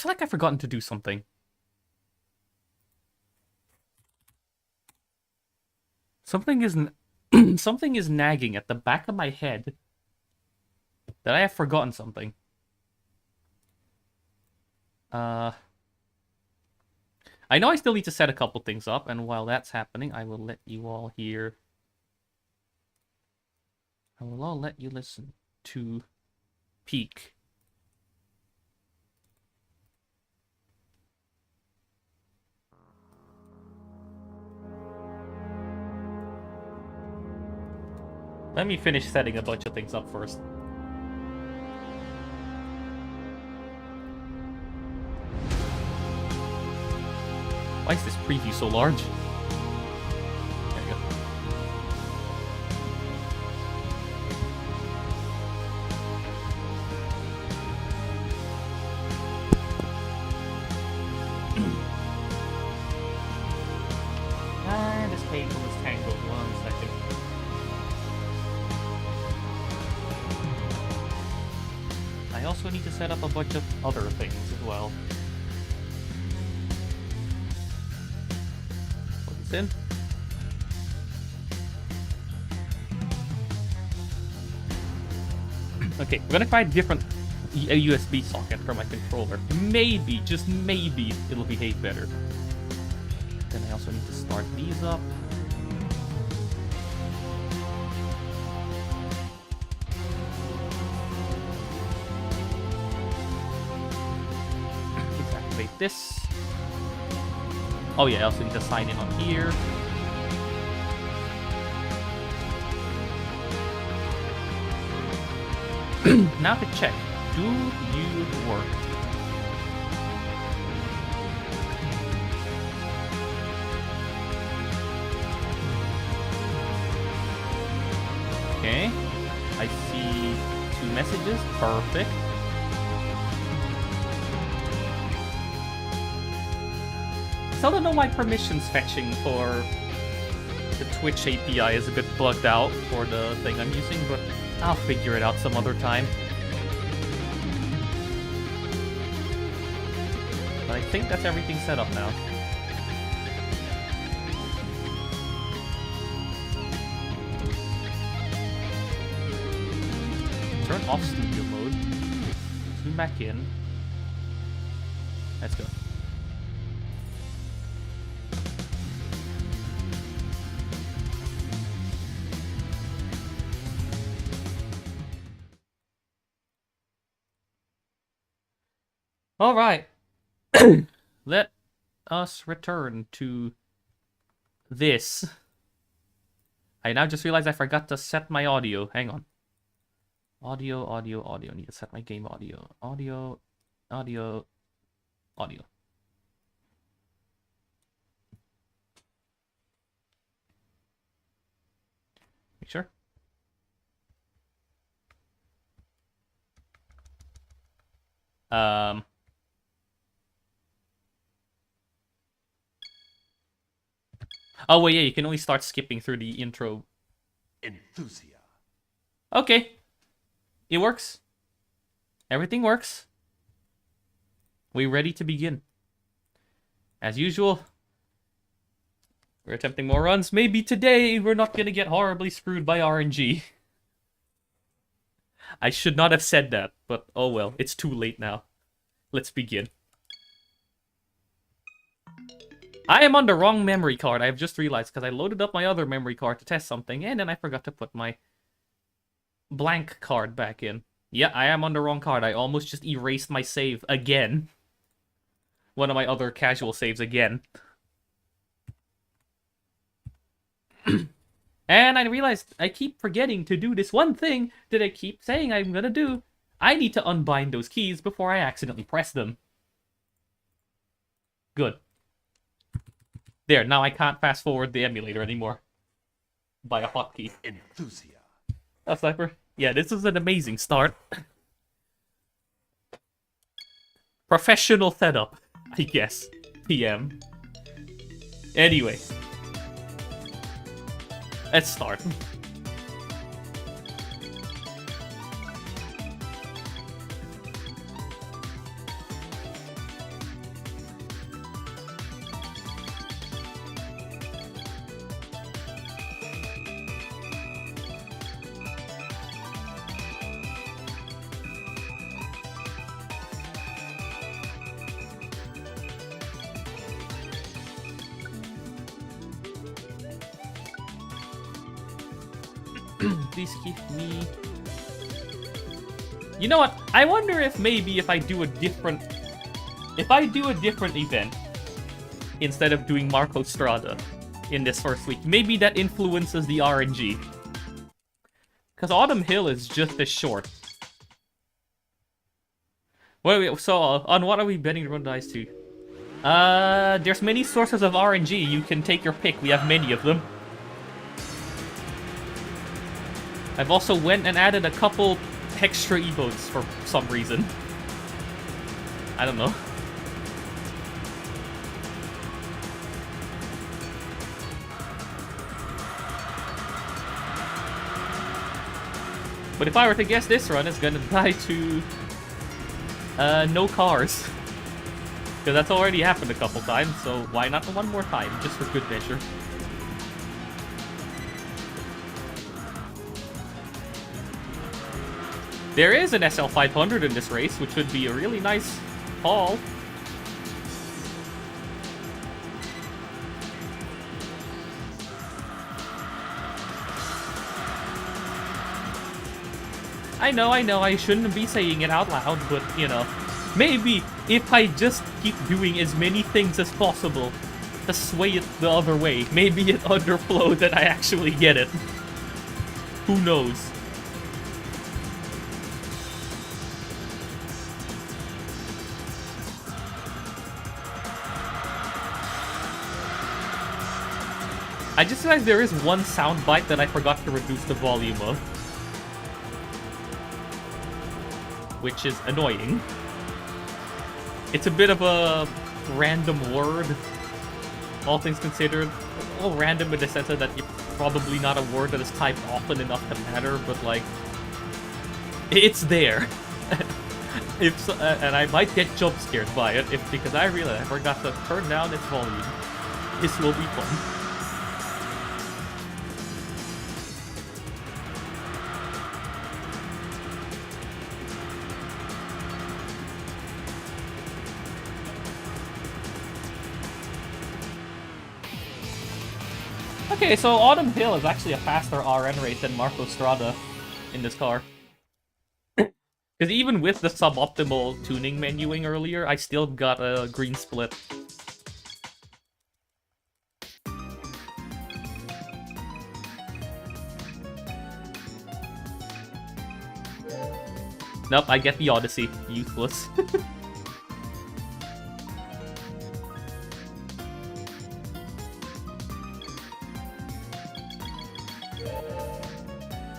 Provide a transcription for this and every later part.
feel like I've forgotten to do something. Something is something is nagging at the back of my head that I have forgotten something. I know I still need to set a couple things up, and while that's happening, I will let you all hear. I will all let you listen to Peak. Let me finish setting a bunch of things up first. Why is this preview so large? There you go. This cable is tangled. 1 second. I also need to set up a bunch of other things as well. Put this in. Okay, we're gonna try a different USB socket for my controller. Maybe, just maybe, it'll behave better. Then I also need to start these up. Activate this. Oh yeah, I also need to sign in on here. Now to check, do you work? Okay, I see 2 messages, perfect. Still don't know why permissions fetching for the Twitch API is a bit bugged out for the thing I'm using, but I'll figure it out some other time. But I think that's everything set up now. Turn off studio mode. Zoom back in. Let's go. All right. Let us return to this. I now just realized I forgot to set my audio. Hang on. Audio. I need to set my game audio. Audio. Make sure. Oh, well, yeah, you can only start skipping through the intro. Enthusia. Okay. It works. Everything works. We're ready to begin. As usual, we're attempting more runs. Maybe today we're not going to get horribly screwed by RNG. I should not have said that, but oh well, it's too late now. Let's begin. I am on the wrong memory card, I've just realized, because I loaded up my other memory card to test something, and then I forgot to put my blank card back in. Yeah, I am on the wrong card. I almost just erased my save again. One of my other casual saves again. And I realized I keep forgetting to do this one thing that I keep saying I'm gonna do. I need to unbind those keys before I accidentally press them. Good. There, now I can't fast forward the emulator anymore. By a hotkey. Enthusia. Oh, Sniper. Yeah, this is an amazing start. Professional setup, I guess. PM. Anyway. Let's start. Please keep me... You know what? I wonder if maybe if I do a different... If I do a different event, instead of doing Marco Strada in this first week, maybe that influences the RNG. Because Autumn Hill is just as short. Wait, so on what are we betting to run dice to? There's many sources of RNG. You can take your pick. We have many of them. I've also went and added a couple extra emotes for some reason. I don't know. But if I were to guess, this run is gonna die to no cars. Because that's already happened a couple times, so why not one more time, just for good measure. There is an SL500 in this race, which would be a really nice haul. I know, I shouldn't be saying it out loud, but, you know, maybe if I just keep doing as many things as possible to sway it the other way, maybe it underflows and I actually get it. Who knows? I just realized there is one soundbite that I forgot to reduce the volume of. Which is annoying. It's a bit of a random word, all things considered. Well, random in the sense that you're probably not a word that is typed often enough to matter, but like, it's there. And I might get jump scared by it because I realized I forgot to turn down its volume. This will be fun. Okay, so Autumn Hill is actually a faster RN rate than Marco Strada in this car. Because even with the suboptimal tuning menuing earlier, I still got a green split. Nope, I get the Odyssey. Useless.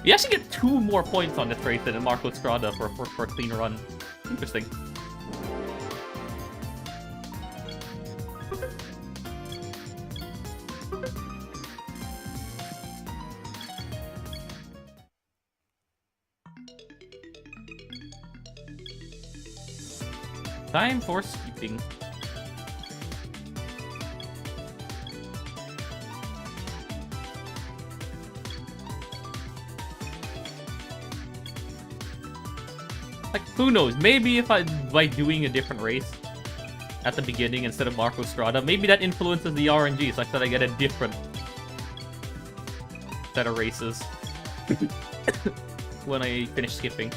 You actually get 2 more points on this race than in Marco Strada for a clean run. Interesting. Time for skipping. Like, who knows? Maybe if by doing a different race at the beginning instead of Marco Strada, maybe that influences the RNG such that I get a different set of races when I finish skipping.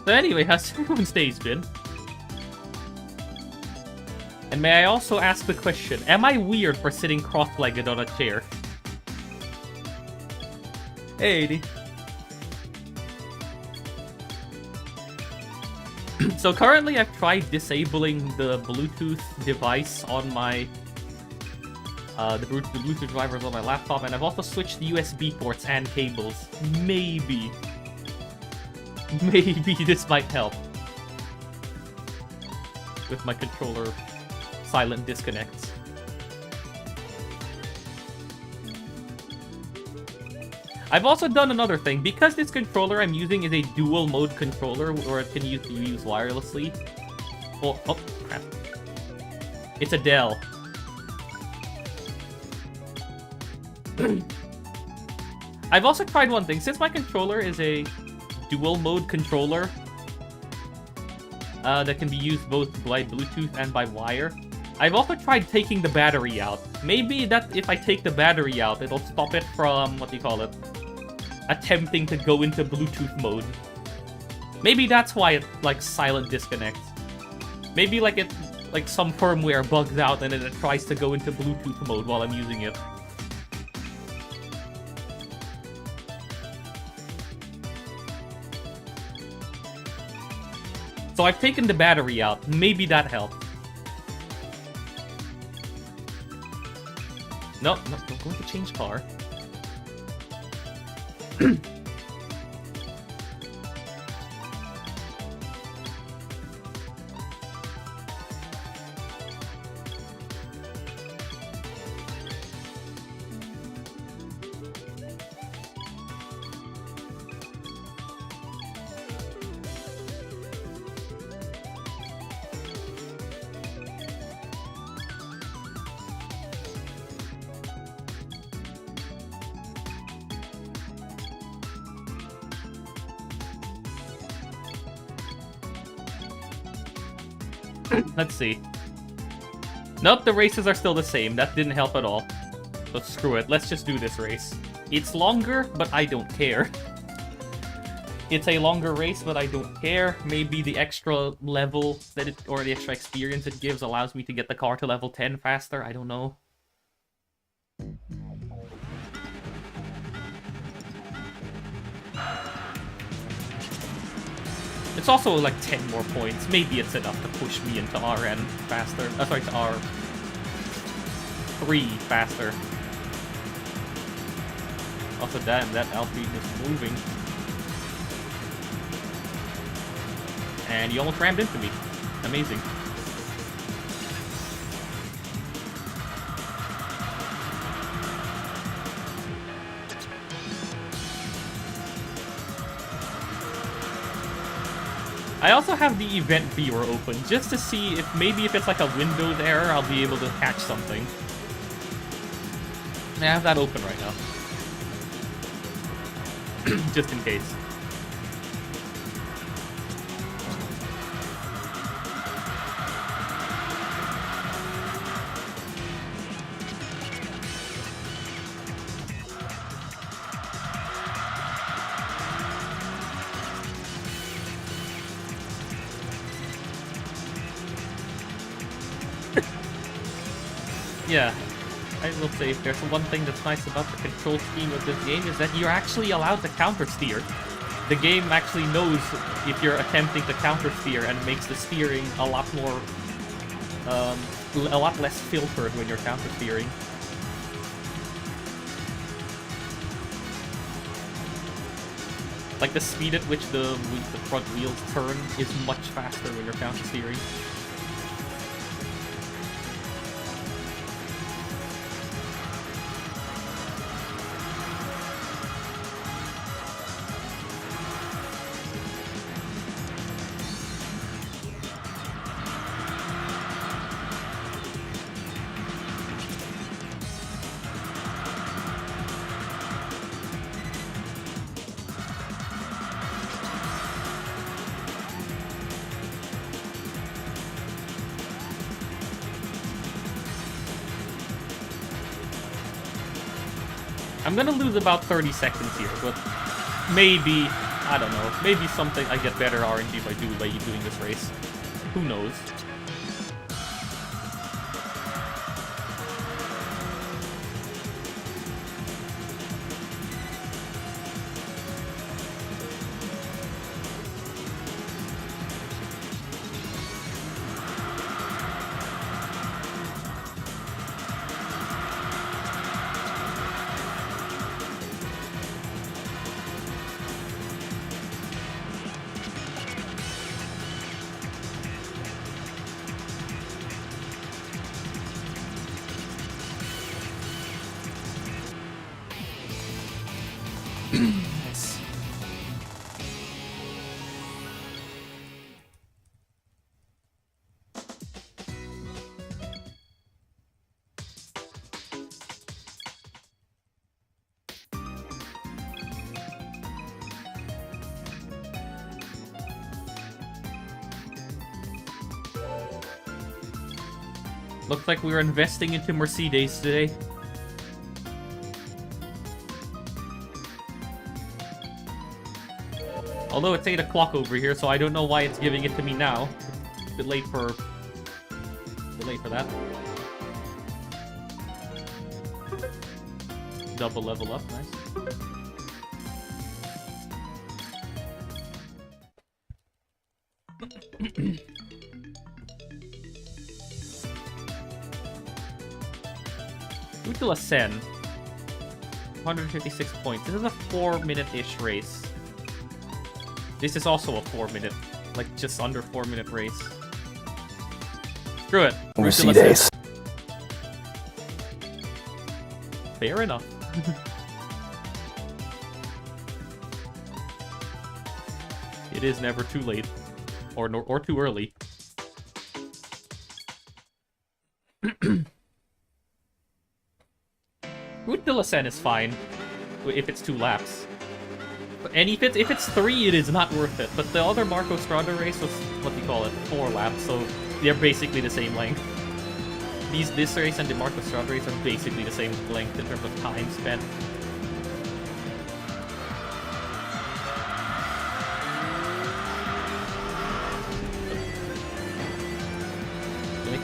So anyway, how's everyone's days been? And may I also ask the question, am I weird for sitting cross-legged on a chair? Hey, AD. So currently I've tried disabling the Bluetooth device on my... the Bluetooth drivers on my laptop, and I've also switched the USB ports and cables. Maybe this might help with my controller silent disconnects. I've also done another thing. Because this controller I'm using is a dual mode controller, or it can be used wirelessly. Oh, crap. It's a Dell. I've also tried one thing. Since my controller is a dual mode controller that can be used both by Bluetooth and by wire, I've also tried taking the battery out. Maybe that if I take the battery out, it'll stop it from, what do you call it, attempting to go into Bluetooth mode. Maybe that's why it, like, silent disconnects. Maybe, like, some firmware bugs out and then it tries to go into Bluetooth mode while I'm using it. So I've taken the battery out. Maybe that helped. No, don't go to change car. Let's see. Nope, the races are still the same. That didn't help at all. So screw it. Let's just do this race. It's longer, but I don't care. It's a longer race, but I don't care. Maybe the extra level that it, or the extra experience it gives allows me to get the car to level 10 faster. I don't know. It's also like 10 more points. Maybe it's enough to push me into RN faster. Sorry, to R3 faster. Also, damn, that Alpine is moving. And you almost rammed into me. Amazing. I also have the event viewer open, just to see if maybe if it's like a Windows error, I'll be able to catch something. I have that open right now. Just in case. Yeah, I will say if there's one thing that's nice about the control scheme of this game is that you're actually allowed to counter-steer. The game actually knows if you're attempting to counter-steer and makes the steering a lot more, a lot less filtered when you're counter-steering. Like the speed at which the front wheels turn is much faster when you're counter-steering. I'm gonna lose about 30 seconds here, but maybe, I don't know, maybe something I get better RNG by doing this race. Who knows? Nice. Looks like we were investing into Mercedes today. Although it's 8 o'clock over here, so I don't know why it's giving it to me now. It's a bit late for that. Double level up, nice. Utila Sen. 156 points. This is a 4-minute-ish race. This is also a 4-minute, like just under 4-minute race. Screw it. Mercedes. Fair enough. It is never too late, or too early. Route de la Seine is fine if it's 2 laps. And if it's 3, it is not worth it. But the other Marco Strada race was, what do you call it, 4 laps, so they're basically the same length. This race and the Marco Strada race are basically the same length in terms of time spent. Really?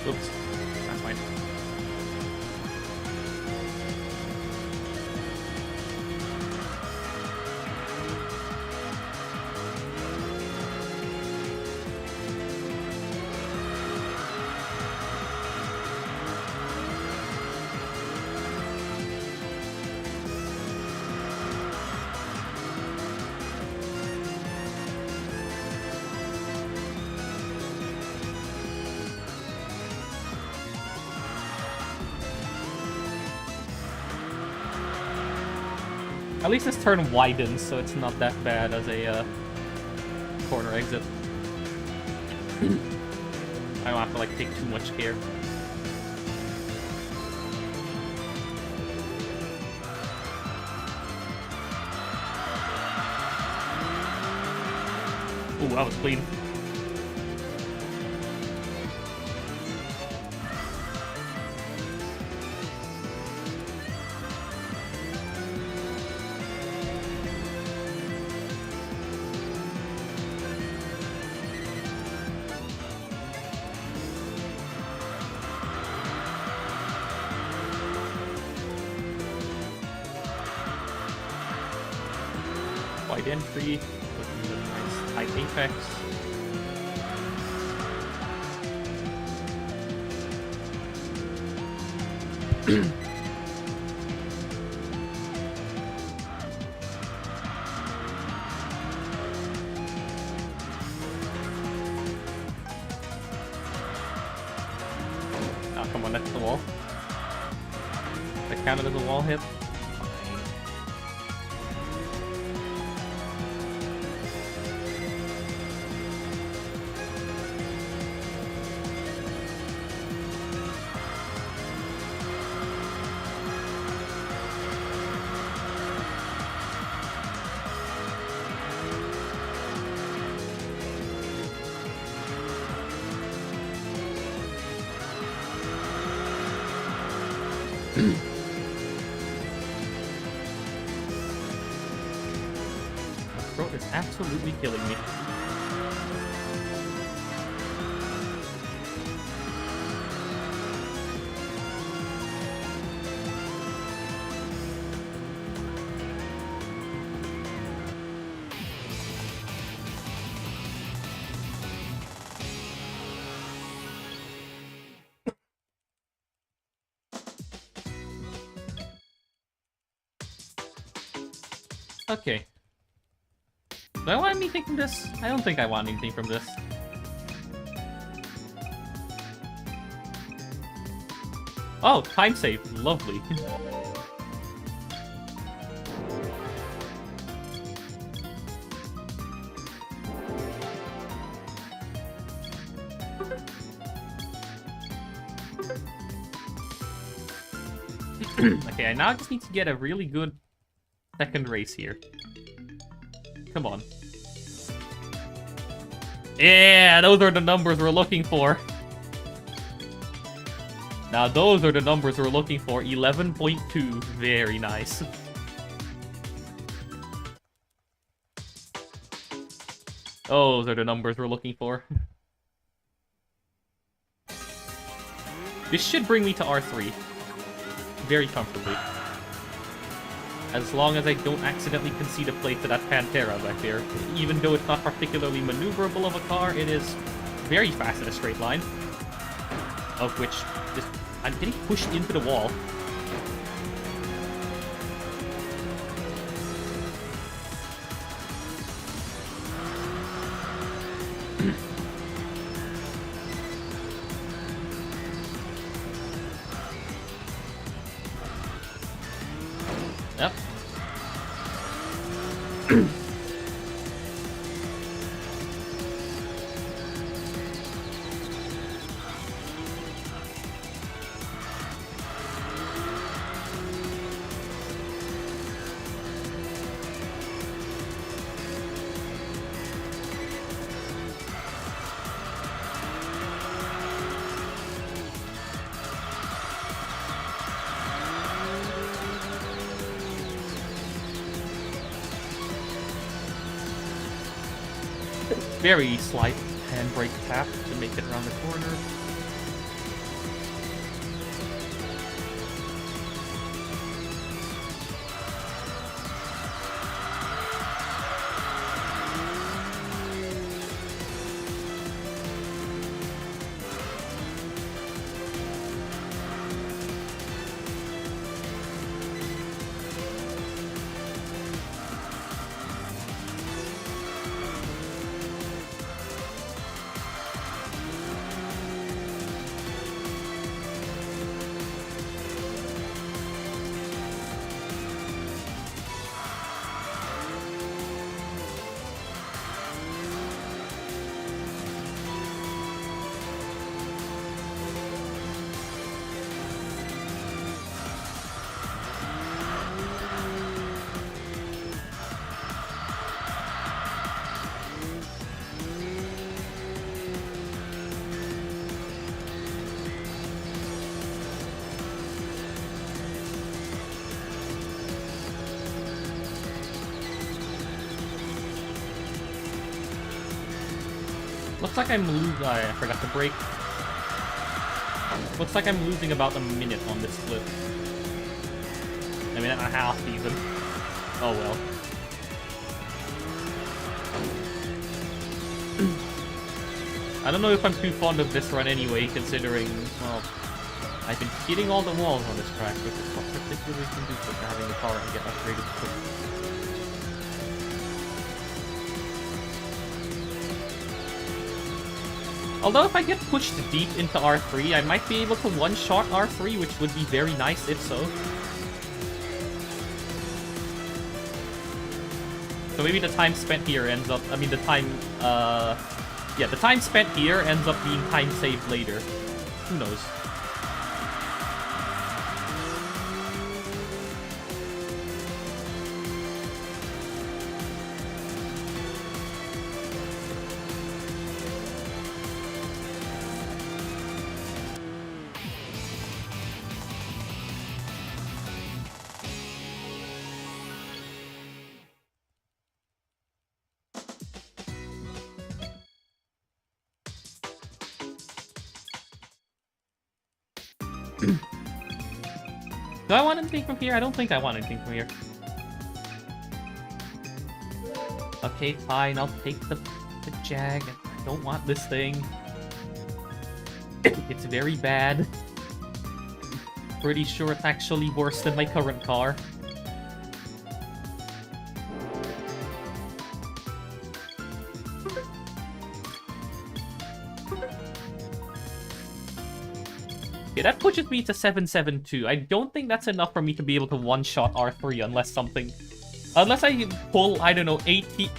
Oops. That's fine. At least this turn widens, so it's not that bad as a corner exit. I don't have to like take too much care. Ooh, that was clean. Wide entry, with a nice tight apex. Oh, come on, that's the wall. That counted as a wall hit. My throat is absolutely killing me. Okay. Do I want anything from this? I don't think I want anything from this. Oh, time save. Lovely. Okay, I now just need to get a really good second race here. Come on. Yeah, those are the numbers we're looking for. Now, those are the numbers we're looking for. 11.2. Very nice. Those are the numbers we're looking for. This should bring me to R3. Very comfortably. As long as I don't accidentally concede a plate to that Pantera back there. Even though it's not particularly maneuverable of a car, it is very fast in a straight line. Of which, I'm getting pushed into the wall. Yep. Very slight handbrake tap to make it around the corner. Looks like I'm losing. I forgot to brake. Looks like I'm losing about a minute on this split. A minute and a half, even. Oh well. I don't know if I'm too fond of this run anyway, considering, well, I've been hitting all the walls on this track, which is not particularly conducive to having the car and get upgraded quickly. Although if I get pushed deep into R3, I might be able to one-shot R3, which would be very nice if so. So maybe the time spent here ends up, the time spent here ends up being time saved later. Who knows? Do I want anything from here? I don't think I want anything from here. Okay, fine. I'll take the Jag. I don't want this thing. It's very bad. Pretty sure it's actually worse than my current car. Okay, that pushes me to 772. I don't think that's enough for me to be able to one-shot R3 unless something... Unless I pull, I don't know, 80...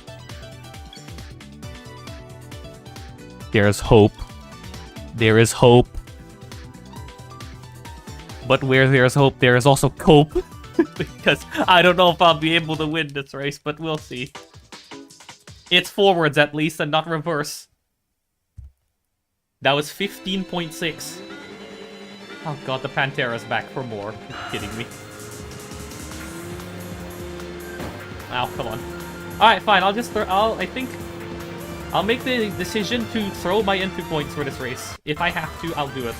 There's hope. There is hope. But where there's hope, there is also cope. Because I don't know if I'll be able to win this race, but we'll see. It's forwards at least, and not reverse. That was 15.6. Oh god, the Pantera's back for more. You're kidding me. Ow, come on. Alright, fine, I'll just I think I'll make the decision to throw my entry points for this race. If I have to, I'll do it.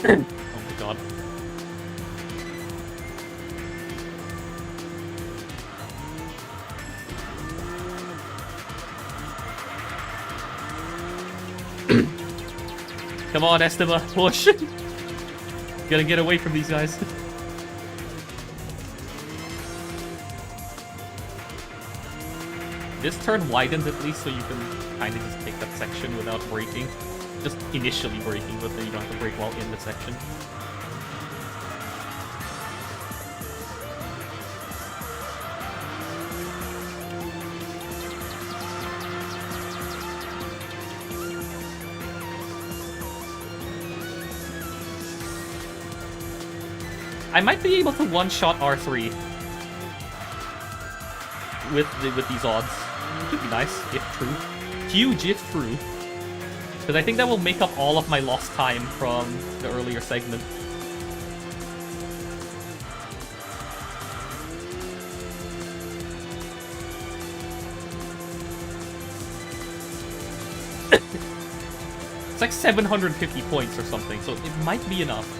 Oh my god. Come on, Esteban, push! Gotta get away from these guys. This turn widens at least, so you can kind of just take that section without braking. Just initially braking, but then you don't have to brake while in the section. I might be able to one-shot R3 with these odds. Could be nice, if true. Huge if true. Because I think that will make up all of my lost time from the earlier segment. It's like 750 points or something, so it might be enough.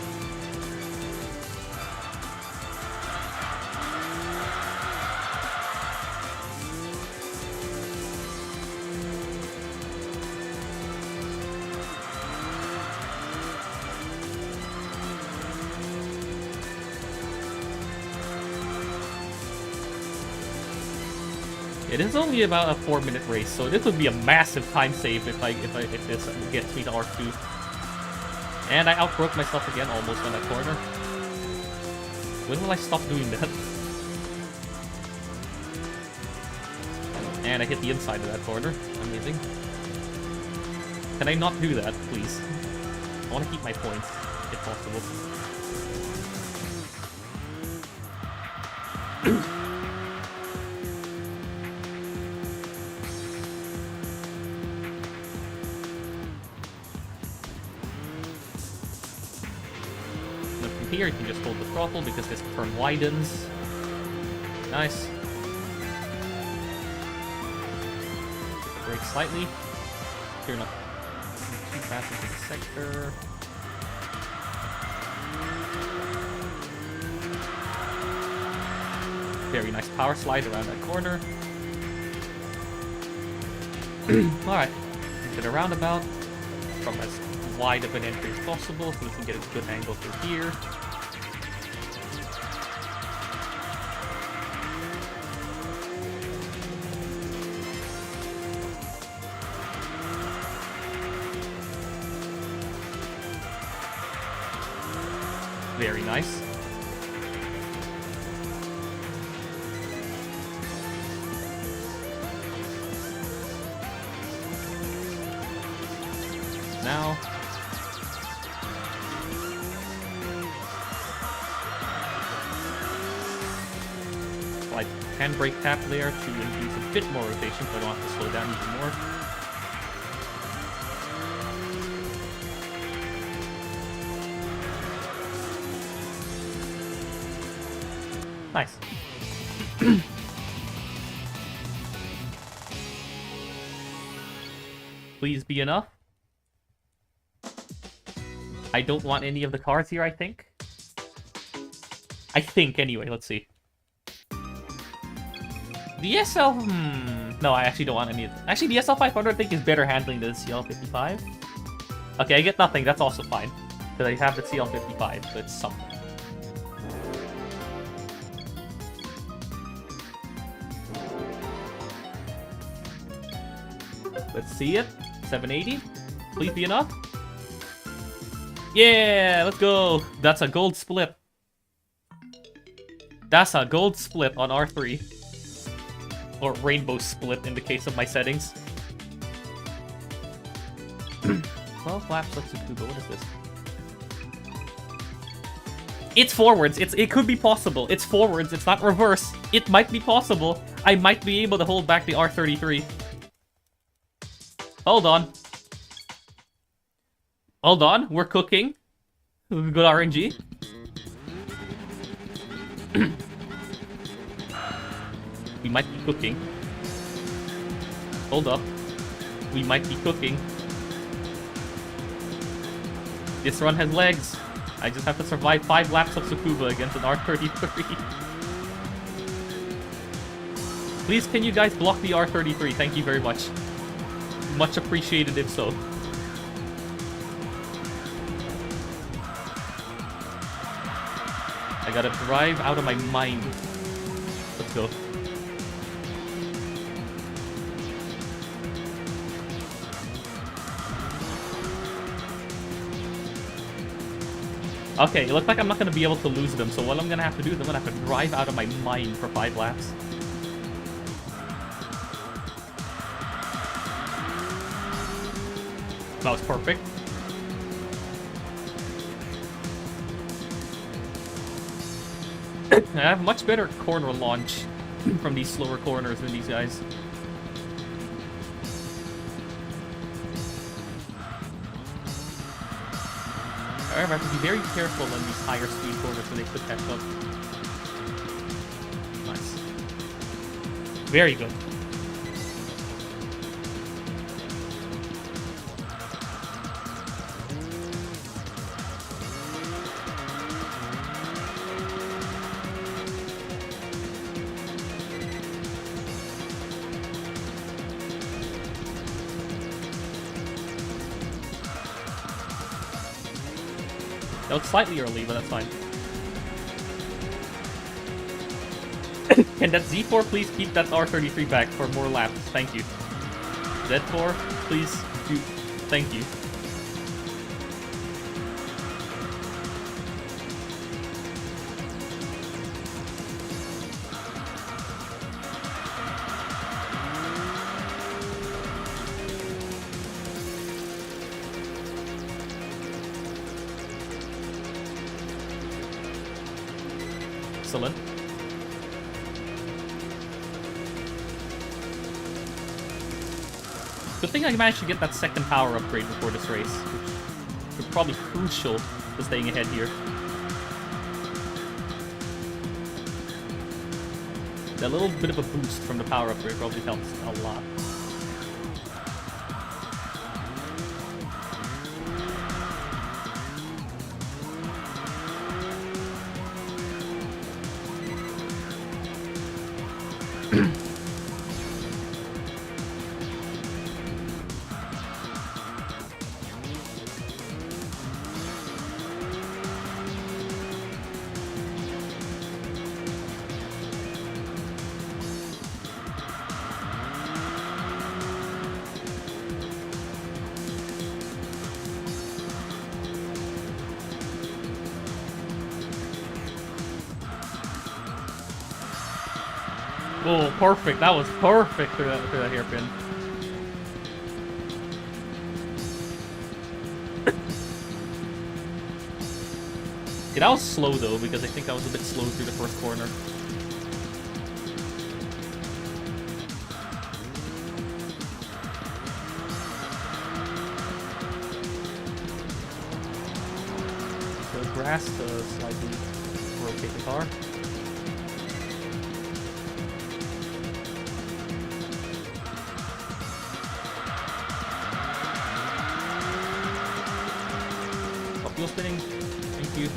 It is only about a 4-minute race, so this would be a massive time save if this gets me to R2. And I outbroke myself again almost on that corner. When will I stop doing that? And I hit the inside of that corner. Amazing. Can I not do that, please? I want to keep my points, if possible. Here, you can just hold the throttle because this turn widens. Nice. Brake slightly. You're not too fast into the sector. Very nice power slide around that corner. Alright, into the roundabout. From as wide of an entry as possible so we can get a good angle through here. Very nice. Now, like handbrake tap there to induce a bit more rotation so I don't have to slow down even more. Nice. Please be enough. I don't want any of the cars here, I think. Anyway. Let's see. The SL... No, I actually don't want any of it. Actually, the SL500 I think is better handling than the CL55. Okay, I get nothing. That's also fine. Because I have the CL55, so it's something. Let's see it. 780. Please be enough. Yeah, let's go. That's a gold split. That's a gold split on R3. Or rainbow split in the case of my settings. 12 laps of Tsukuba. What is this? It's forwards. It could be possible. It's forwards. It's not reverse. It might be possible. I might be able to hold back the R33. Hold on. Hold on. We're cooking. Good RNG. We might be cooking. Hold up. We might be cooking. This run has legs. I just have to survive 5 laps of Tsukuba against an R33. Please, can you guys block the R33? Thank you very much. Much appreciated if so. I gotta drive out of my mind. Let's go. Okay, it looks like I'm not gonna be able to lose them, so what I'm gonna have to do is I'm gonna have to drive out of my mind for 5 laps. That was perfect. I have much better corner launch from these slower corners than these guys. However, I have to be very careful in these higher speed corners so they could catch up. Nice. Very good. That was slightly early, but that's fine. Can that Z4 please keep that R33 back for more laps? Thank you. Z4, please do. Thank you. Excellent. Good thing I managed to get that second power upgrade before this race, which is probably crucial to staying ahead here. That little bit of a boost from the power upgrade probably helps a lot. Oh, perfect. That was perfect through that hairpin. Yeah, that was slow, though, because I think I was a bit slow through the first corner. So grass to slightly rotate the car. Wheel spinning. Thank you.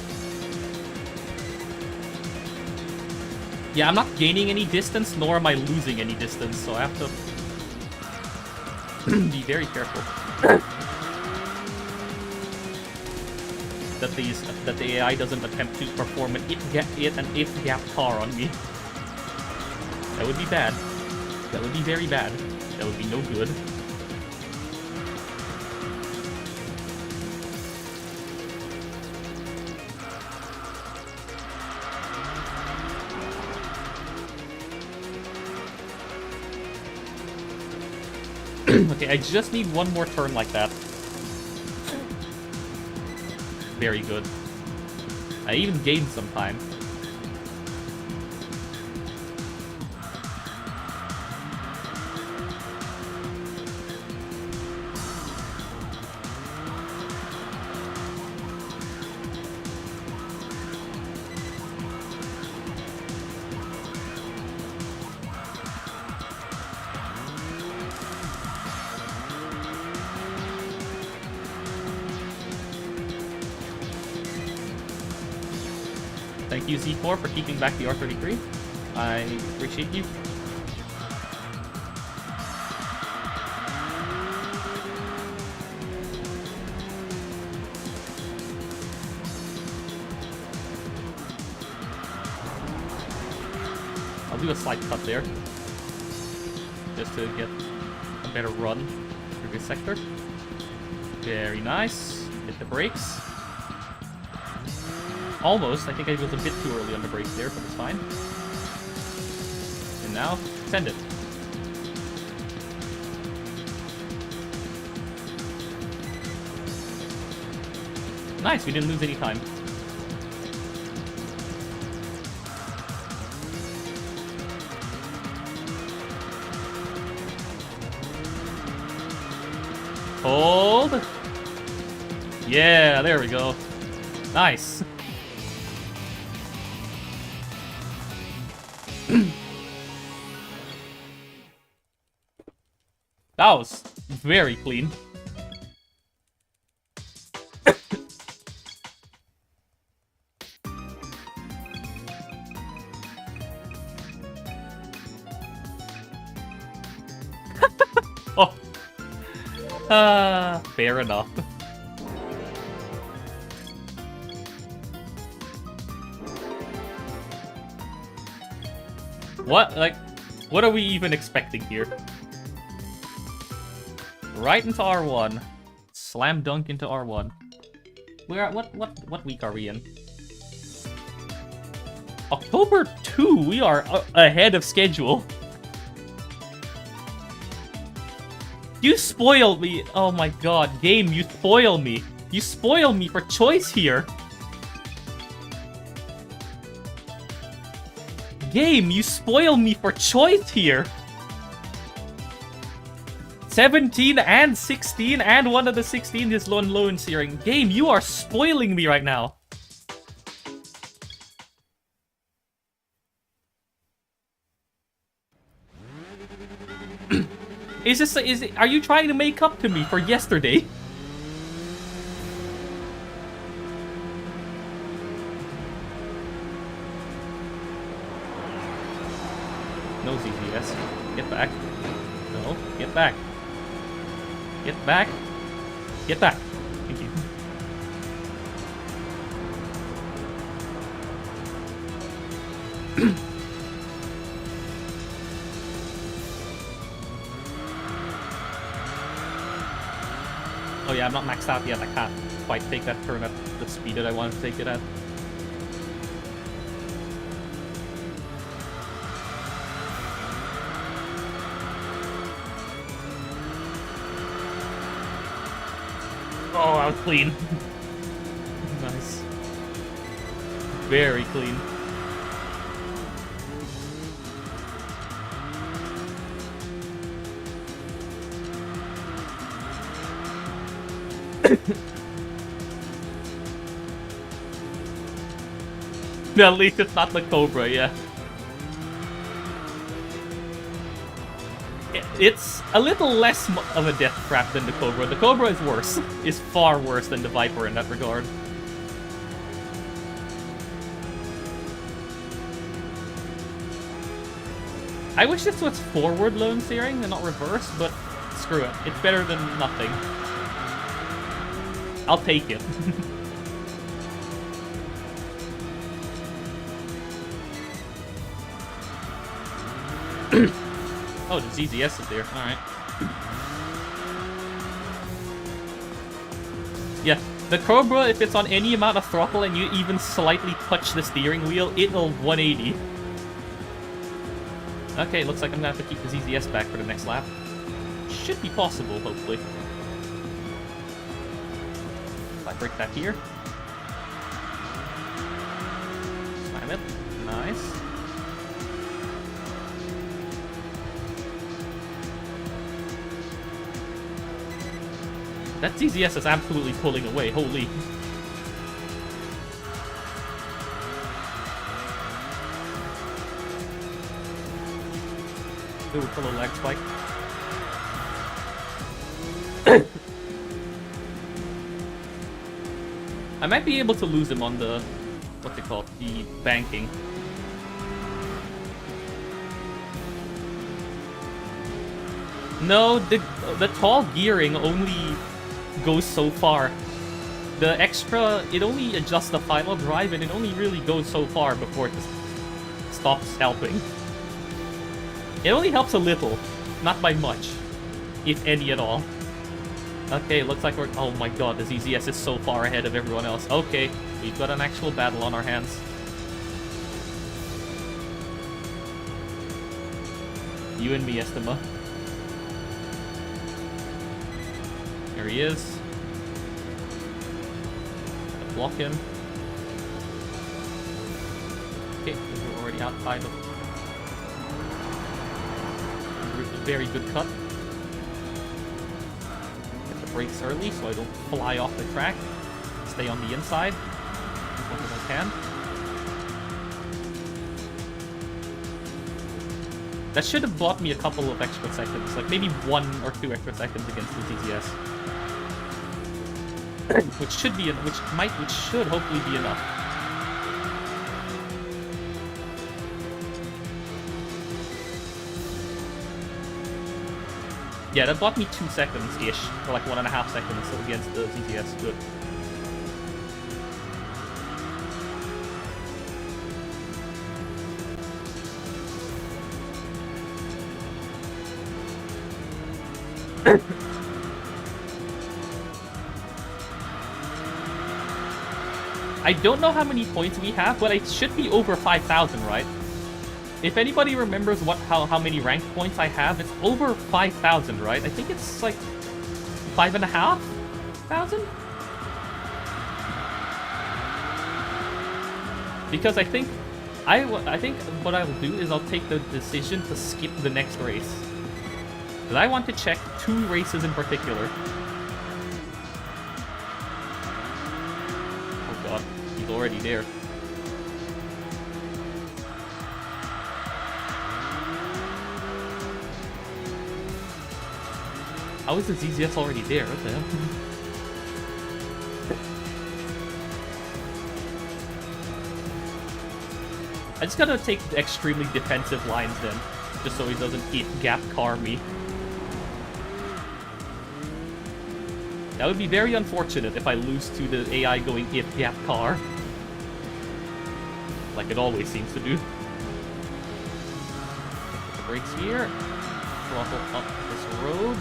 Yeah, I'm not gaining any distance, nor am I losing any distance, so I have to be very careful. that the AI doesn't attempt to perform an if gap car on me. That would be bad. That would be very bad. That would be no good. Okay, I just need one more turn like that. Very good. I even gained some time. Thank you, Z4, for keeping back the R33. I appreciate you. I'll do a slight cut there, just to get a better run through this sector. Very nice. Hit the brakes. Almost. I think I was a bit too early on the brakes there, but it's fine. And now, send it. Nice, we didn't lose any time. Hold. Yeah, there we go. Nice. That was very clean. Oh. Fair enough. What? Like, what are we even expecting here? Right into R1. Slam dunk into R1. We're at what week are we in? October 2. We are ahead of schedule. You spoiled me. Oh my god, game, you spoil me. You spoil me for choice here. Game, you spoil me for choice here. 17 and 16, and one of the 16 is lone searing. Game, you are spoiling me right now. Are you trying to make up to me for yesterday? No ZZS. Get back. No, get back. Get back. Get back. Thank you. Oh yeah, I'm not maxed out yet. I can't quite take that turn at the speed that I want to take it at. Oh, that was clean. Nice. Very clean. At least it's not the Cobra, yeah. It's a little less of a death trap than the Cobra. The Cobra is worse. Is far worse than the Viper in that regard. I wish this was forward loan steering and not reverse, but screw it. It's better than nothing. I'll take it. Oh, the ZZS is there. Alright. Yeah, the Cobra, if it's on any amount of throttle and you even slightly touch the steering wheel, it'll 180. Okay, looks like I'm gonna have to keep the ZZS back for the next lap. Should be possible, hopefully. If I break that here. Slam it. Nice. That ZZS is absolutely pulling away, holy. Ooh, a little lag spike. I might be able to lose him on the, what's it called, the banking. No, the tall gearing only goes so far. The extra, it only adjusts the final drive and it only really goes so far before it just stops helping. It only helps a little, not by much, if any at all. Okay, looks like we're... Oh my god, the ZZS is so far ahead of everyone else. Okay, we've got an actual battle on our hands. You and me, Estima. There he is. Gotta block him. Okay, we're already outside of... Very good cut. Get the brakes early so I don't fly off the track. Stay on the inside as much as I can. That should have bought me a couple of extra seconds, like maybe 1 or 2 extra seconds against the ZZS. Which should be, which should hopefully be enough. Yeah, that bought me 2 seconds-ish, or like 1.5 seconds against the ZZS. Good. I don't know how many points we have, but it should be over 5,000, right? If anybody remembers how many rank points I have, it's over 5,000, right? I think it's like 5,500? Because I think what I will do is I'll take the decision to skip the next race. Because I want to check 2 races in particular. Oh god, he's already there. How is the ZZS already there? What the hell? I just gotta take the extremely defensive lines then, just so he doesn't gap car me. That would be very unfortunate if I lose to the AI going gap car. Like it always seems to do. Put the brakes here. Throttle up this road.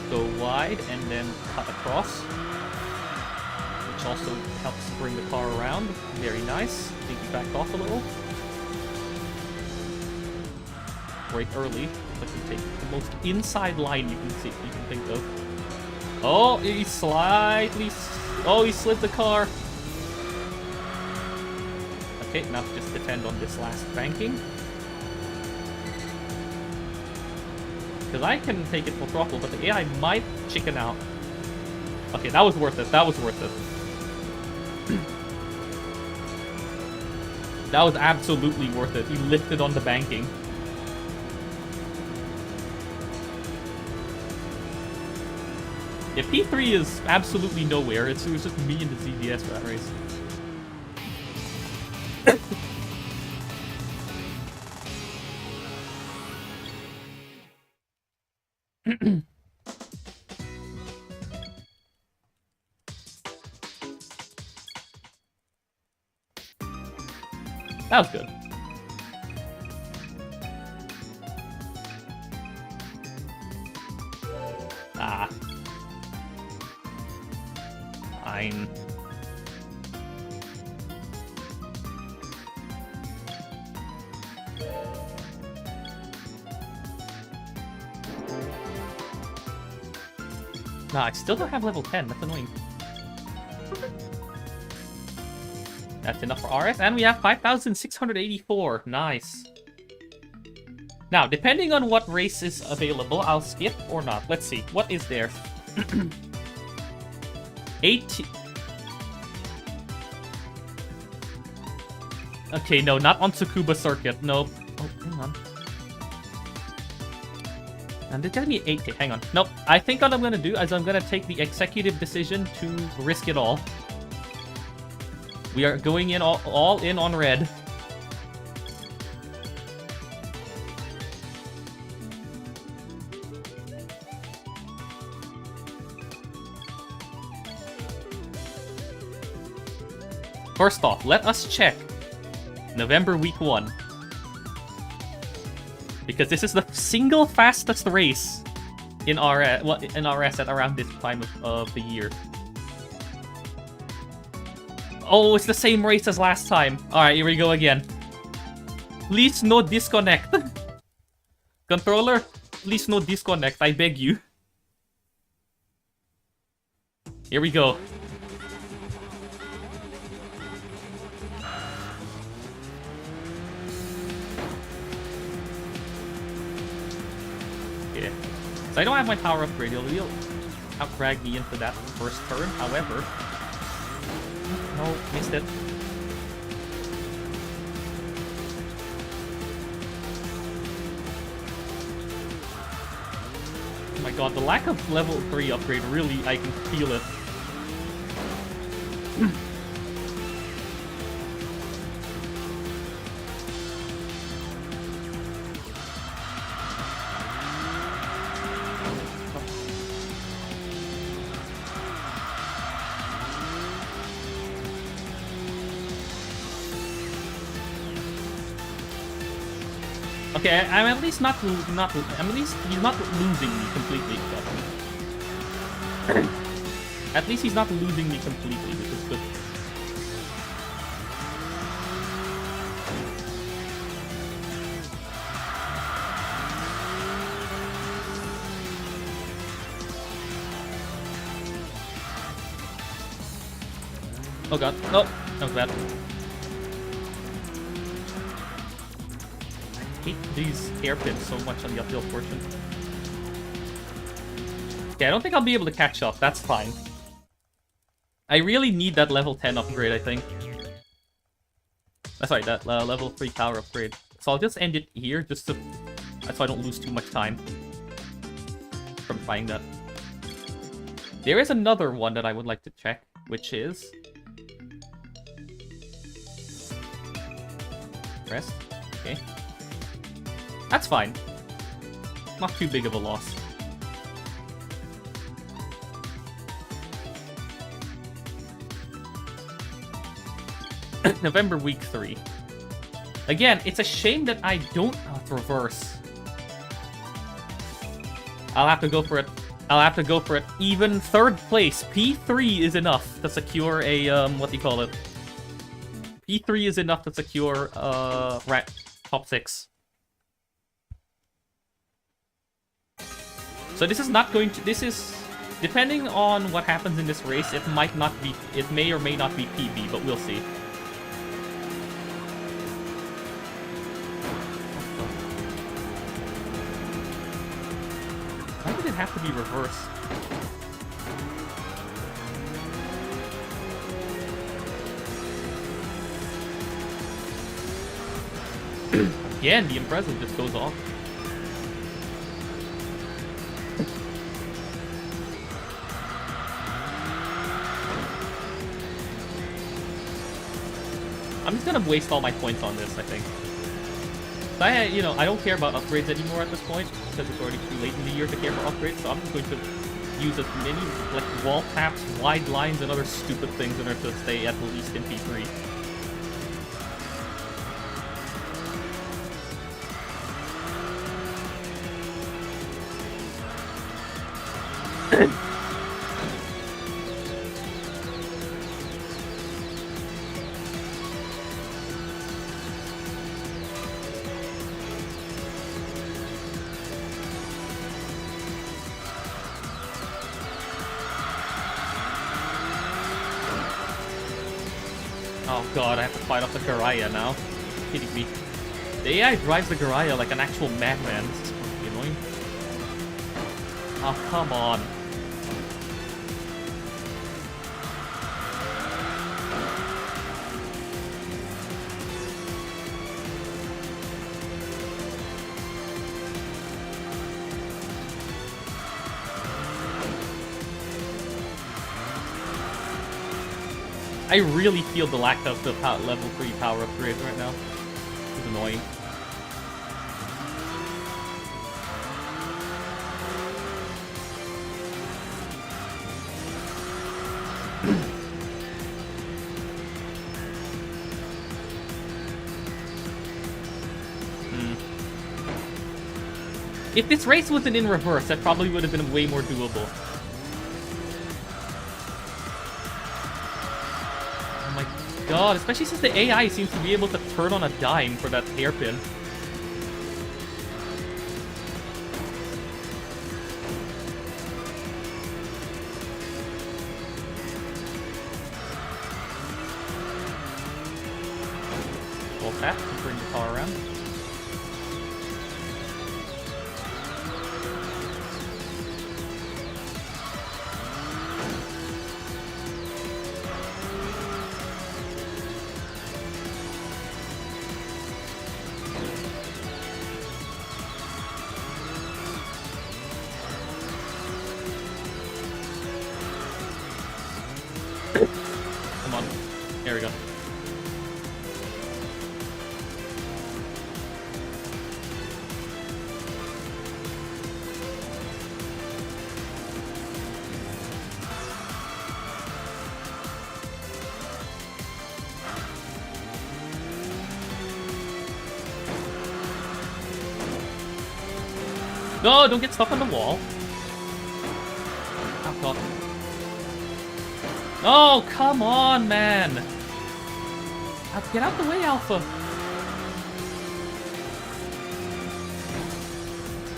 Go wide and then cut across, which also helps bring the car around. Very nice. I think he backed off a little. Brake early. Let me take the most inside line you can see, you can think of. Oh, he slightly. Oh, he slid the car. Okay, now just defend on this last banking. Because I can take it full throttle, but the AI might chicken out. Okay, that was worth it. That was worth it. That was absolutely worth it. He lifted on the banking. Yeah, P3 is absolutely nowhere. It was just me and the ZZS for that race. That was good. Ah. Fine. Nah, I still don't have level 10. That's annoying. That's enough for RS, and we have 5,684. Nice. Now, depending on what race is available, I'll skip or not. Let's see. What is there? 80. Okay, no, not on Tsukuba Circuit. Nope. Oh, hang on. And they're telling me 8K. Hang on. Nope. I think what I'm gonna do is I'm gonna take the executive decision to risk it all. We are going in all in on red. First off, let us check November week 1. Because this is the single fastest race in RS, well, in RS at around this time of the year. Oh, it's the same race as last time. Alright, here we go again. Please no disconnect. Controller, please no disconnect, I beg you. Here we go. Yeah. So I don't have my power upgrade. He'll out-drag me into that first turn, however... No, missed it. Oh my god, the lack of level 3 upgrade really, I can feel it. Okay, I'm at least at least he's not losing me completely. At least he's not losing me completely, which is good. Oh god, no, that was bad. I hate these hairpins so much on the uphill portion. Okay, I don't think I'll be able to catch up. That's fine. I really need that level 10 upgrade, I think. Sorry, that level 3 power upgrade. So I'll just end it here, just so I don't lose too much time from trying that. There is another one that I would like to check, which is... Rest. Okay. That's fine. Not too big of a loss. November week 3. Again, it's a shame that I don't reverse. I'll have to go for it. I'll have to go for it. Even third place. P3 is enough to secure a, what do you call it? P3 is enough to secure, top 6. So this is not going to, this is, depending on what happens in this race, it might not be, it may or may not be PB, but we'll see. Why did it have to be reversed? Again, the impressive just goes off. I'm just gonna waste all my points on this, I think. You know, I don't care about upgrades anymore at this point because it's already too late in the year to care for upgrades. So I'm just going to use as many like wall taps, wide lines, and other stupid things in order to stay at least in P3. Oh god, I have to fight off the Garaya now. Are you kidding me? The AI drives the Garaya like an actual madman. This is supposed to be annoying. Oh, come on. I really feel the lack of the level 3 power upgrades right now. It's annoying. If this race wasn't in reverse, that probably would have been way more doable. God, especially since the AI seems to be able to turn on a dime for that hairpin. Well, that can bring the car around. Come on. There we go. No, don't get stuck on the wall. Oh, God. Oh, come on, man. Get out the way, Alpha.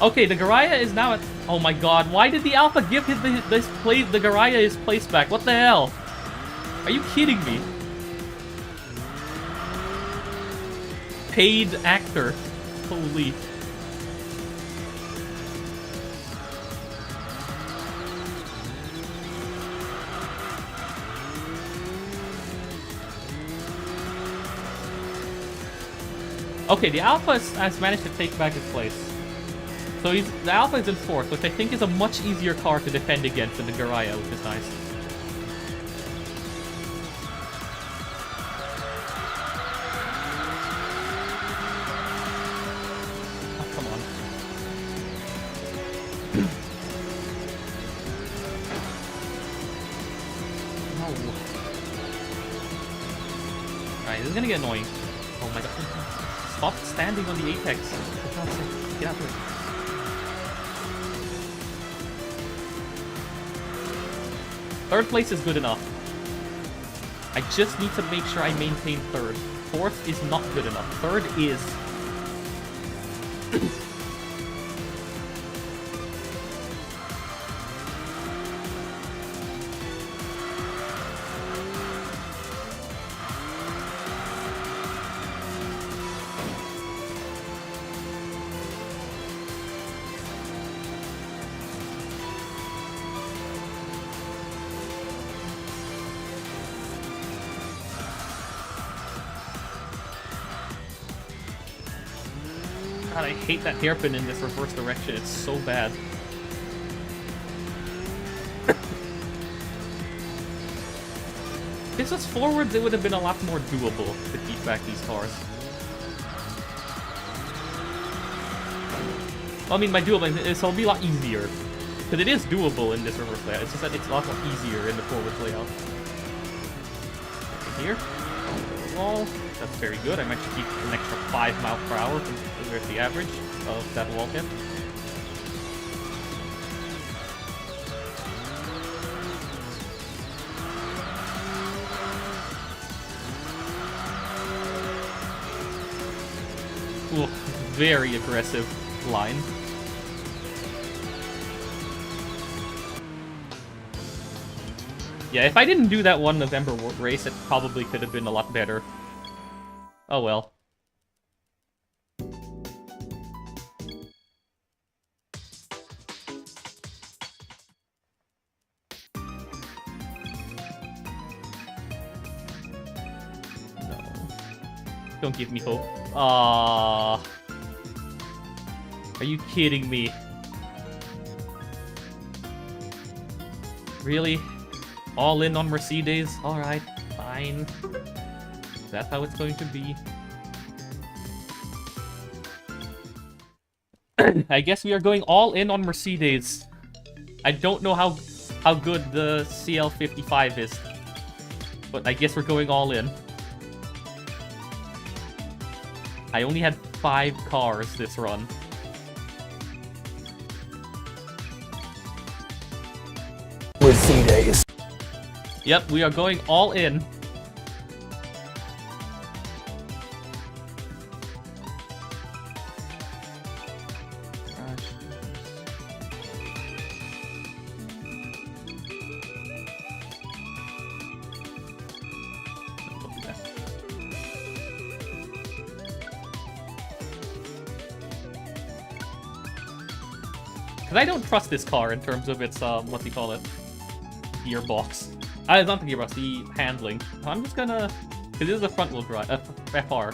Okay, the Garaya is now at... Oh my god, why did the Alpha give the Garaya his place back? What the hell? Are you kidding me? Paid actor. Holy... Okay, the Alpha has managed to take back his place. So the Alpha is in 4th, which I think is a much easier car to defend against than the Garaya, which is nice. Oh, come on. No. Alright, this is gonna get annoying. Oh my god. Stop standing on the apex. For God's sake, get out of it. Third place is good enough. I just need to make sure I maintain 3rd. 4th is not good enough. 3rd is. God, I hate that hairpin in this reverse direction. It's so bad. If this was forwards, it would have been a lot more doable to keep back these cars. Well, I mean, by doable, it'll be a lot easier. Because it is doable in this reverse layout. It's just that it's a lot more easier in the forward layout. Okay, here. Wall. That's very good. I managed to keep an extra 5 miles per hour compared to the average of that wall hit. Ooh, very aggressive line. Yeah, if I didn't do that one November race, it probably could have been a lot better. Oh well. No. Don't give me hope. Ah. Are you kidding me? Really? All in on Mercedes? Alright, fine. That's how it's going to be. I guess we are going all in on Mercedes. I don't know how good the CL55 is, but I guess we're going all in. I only had 5 cars this run. Mercedes. Yep, we are going all in. Because I don't trust this car in terms of its, what do you call it? Gearbox. It's not the gearbox, the handling. I'm just gonna... Because this is a front-wheel drive, FR.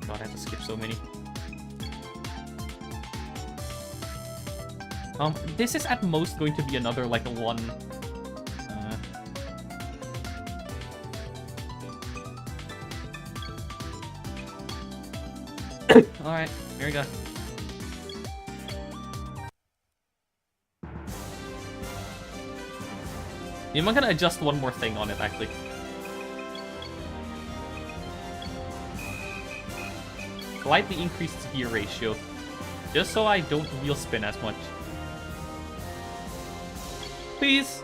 God, I have to skip so many. This is at most going to be another, like, a 1... Alright, here we go. I'm gonna adjust one more thing on it, actually. Slightly increase its gear ratio. Just so I don't wheel spin as much. Please?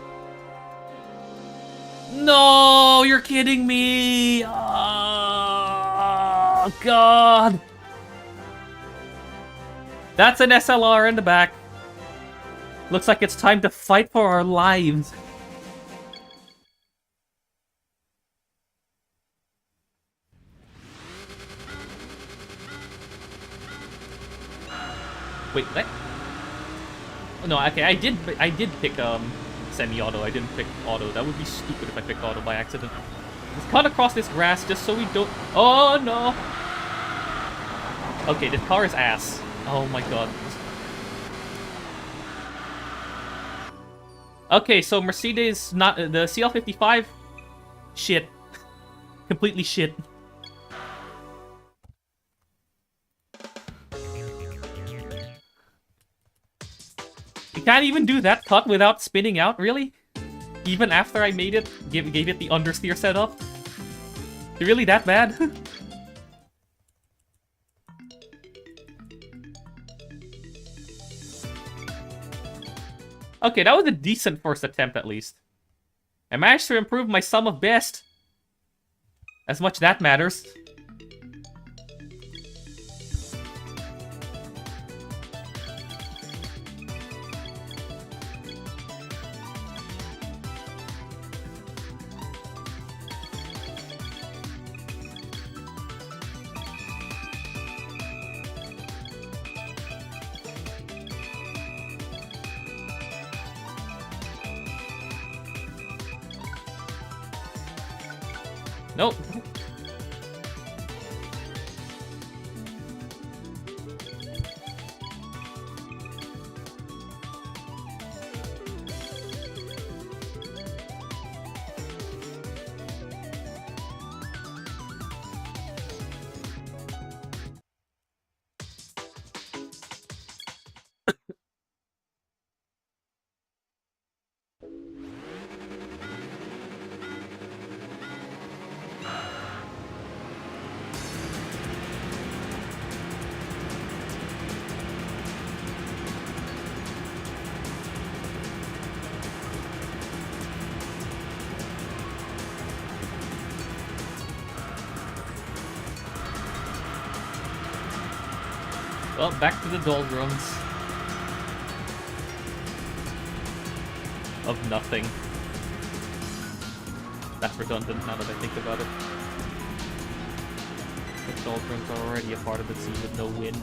No, you're kidding me! Oh, God! That's an SLR in the back. Looks like it's time to fight for our lives. Wait, what? No, okay, I did pick semi-auto. I didn't pick auto. That would be stupid if I picked auto by accident. Let's cut across this grass just so we don't... Oh, no! Okay, this car is ass. Oh my god. Okay, so Mercedes, not the CL55, shit. Completely shit. You can't even do that cut without spinning out, really? Even after I made it, gave it the understeer setup? Is it really that bad? Okay, that was a decent first attempt at least. I managed to improve my sum of best. As much that matters. Nope. Well, back to the doldrums. Of nothing. That's redundant now that I think about it. The doldrums are already a part of the sea with no wind.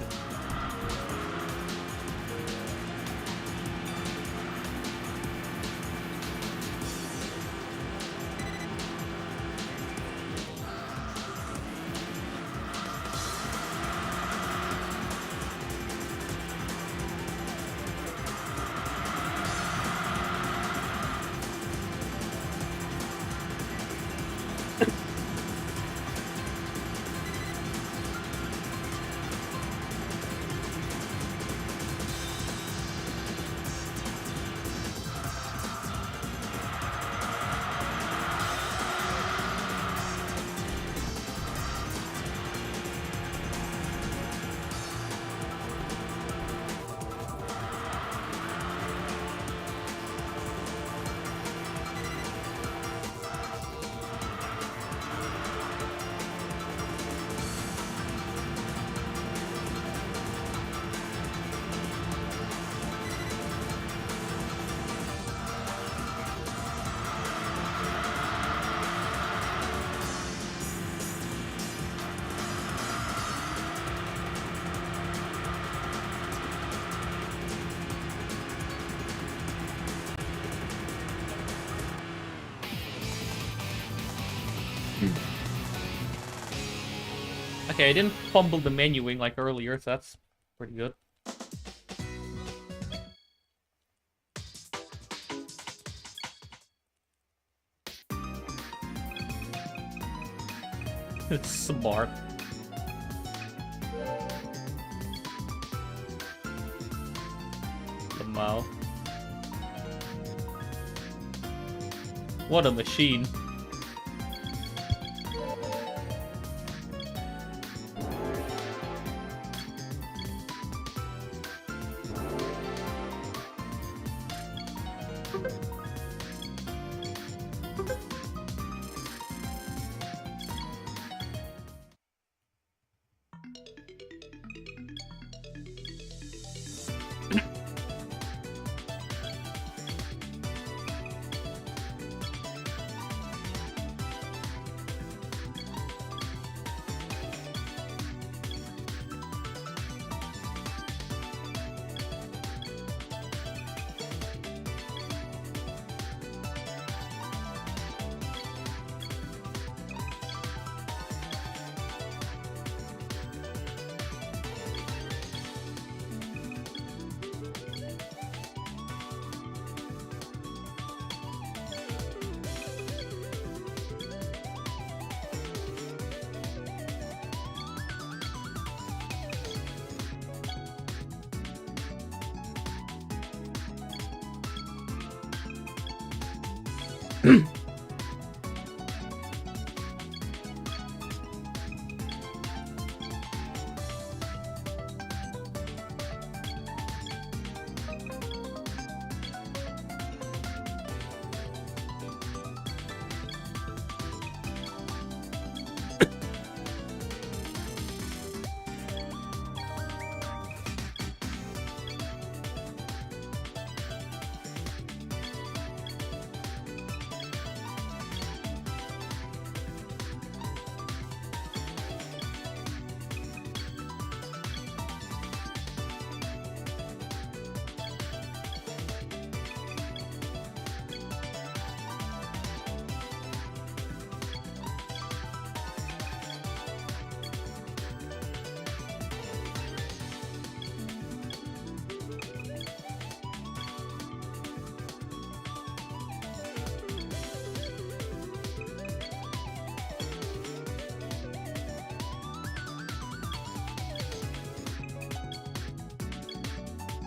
Okay, I didn't fumble the menuing like earlier, so that's pretty good. It's smart. Lamau. What a machine.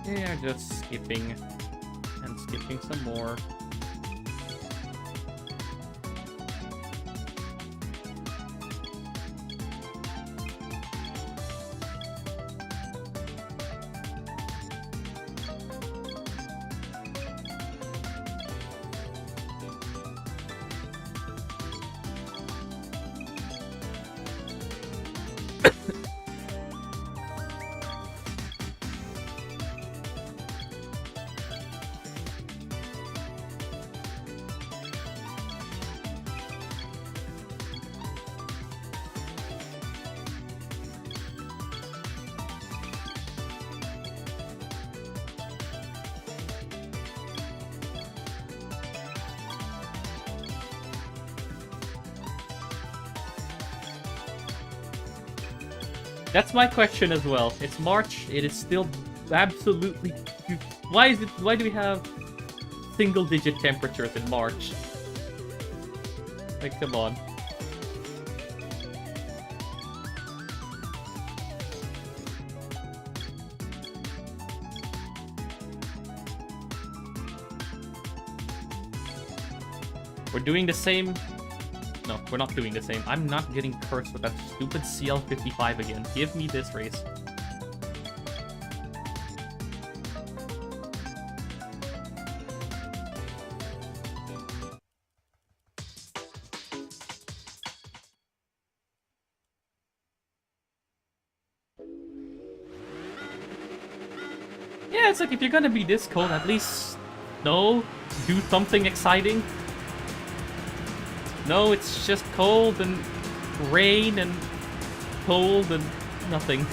Yeah, just skipping and skipping some more. That's my question as well. It's March. It is still absolutely... Why is it? Why do we have single-digit temperatures in March? Like, come on. We're doing the same... No, we're not doing the same. I'm not getting cursed with that stupid CL55 again. Give me this race. Yeah, it's like if you're gonna be this cold, at least... No? Do something exciting? No, it's just cold and rain and cold and nothing.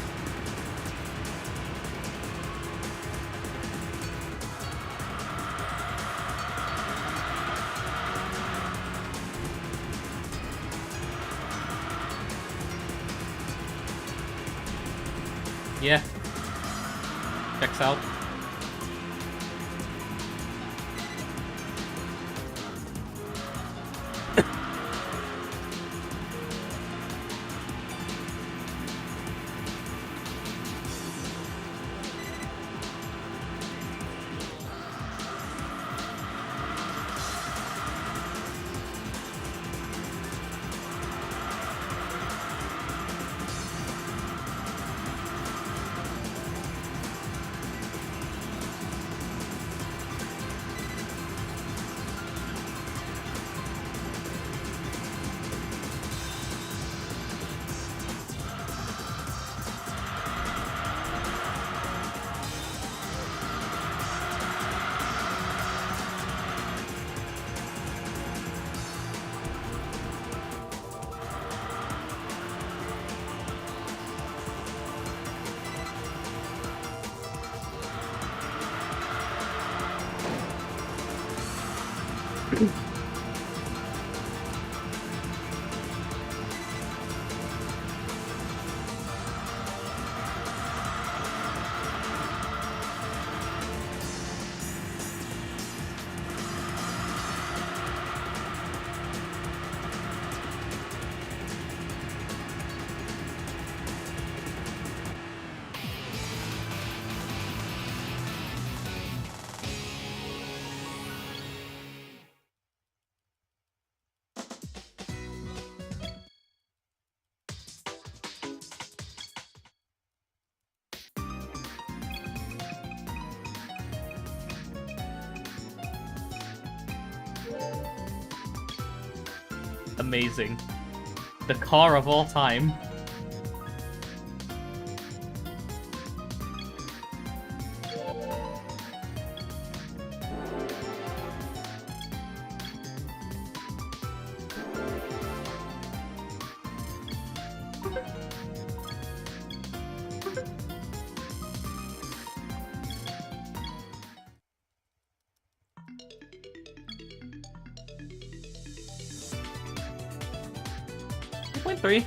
Yeah. Checks out. Amazing. The car of all time. Three.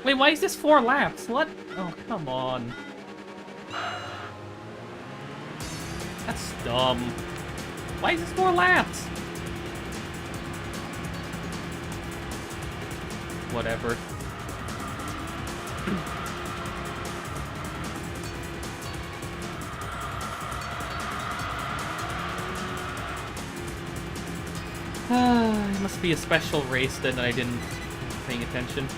Wait, why is this 4 laps? What? Oh, come on. That's dumb. Why is this 4 laps? Whatever. It must be a special race then that I didn't paying attention.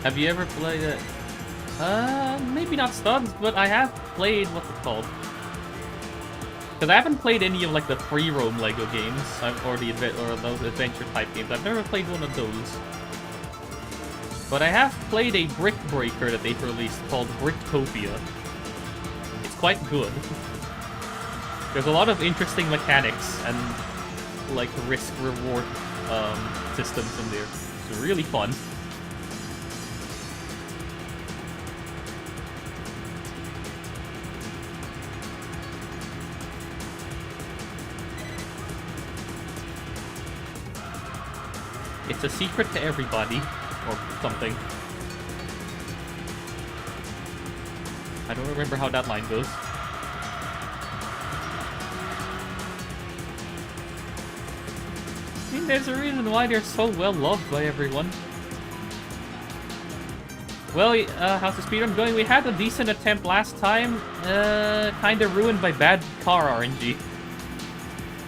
Have you ever played it? Maybe not Studs, but I have played, what's it called? Because I haven't played any of like the free roam Lego games, or those adventure type games. I've never played one of those. But I have played a brick breaker that they've released called Bricktopia. It's quite good. There's a lot of interesting mechanics and like risk-reward systems in there. It's really fun. It's a secret to everybody, or something. I don't remember how that line goes. I mean, there's a reason why they're so well loved by everyone. Well, how's the speedrun going? We had a decent attempt last time, kinda ruined by bad car RNG.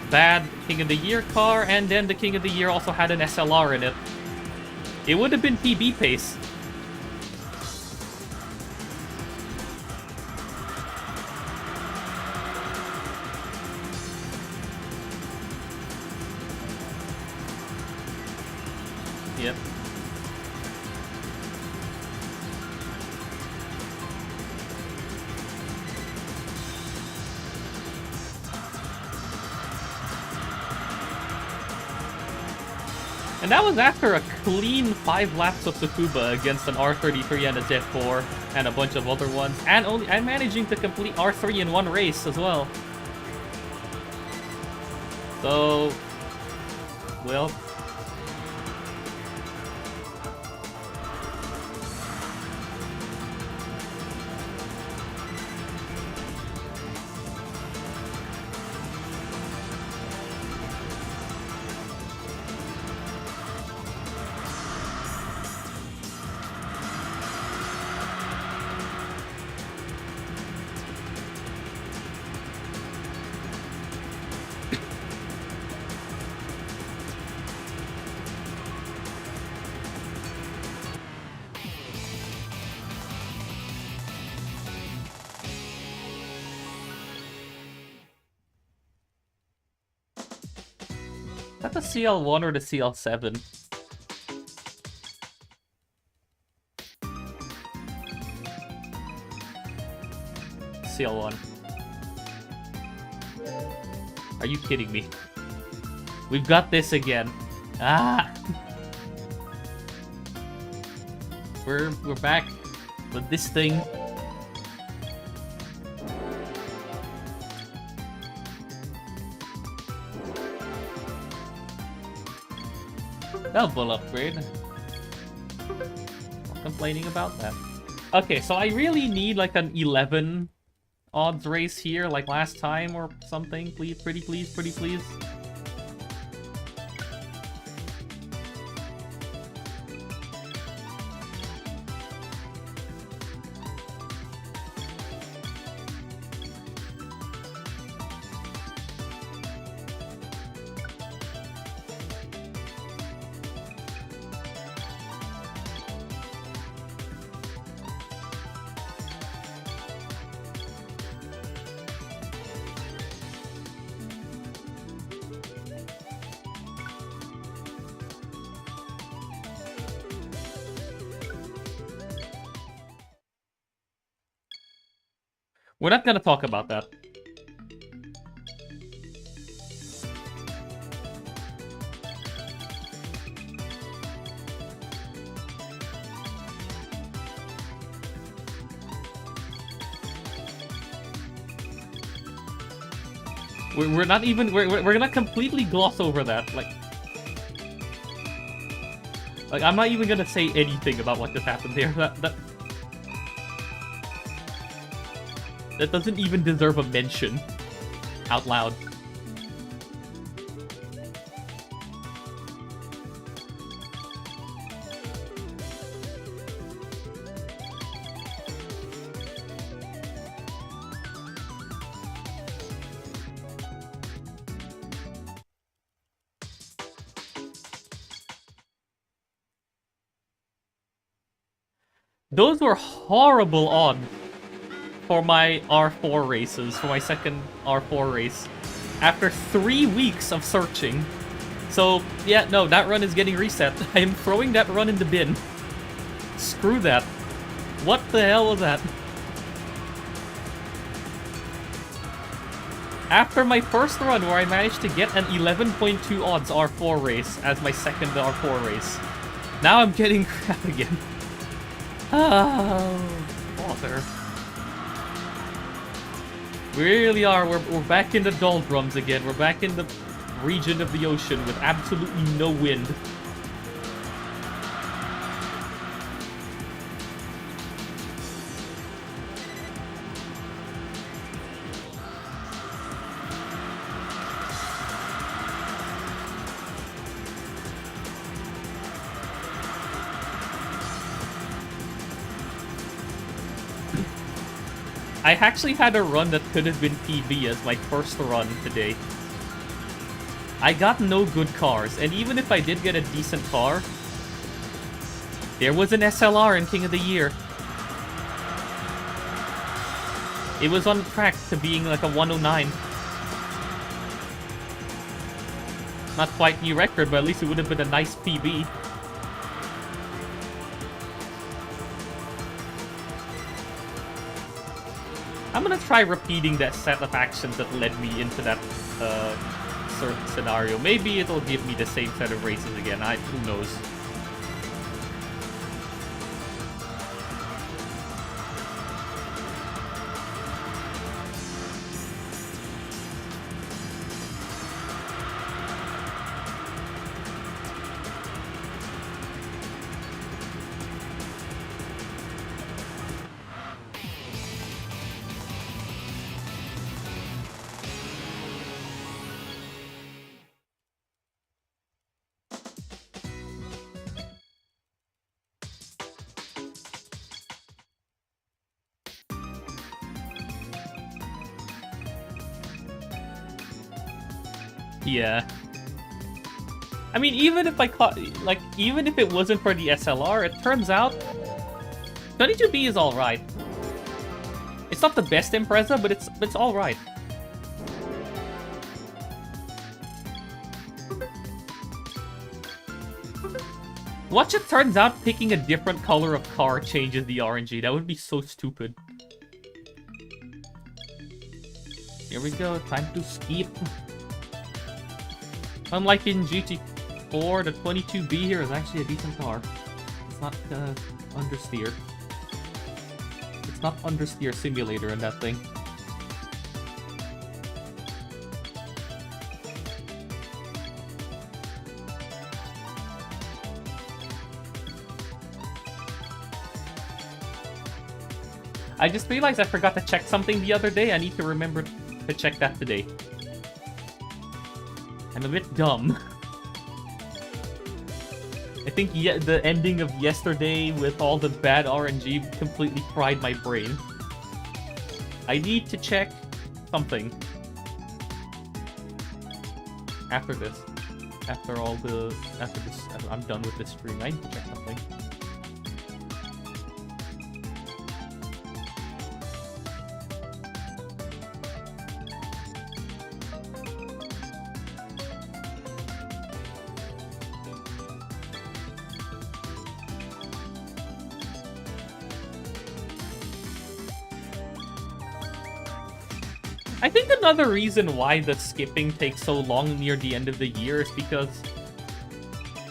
Bad King of the Year car, and then the King of the Year also had an SLR in it. It would have been PB pace. Yep. And that was after a clean 5 laps of Tsukuba against an R33 and a Z4 and a bunch of other ones, and managing to complete R3 in one race as well. So, well, is that the CL1 or the CL7? CL1. Are you kidding me? We've got this again. Ah! We're back with this thing. Double upgrade. Not complaining about that. Okay, so I really need like an 11 odds race here, like last time or something. Please, pretty please, pretty please. We're not gonna talk about that. We're not even we're gonna completely gloss over that. Like I'm not even gonna say anything about what just happened there. That doesn't even deserve a mention out loud. Those were horrible odds for my R4 races, for my second R4 race. After 3 weeks of searching. So, yeah, no, that run is getting reset. I am throwing that run in the bin. Screw that. What the hell was that? After my first run where I managed to get an 11.2 odds R4 race as my second R4 race. Now I'm getting crap again. Oh, bother. We really are. We're back in the doldrums again. We're back in the region of the ocean with absolutely no wind. I actually had a run that could have been PB as my first run today. I got no good cars, and even if I did get a decent car, there was an SLR in King of the Year. It was on track to being like a 109. Not quite new record, but at least it would have been a nice PB. I'm gonna try repeating that set of actions that led me into that certain scenario. Maybe it'll give me the same set of races again. Who knows? Yeah. I mean, even if I caught, like, even if it wasn't for the SLR, it turns out 22B is alright. It's not the best Impreza, but it's alright. Watch it turns out picking a different color of car changes the RNG. That would be so stupid. Here we go, time to skip. Unlike in GT4, the 22B here is actually a decent car. It's not understeer. It's not understeer simulator in that thing. I just realized I forgot to check something the other day. I need to remember to check that today. I'm a bit dumb. I think the ending of yesterday with all the bad RNG completely fried my brain. I need to check something. After this. After I'm done with this stream, I need to check something. I think another reason why the skipping takes so long near the end of the year is because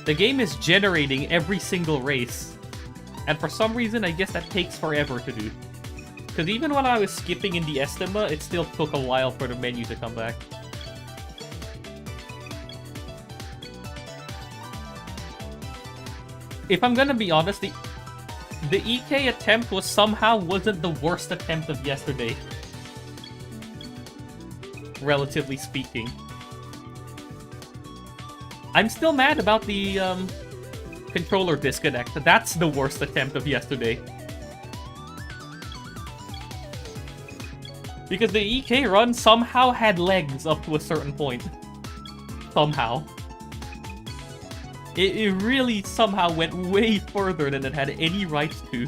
the game is generating every single race. And for some reason, I guess that takes forever to do. Because even when I was skipping in the estima, it still took a while for the menu to come back. If I'm gonna be honest, the EK attempt wasn't the worst attempt of yesterday. Relatively speaking. I'm still mad about the controller disconnect. That's the worst attempt of yesterday. Because the EK run somehow had legs up to a certain point. Somehow. It really somehow went way further than it had any right to.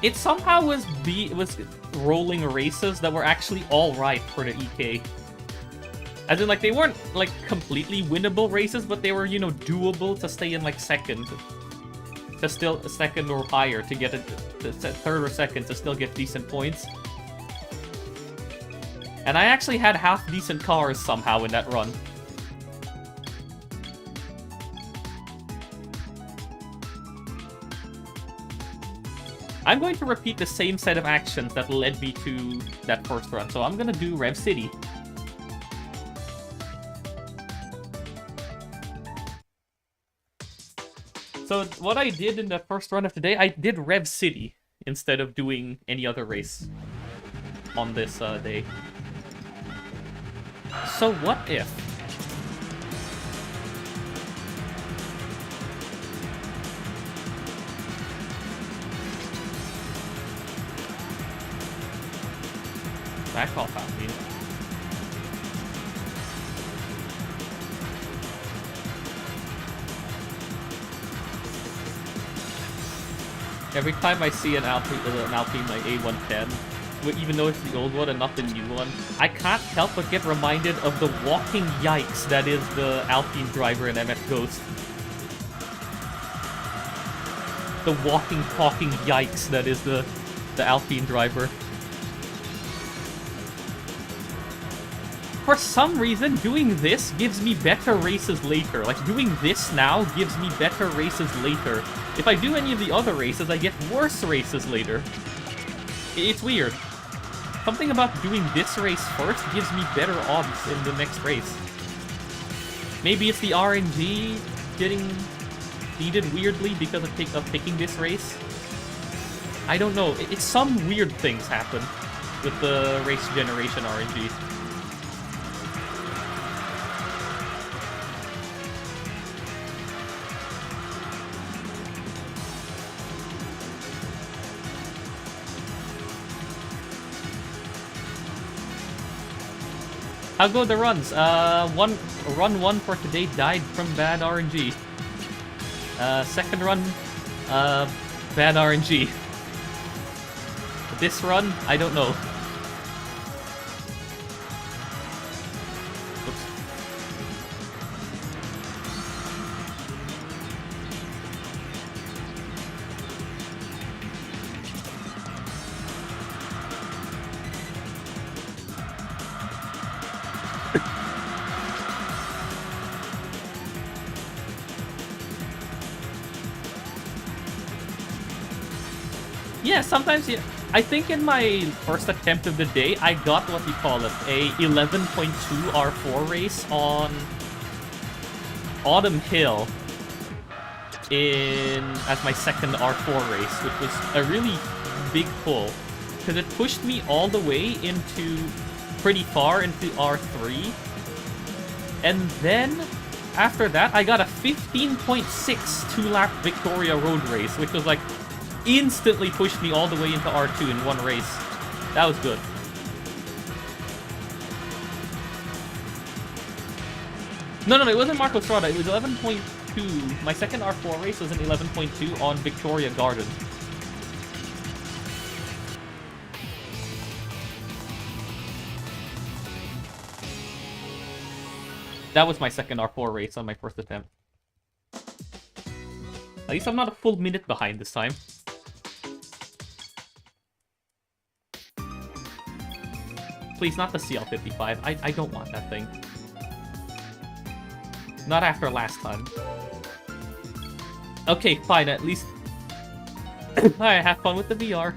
It somehow was rolling races that were actually all right for the EK. As in, like, they weren't, like, completely winnable races, but they were, you know, doable to stay in, like, second. To still second or higher to get third or second to still get decent points. And I actually had half decent cars somehow in that run. I'm going to repeat the same set of actions that led me to that first run. So I'm gonna do Rev City. So what I did in the first run of today, I did Rev City instead of doing any other race on this day. So what if... Back off at me. Every time I see an Alpine like A110, even though it's the old one and not the new one, I can't help but get reminded of the walking yikes that is the Alpine driver in MF Ghost. The walking, talking yikes that is the Alpine driver. For some reason, doing this gives me better races later. Like, doing this now gives me better races later. If I do any of the other races, I get worse races later. It's weird. Something about doing this race first gives me better odds in the next race. Maybe it's the RNG getting needed weirdly because of picking this race. I don't know. It's some weird things happen with the race generation RNG. How go the runs? Run 1 for today died from bad RNG. Second run, bad RNG. This run, I don't know. Oops. Yeah, sometimes, yeah. I think in my first attempt of the day, I got what you call it, a 11.2 R4 race on Autumn Hill as my second R4 race, which was a really big pull, because it pushed me all the way into pretty far into R3, and then after that, I got a 15.6 2-lap Victoria road race, which was like instantly pushed me all the way into R2 in one race. That was good. No, it wasn't Marco Strada. It was 11.2. My second R4 race was an 11.2 on Victoria Garden. That was my second R4 race on my first attempt. At least I'm not a full minute behind this time. Please, not the CL55. I don't want that thing. Not after last time. Okay, fine, at least... Alright, have fun with the VR.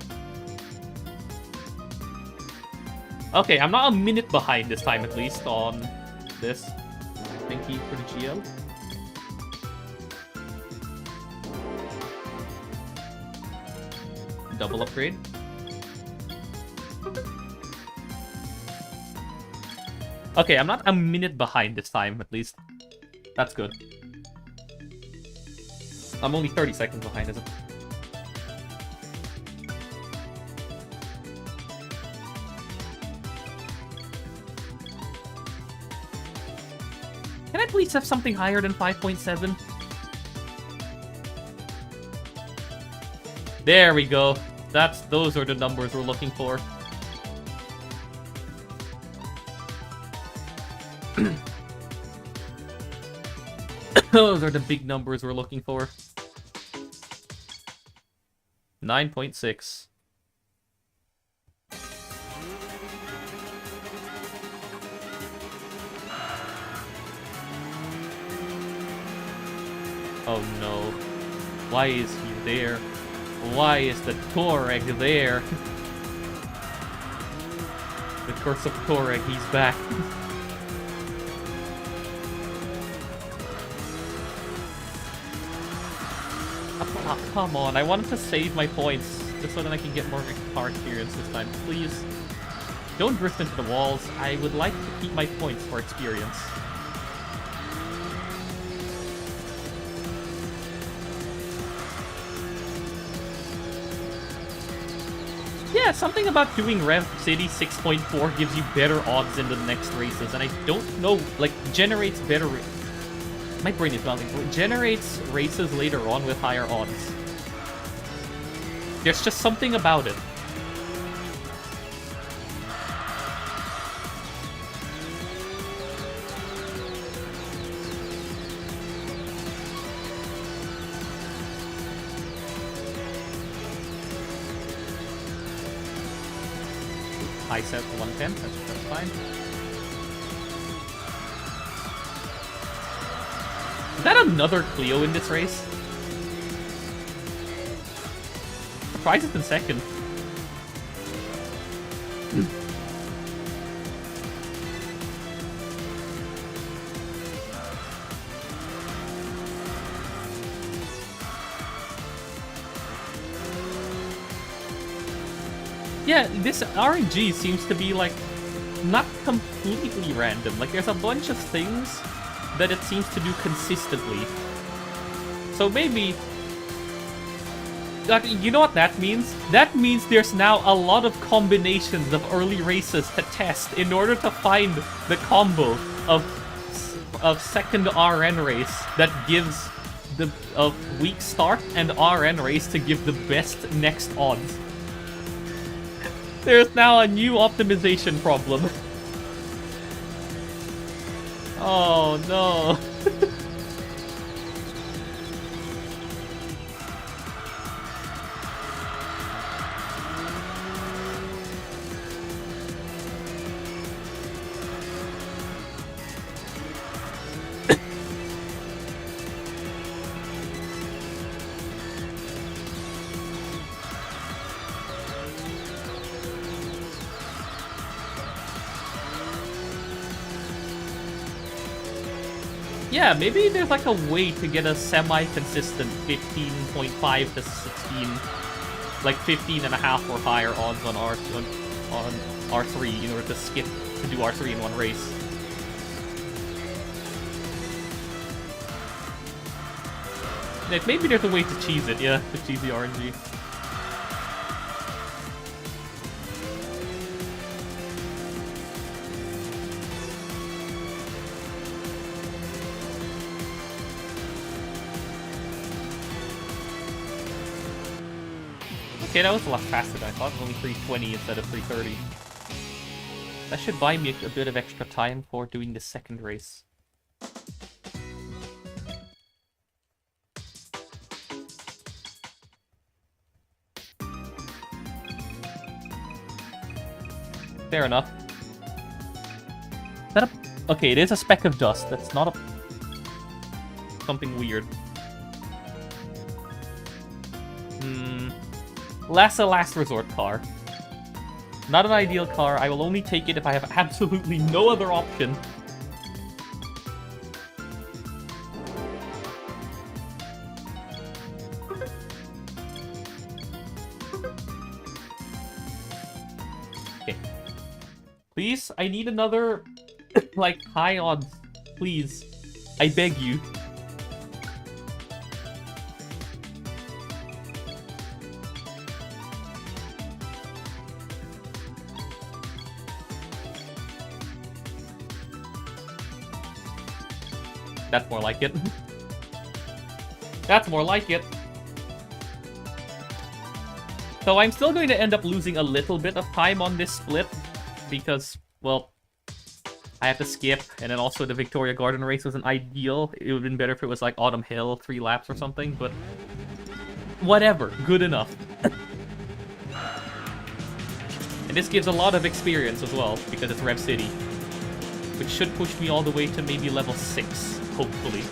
Okay, I'm not a minute behind this time, at least, on this. Thank you for the GL. Double upgrade. Okay, I'm not a minute behind this time, at least. That's good. I'm only 30 seconds behind, isn't it? Can I please have something higher than 5.7? There we go. Those are the numbers we're looking for. Those are the big numbers we're looking for. 9.6. Oh no. Why is he there? Why is the Toreg there? The curse of Toreg, he's back. Oh, come on, I wanted to save my points, just so that I can get more car experience this time. Please, don't drift into the walls. I would like to keep my points for experience. Yeah, something about doing Rev City 6.4 gives you better odds in the next races, and I don't know, like, generates better... My brain is melting. Generates races later on with higher odds. There's just something about it. High set 110, that's fine. Is that another Clio in this race? Surprised it's in second. Yeah, this RNG seems to be, like, not completely random. Like, there's a bunch of things that it seems to do consistently. So maybe... you know what that means? That means there's now a lot of combinations of early races to test in order to find the combo of second RN race that gives the weak start and RN race to give the best next odds. There's now a new optimization problem. Oh no. Yeah, maybe there's like a way to get a semi-consistent 15.5 to 16, like 15 and a half or higher odds on R3 in order to skip to do R3 in one race. Maybe there's a way to cheese it, yeah, to cheese the RNG. Okay, that was a lot faster than I thought. Only 320 instead of 330. That should buy me a bit of extra time for doing the second race. Fair enough. Is that a... Okay, it is a speck of dust. That's not a... something weird. Less a last resort car. Not an ideal car. I will only take it if I have absolutely no other option. Okay. Please, I need another, like, high odds. Please. I beg you. That's more like it. That's more like it. So I'm still going to end up losing a little bit of time on this split because, well, I have to skip, and then also the Victoria Garden race wasn't ideal. It would have been better if it was like Autumn Hill, 3 laps or something, but whatever, good enough. And this gives a lot of experience as well, because it's Rev City, which should push me all the way to maybe level 6, hopefully.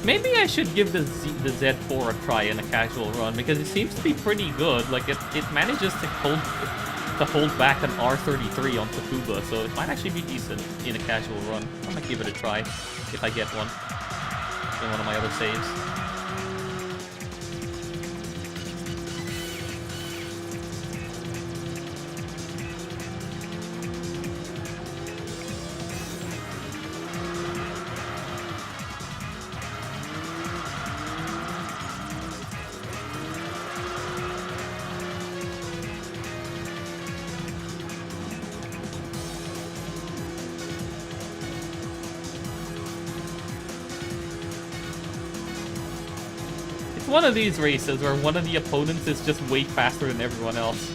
Maybe I should give the Z4 a try in a casual run, because it seems to be pretty good. Like, it manages to hold back an R33 on Takuba, so it might actually be decent in a casual run. I might give it a try if I get one in one of my other saves. One of these races where one of the opponents is just way faster than everyone else.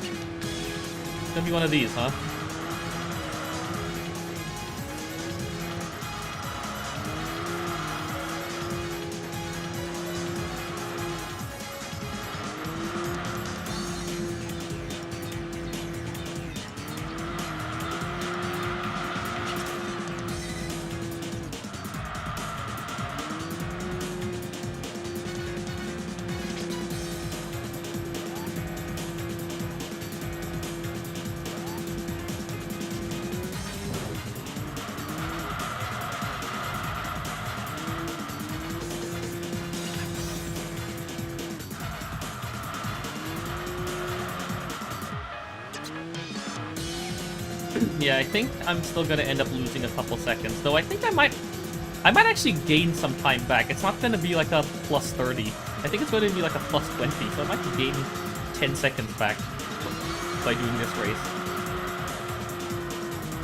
It's gonna be one of these, huh? Yeah, I think I'm still gonna end up losing a couple seconds, though I think I might actually gain some time back. It's not gonna be like a plus 30. I think it's gonna be like a plus 20, so I might gain 10 seconds back by doing this race.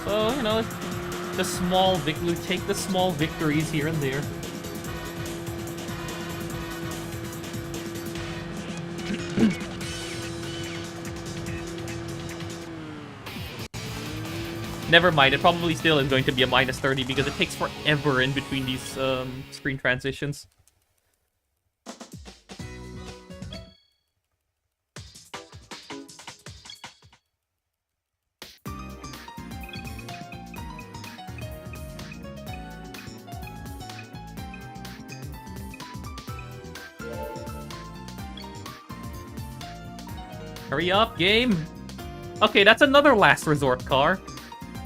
So, you know, take the small victories here and there. Never mind, it probably still is going to be a minus 30 because it takes forever in between these screen transitions. Hurry up, game! Okay, that's another last resort car,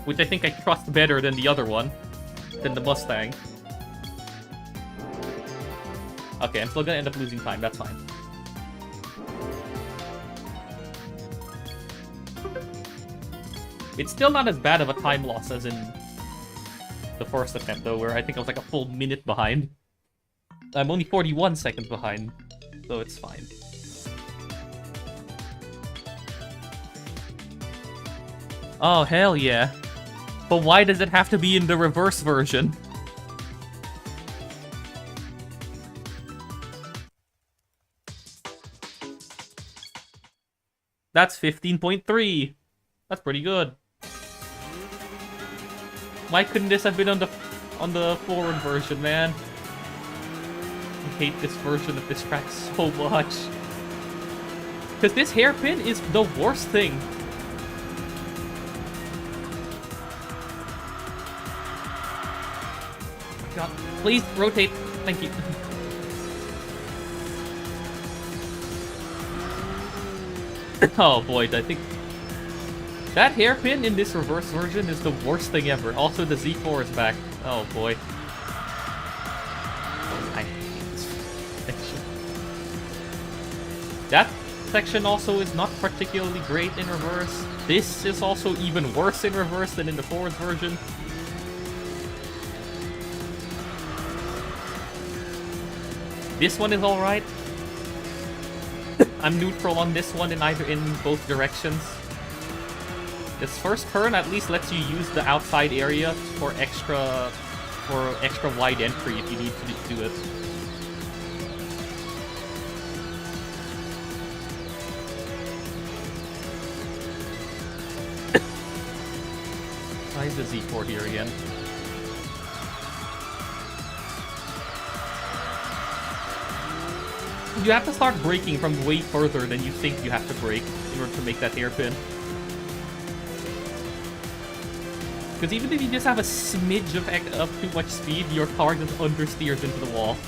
which I think I trust better than the other one, than the Mustang. Okay, I'm still gonna end up losing time, that's fine. It's still not as bad of a time loss as in the first attempt, though, where I think I was like a full minute behind. I'm only 41 seconds behind, so it's fine. Oh, hell yeah. But why does it have to be in the reverse version? That's 15.3. That's pretty good. Why couldn't this have been on the forward version, man? I hate this version of this track so much. Because this hairpin is the worst thing. God, please rotate. Thank you. Oh boy, I think That hairpin in this reverse version is the worst thing ever. Also, the Z4 is back. Oh boy. I hate this section. That section also is not particularly great in reverse. This is also even worse in reverse than in the forwards version. This one is alright. I'm neutral on this one in both directions. This first turn at least lets you use the outside area for extra wide entry if you need to do it. Why is the Z4 here again? You have to start braking from way further than you think you have to brake in order to make that hairpin. Because even if you just have a smidge of too much speed, your car just understeers into the wall.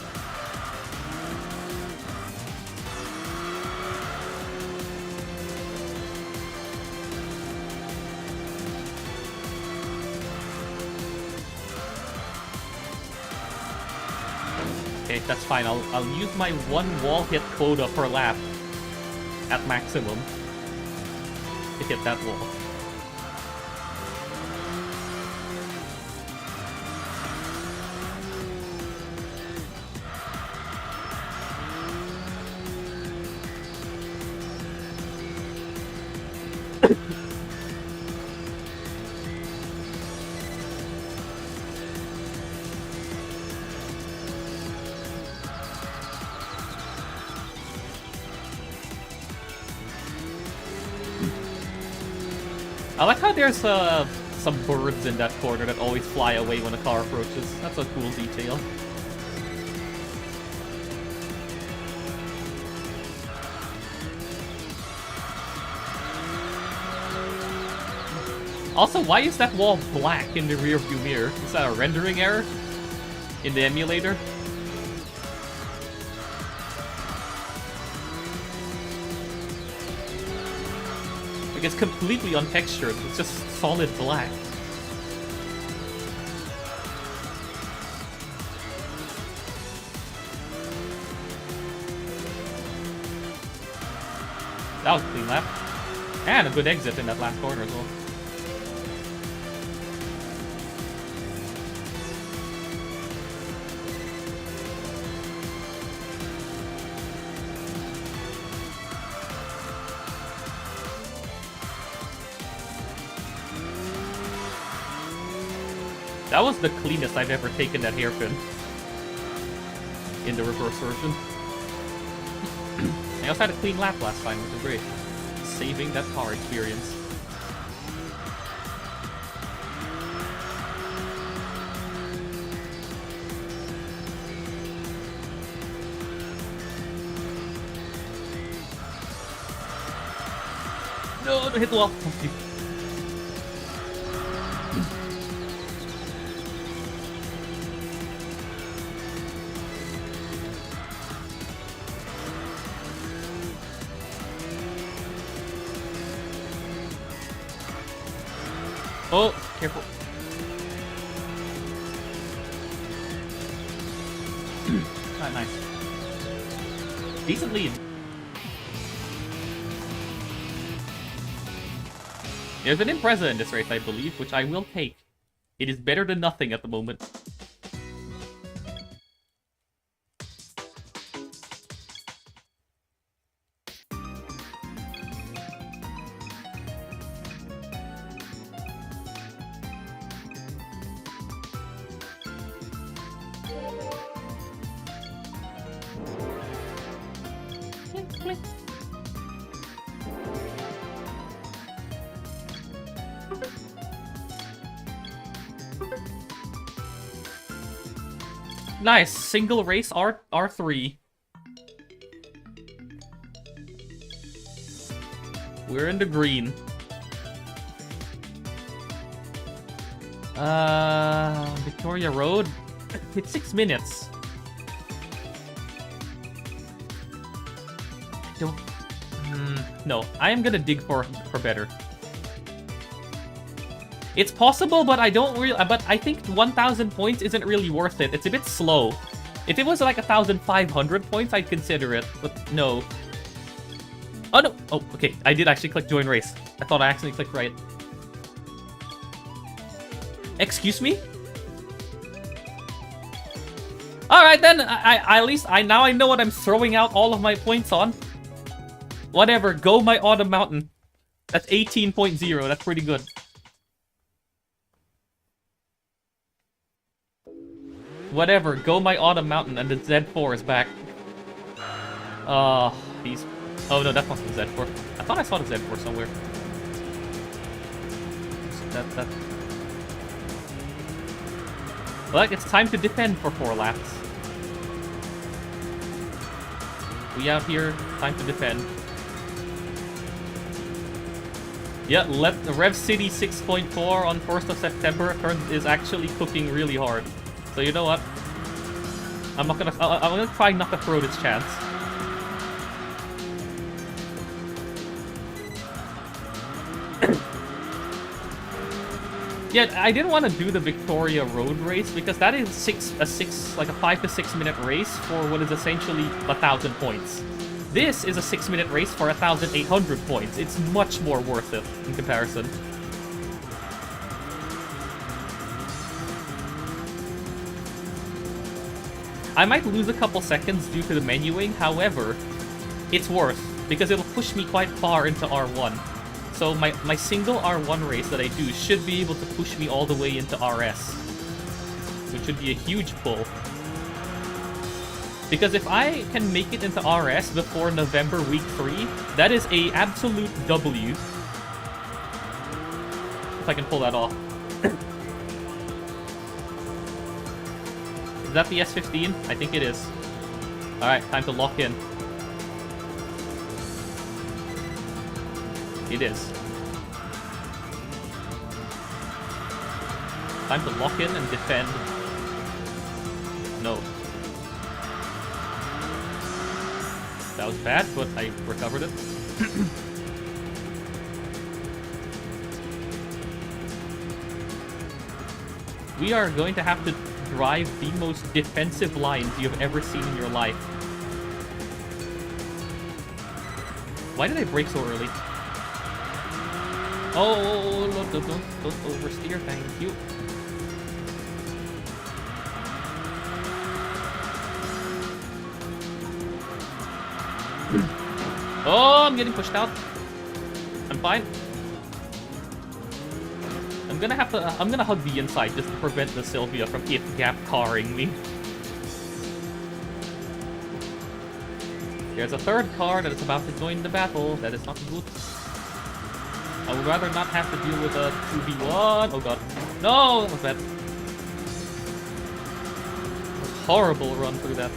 Okay, that's fine. I'll use my one wall hit quota per lap at maximum to hit that wall. I like how there's some birds in that corner that always fly away when a car approaches. That's a cool detail. Also, why is that wall black in the rearview mirror? Is that a rendering error in the emulator? It's completely untextured. It's just solid black. That was a clean lap. And a good exit in that last corner as well. That was the cleanest I've ever taken that hairpin in the reverse version. I also had a clean lap last time, which is great. Saving that car experience. No, don't hit the wall. Oh, careful. Ah, nice. Decent lead. There's an Impreza in this race, I believe, which I will take. It is better than nothing at the moment. Nice, single race R3. We're in the green. Victoria Road. It's 6 minutes. I don't. No, I am gonna dig for better. It's possible, but I don't really. But I think 1,000 points isn't really worth it. It's a bit slow. If it was like 1,500 points, I'd consider it. But no. Oh no! Oh, okay. I did actually click join race. I thought I accidentally clicked right. Excuse me? Alright then, at least now I know what I'm throwing out all of my points on. Whatever, go my Autumn Mountain. That's 18.0, that's pretty good. Whatever, go my Autumn Mountain, and the Z4 is back. He's... Oh no, that must be Z4. I thought I saw the Z4 somewhere. Well, it's time to defend for 4 laps. We out here, time to defend. Yeah, the Rev City 6.4 on 1st of September is actually cooking really hard. So you know what? I'm gonna try not to throw this chance. Yeah, I didn't want to do the Victoria Road race because that is like a 5 to 6 minute race for what is essentially 1,000 points. This is a 6-minute race for 1,800 points. It's much more worth it in comparison. I might lose a couple seconds due to the menuing, however, it's worth because it'll push me quite far into R1. So my single R1 race that I do should be able to push me all the way into RS, which would be a huge pull. Because if I can make it into RS before November week 3, that is a absolute W. If I can pull that off. Is that the S15? I think it is. Alright, time to lock in. It is. Time to lock in and defend. No. That was bad, but I recovered it. We are going to have to drive the most defensive lines you've ever seen in your life. Why did I brake so early? Oh, don't oversteer, thank you. Oh, I'm getting pushed out. I'm fine. I'm gonna hug the inside just to prevent the Sylvia from if-gap carring me. There's a third car that is about to join the battle. That is not good. I would rather not have to deal with a 2v1. Oh god. No, that was bad. It was a horrible run through that.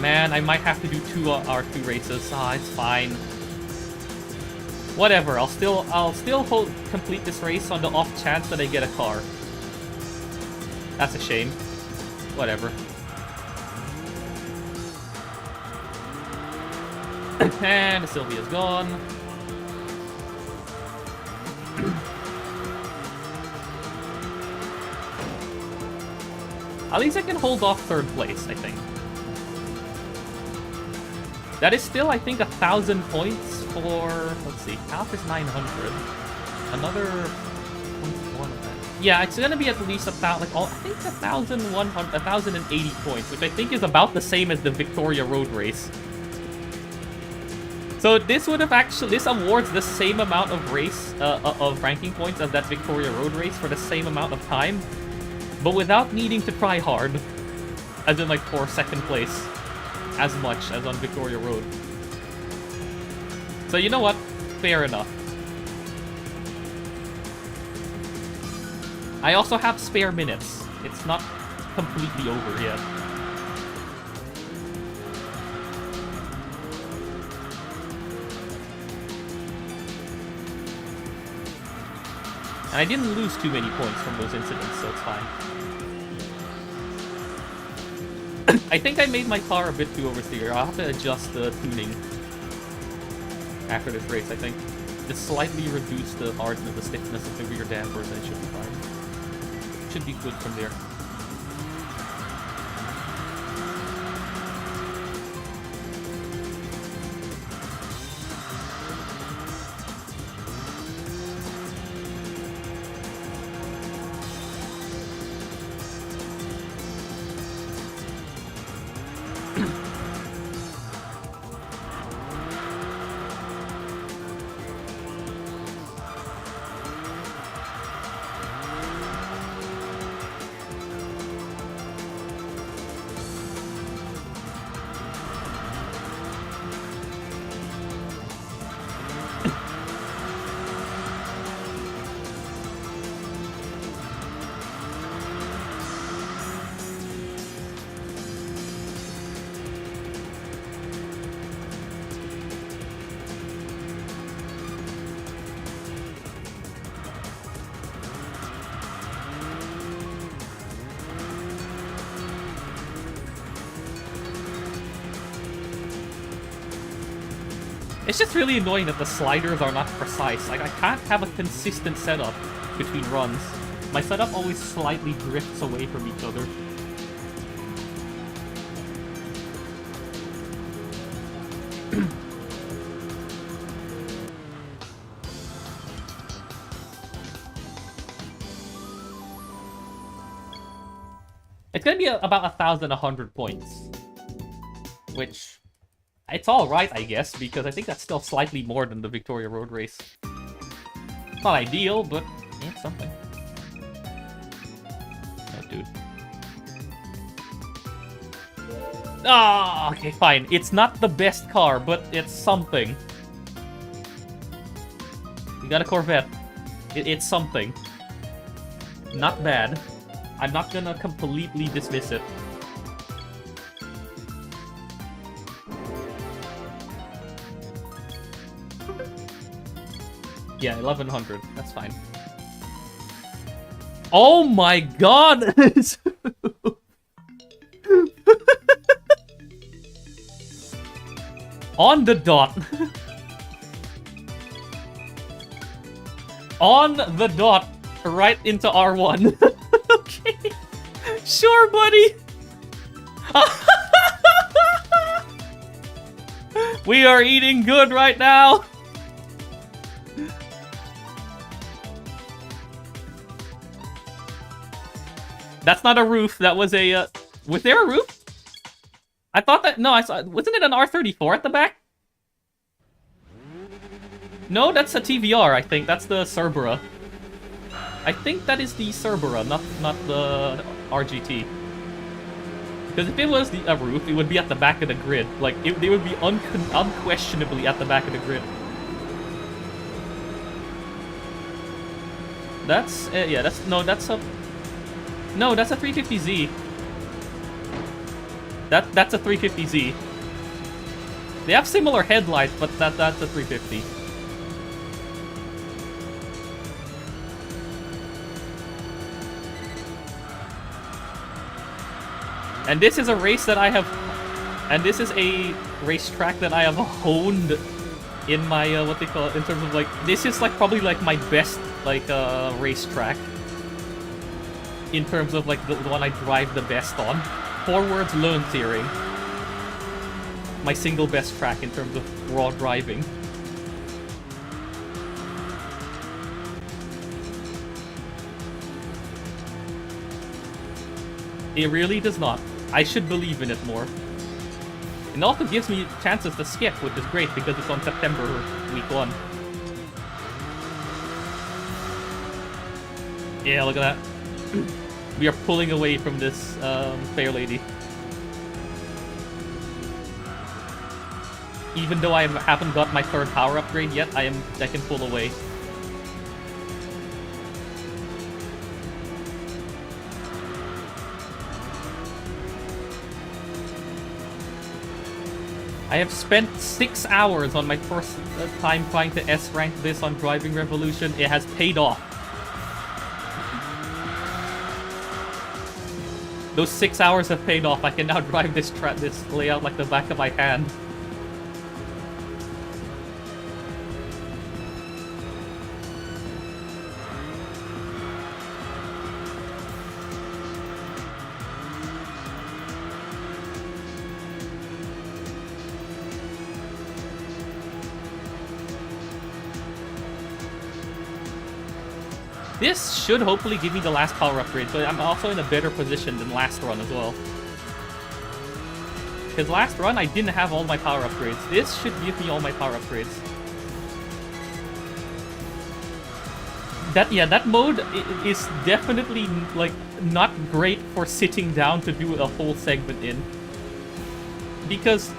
Man, I might have to do 2 R2 races. It's fine. Whatever, I'll still complete this race on the off chance that I get a car. That's a shame. Whatever. And Sylvia's gone. At least I can hold off 3rd place, I think. That is still, I think, 1,000 points for... Let's see. Half is 900. Another... 0.1 of that. Yeah, it's gonna be at least about, like, I think 1,080 points, which I think is about the same as the Victoria Road race. So this would have actually... This awards the same amount of race, of ranking points as that Victoria Road race for the same amount of time, but without needing to try hard. As in, like, for 2nd place. As much as on Victoria Road. So you know what? Fair enough. I also have spare minutes. It's not completely over yet. And I didn't lose too many points from those incidents, so it's fine. I think I made my car a bit too oversteer. I'll have to adjust the tuning after this race, I think. Just slightly reduce the hardness, the stiffness of the rear dampers, and it should be fine. Should be good from there. It's just really annoying that the sliders are not precise. Like, I can't have a consistent setup between runs. My setup always slightly drifts away from each other. It's gonna be about 1,100 points. Which... it's alright, I guess, because I think that's still slightly more than the Victoria Road race. Not ideal, but it's something. Oh, dude. Ah, okay, fine. It's not the best car, but it's something. You got a Corvette. It's something. Not bad. I'm not gonna completely dismiss it. Yeah, 1,100. That's fine. Oh my god! On the dot. On the dot. Right into R1. Okay. Sure, buddy. We are eating good right now. That's not a roof. That was a, was there a roof? I thought that, no, I saw, wasn't it an R34 at the back? No, that's a TVR, I think. That's the Cerbera. I think that is the Cerbera, not the RGT. Because if it was a roof, it would be at the back of the grid. Like, they would be unquestionably at the back of the grid. That's, yeah, that's, no, that's a... No, that's a 350Z. That's a 350Z. They have similar headlights, but that's a 350. And this is a race that I have... And this is a racetrack that I have honed in my, what they call it, in terms of, like... This is, like, probably, like, my best, like, racetrack. In terms of, like, the one I drive the best on. Forwards lone steering. My single best track in terms of raw driving. It really does not. I should believe in it more. It also gives me chances to skip, which is great because it's on September week 1. Yeah, look at that. We are pulling away from this fair lady. Even though I haven't got my 3rd power upgrade yet, I can pull away. I have spent 6 hours on my first time trying to S-rank this on Driving Revolution. It has paid off. Those 6 hours have paid off. I can now drive this layout like the back of my hand. This should hopefully give me the last power upgrade, so I'm also in a better position than last run as well. Because last run, I didn't have all my power upgrades. This should give me all my power upgrades. That mode is definitely, like, not great for sitting down to do a whole segment in. Because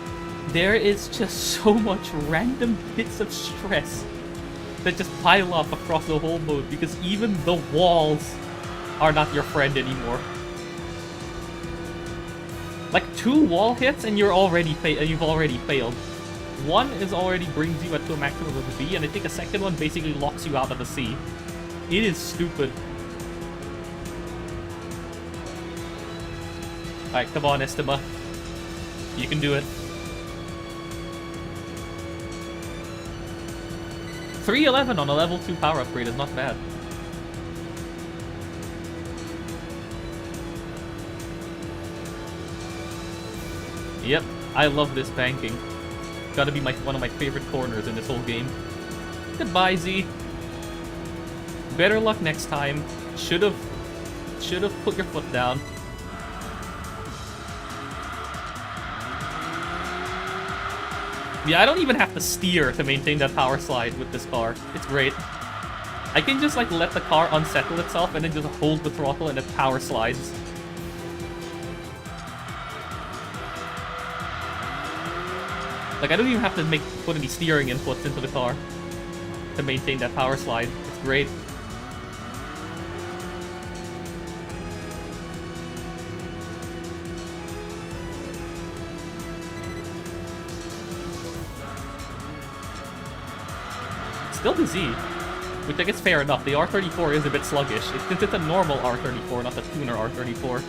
there is just so much random bits of stress that just pile up across the whole mode, because even the walls are not your friend anymore. Like 2 wall hits and you've already failed. One is already brings you to a maximum of B, and I think a second one basically locks you out of the C. It is stupid. Alright, come on, Estima. You can do it. 311 on a level 2 power upgrade is not bad. Yep, I love this banking. Gotta be one of my favorite corners in this whole game. Goodbye, Z. Better luck next time. Should've put your foot down. Yeah, I don't even have to steer to maintain that power slide with this car. It's great. I can just, like, let the car unsettle itself and then just hold the throttle and it power slides. Like, I don't even have to put any steering inputs into the car to maintain that power slide. It's great. Still the Z, which I guess fair enough. The R34 is a bit sluggish. Since it's a normal R34, not a tuner R34.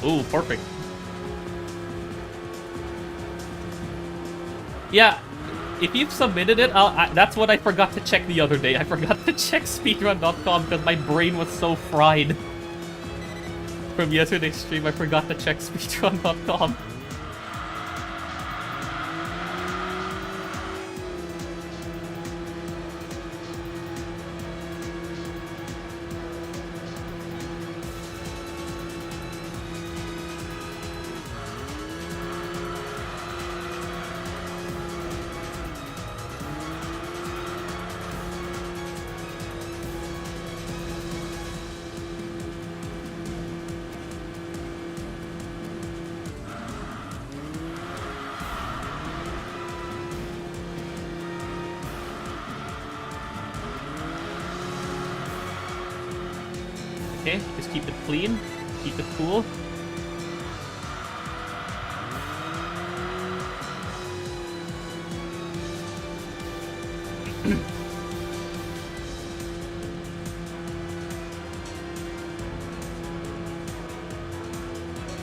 Ooh, perfect. Yeah, if you've submitted it, that's what I forgot to check the other day. I forgot to check speedrun.com because my brain was so fried. From yesterday's stream, I forgot to check speedrun.com. Okay, just keep it clean, keep it cool.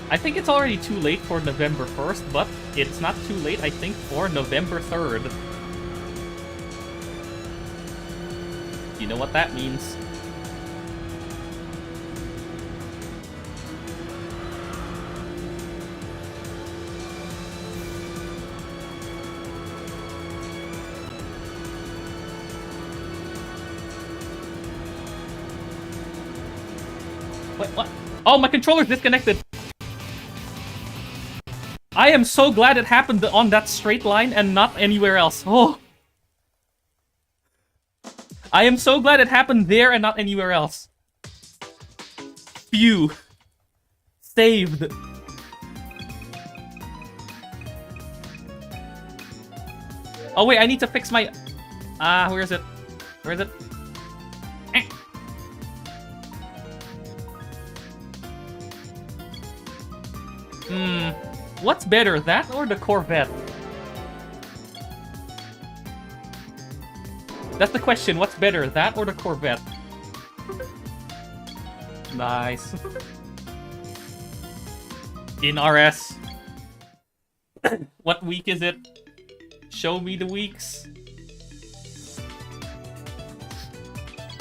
I think it's already too late for November 1st, but it's not too late, I think, for November 3rd. You know what that means. Wait, what? Oh, my controller's disconnected! I am so glad it happened on that straight line and not anywhere else. Oh! I am so glad it happened there and not anywhere else. Phew. Saved. Oh wait, I need to fix my... where is it? Where is it? What's better, that or the Corvette? That's the question. What's better, that or the Corvette? Nice. In RS. What week is it? Show me the weeks.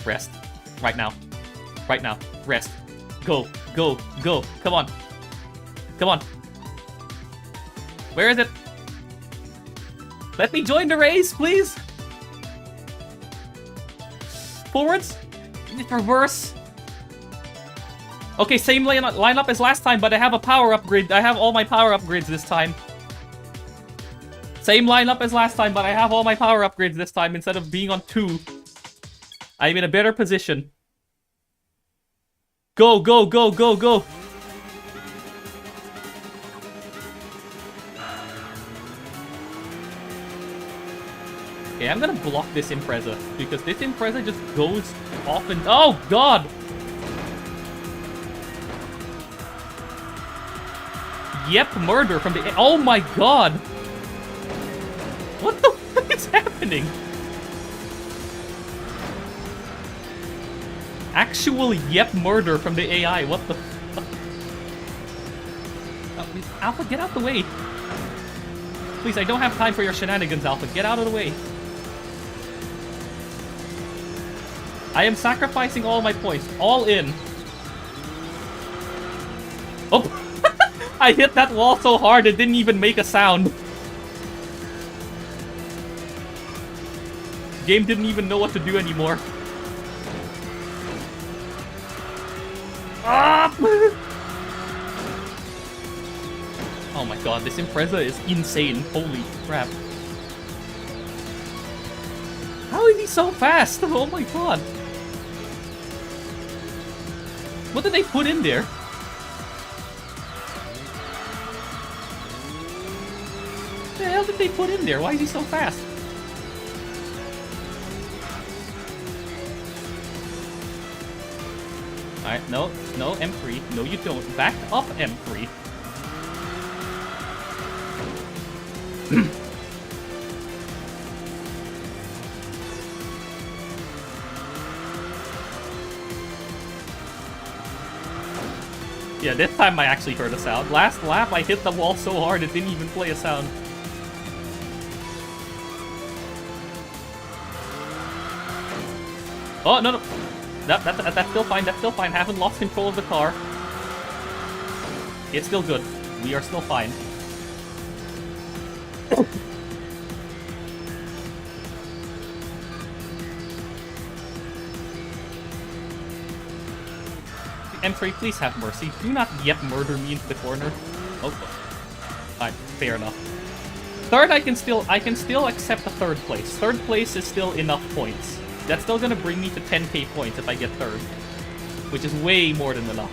Rest. Right now. Right now. Rest. Go. Go. Go. Come on. Come on. Where is it? Let me join the race, please. Forwards. Reverse. Okay, same lineup as last time, but I have a power upgrade. I have all my power upgrades this time. Same lineup as last time, but I have all my power upgrades this time instead of being on 2. I'm in a better position. Go, go, go, go, go. Okay, I'm gonna block this Impreza because this Impreza just goes off and... Oh, God! Yep, murder from the... Oh my God! What the fuck is happening? Actual yep murder from the AI. What the fuck? Oh, please, Alpha, get out the way. Please, I don't have time for your shenanigans, Alpha. Get out of the way. I am sacrificing all my points. All in. Oh! I hit that wall so hard it didn't even make a sound. Game didn't even know what to do anymore. Ah! Oh my God, this Impreza is insane. Holy crap. How is he so fast? Oh my God. What did they put in there? What the hell did they put in there? Why is he so fast? Alright, no, no, M3. No, you don't. Back up, M3. Yeah, this time I actually heard a sound. Last lap, I hit the wall so hard it didn't even play a sound. Oh, no, no. That's still fine, that's still fine. Haven't lost control of the car. It's still good. We are still fine. M3, please have mercy. Do not yet murder me into the corner. Oh, alright, fair enough. Third, I can still accept a third place. Third place is still enough points. That's still gonna bring me to 10k points if I get third, which is way more than enough.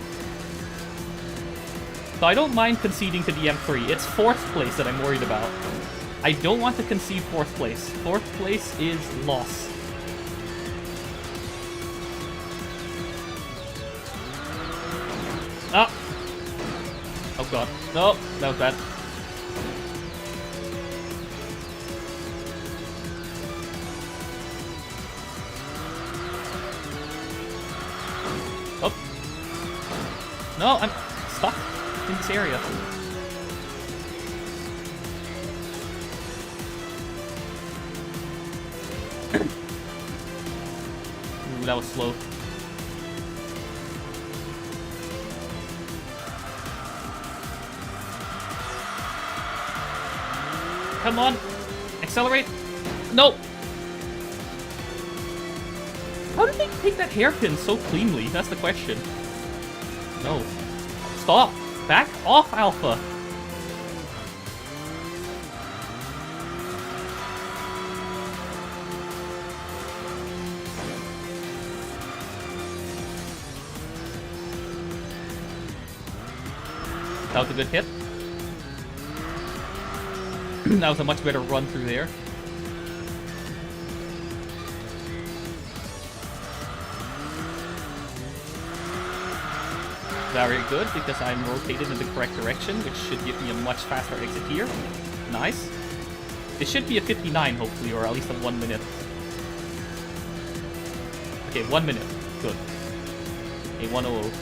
So I don't mind conceding to the M3. It's fourth place that I'm worried about. I don't want to concede fourth place. Fourth place is loss. Ah! Oh God. No, that was bad. Oh. No, I'm stuck in this area. Ooh, that was slow. Come on. Accelerate. No. How did they take that hairpin so cleanly? That's the question. No. Stop. Back off, Alpha. That was a good hit. That was a much better run through there. Very good, because I'm rotated in the correct direction, which should give me a much faster exit here. Nice. It should be a 59, hopefully, or at least a 1 minute. Okay, 1 minute. Good. A 100.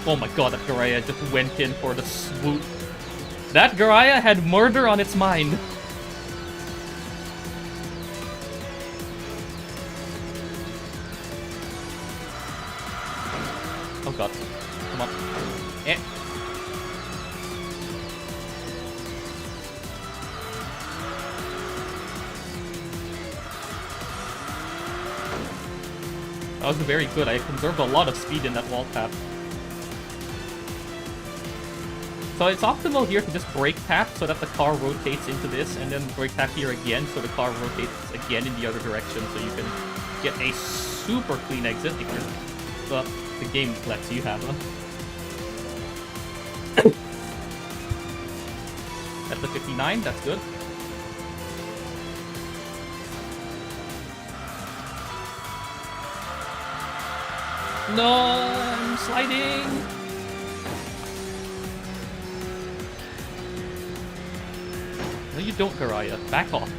Oh my god, that Garaya just went in for the swoop. That Garaya had murder on its mind. Oh god. Come on. Eh. That was very good. I conserved a lot of speed in that wall tap. So it's optimal here to just brake tap so that the car rotates into this, and then brake tap here again so the car rotates again in the other direction, so you can get a super clean exit if you're the game lets you have them. That's the 59, that's good. No, I'm sliding. No, you don't, Garaya. Back off.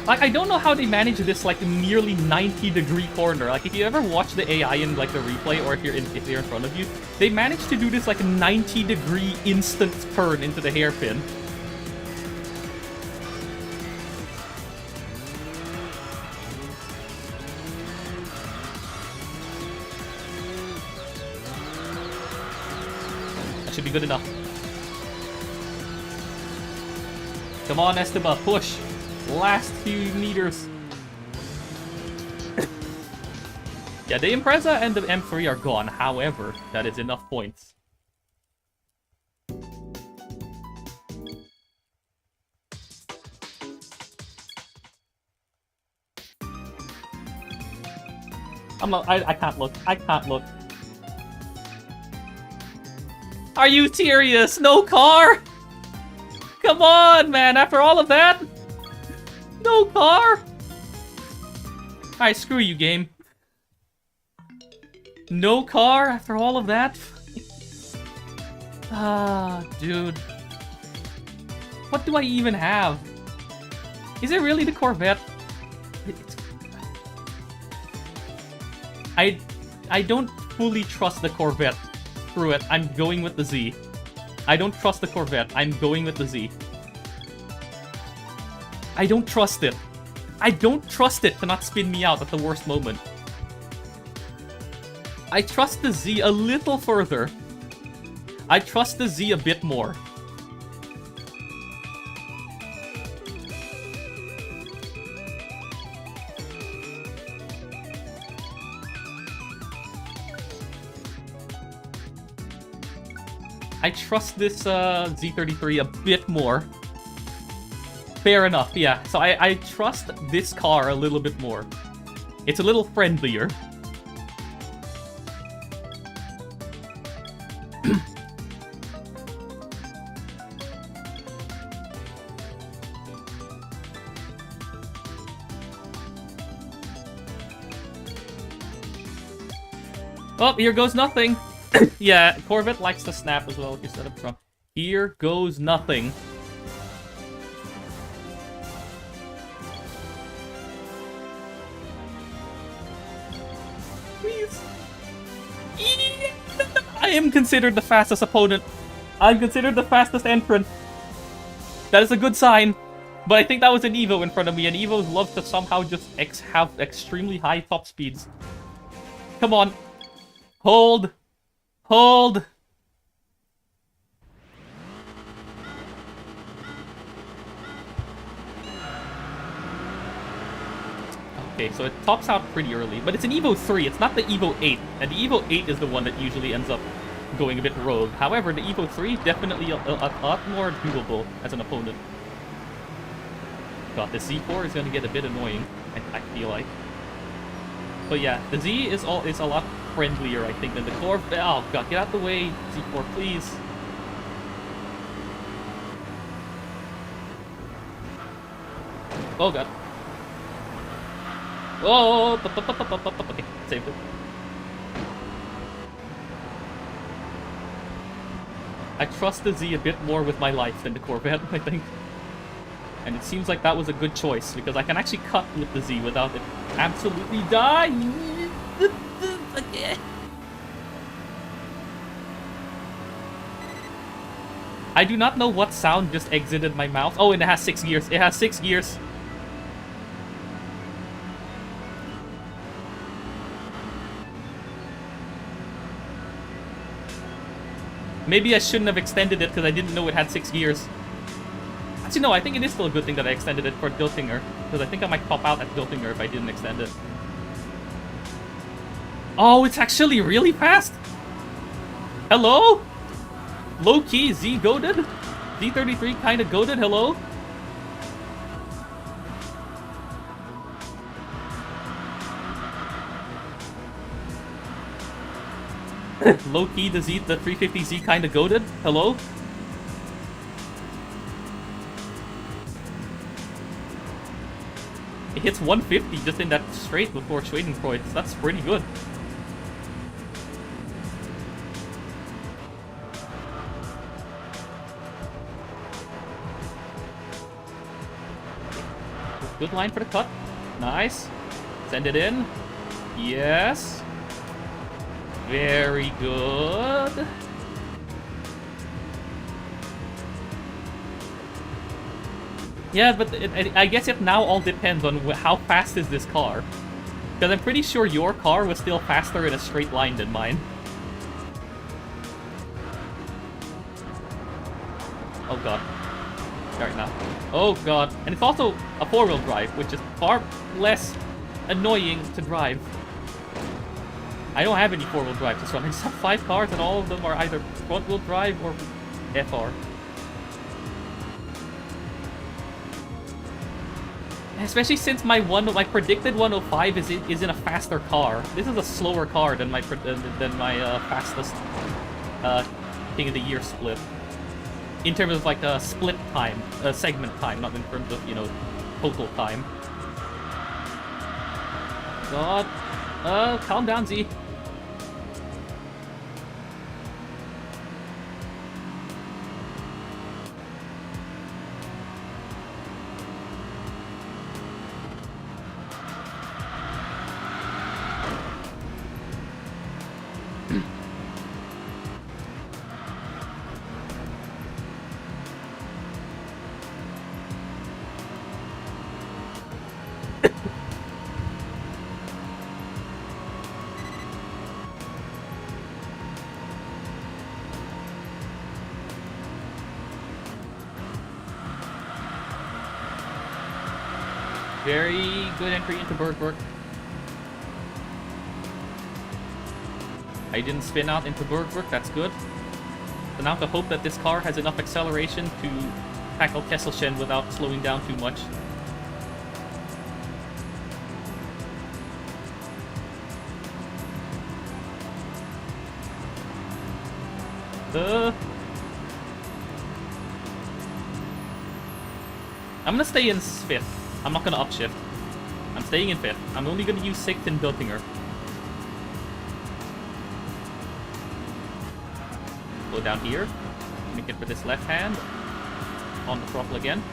Like, I don't know how they manage this, like, nearly 90-degree corner. Like, if you ever watch the AI in, like, the replay, or if they're in front of you, they manage to do this, like, 90-degree instant turn into the hairpin. That should be good enough. Come on, Esteban, push! Last few meters. Yeah, the Impreza and the M3 are gone. However, that is enough points. I can't look. I can't look. Are you serious? No car? Come on, man. After all of that? No car? Alright, screw you, game. No car after all of that? Ah, dude. What do I even have? Is it really the Corvette? I don't fully trust the Corvette. Screw it, I'm going with the Z. I don't trust the Corvette, I'm going with the Z. I don't trust it. I don't trust it to not spin me out at the worst moment. I trust the Z a little further. I trust the Z a bit more. I trust this Z33 a bit more. Fair enough, yeah. So I trust this car a little bit more. It's a little friendlier. Oh, here goes nothing. Yeah, Corvette likes to snap as well if you set up front. Here goes nothing. Please. I am considered the fastest opponent. I'm considered the fastest entrant. That is a good sign. But I think that was an Evo in front of me, and Evos love to somehow just have extremely high top speeds. Come on. Hold. Hold! Okay, so it tops out pretty early, but it's an Evo 3, it's not the Evo 8, and the Evo 8 is the one that usually ends up going a bit rogue. However, the Evo 3 definitely a lot more doable as an opponent. God, the Z4 is going to get a bit annoying, I feel like. But yeah, the Z is a lot friendlier, I think, than the Corvette. Oh god, get out the way, Z4, please. Oh god. Oh, okay, saved it. I trust the Z a bit more with my life than the Corvette, I think. And it seems like that was a good choice, because I can actually cut with the Z without it absolutely dying. I do not know what sound just exited my mouth. Oh, and it has 6 gears. It has 6 gears. Maybe I shouldn't have extended it because I didn't know it had 6 gears. Actually, no, I think it is still a good thing that I extended it for Diltinger, because I think I might pop out at Diltinger if I didn't extend it. Oh, it's actually really fast! Hello? Low-key Z-goated? Z33 kinda goated, hello? Low-key the 350Z kinda goated, hello? It hits 150 just in that straight before Schwedenkreuz. That's pretty good. Good line for the cut. Nice. Send it in. Yes. Very good. Yeah, but I guess it now all depends on how fast is this car. Because I'm pretty sure your car was still faster in a straight line than mine. Oh god. Right now. Oh god. And it's also a 4-wheel drive, which is far less annoying to drive. I don't have any 4-wheel drive this run. I just have 5 cars and all of them are either front-wheel drive or FR. Especially since my predicted 105 is in a faster car. This is a slower car than my fastest King of the Year split. In terms of like split time, segment time, not in terms of, you know, total time. God, calm down, Z. Very good entry into Bergwerk. I didn't spin out into Bergwerk, that's good. So now to hope that this car has enough acceleration to tackle Kesselchen without slowing down too much. I'm gonna stay in 5th. I'm not gonna upshift. I'm staying in 5th. I'm only gonna use 6th in Diltinger. Go down here. Make it for this left hand. On the throttle again.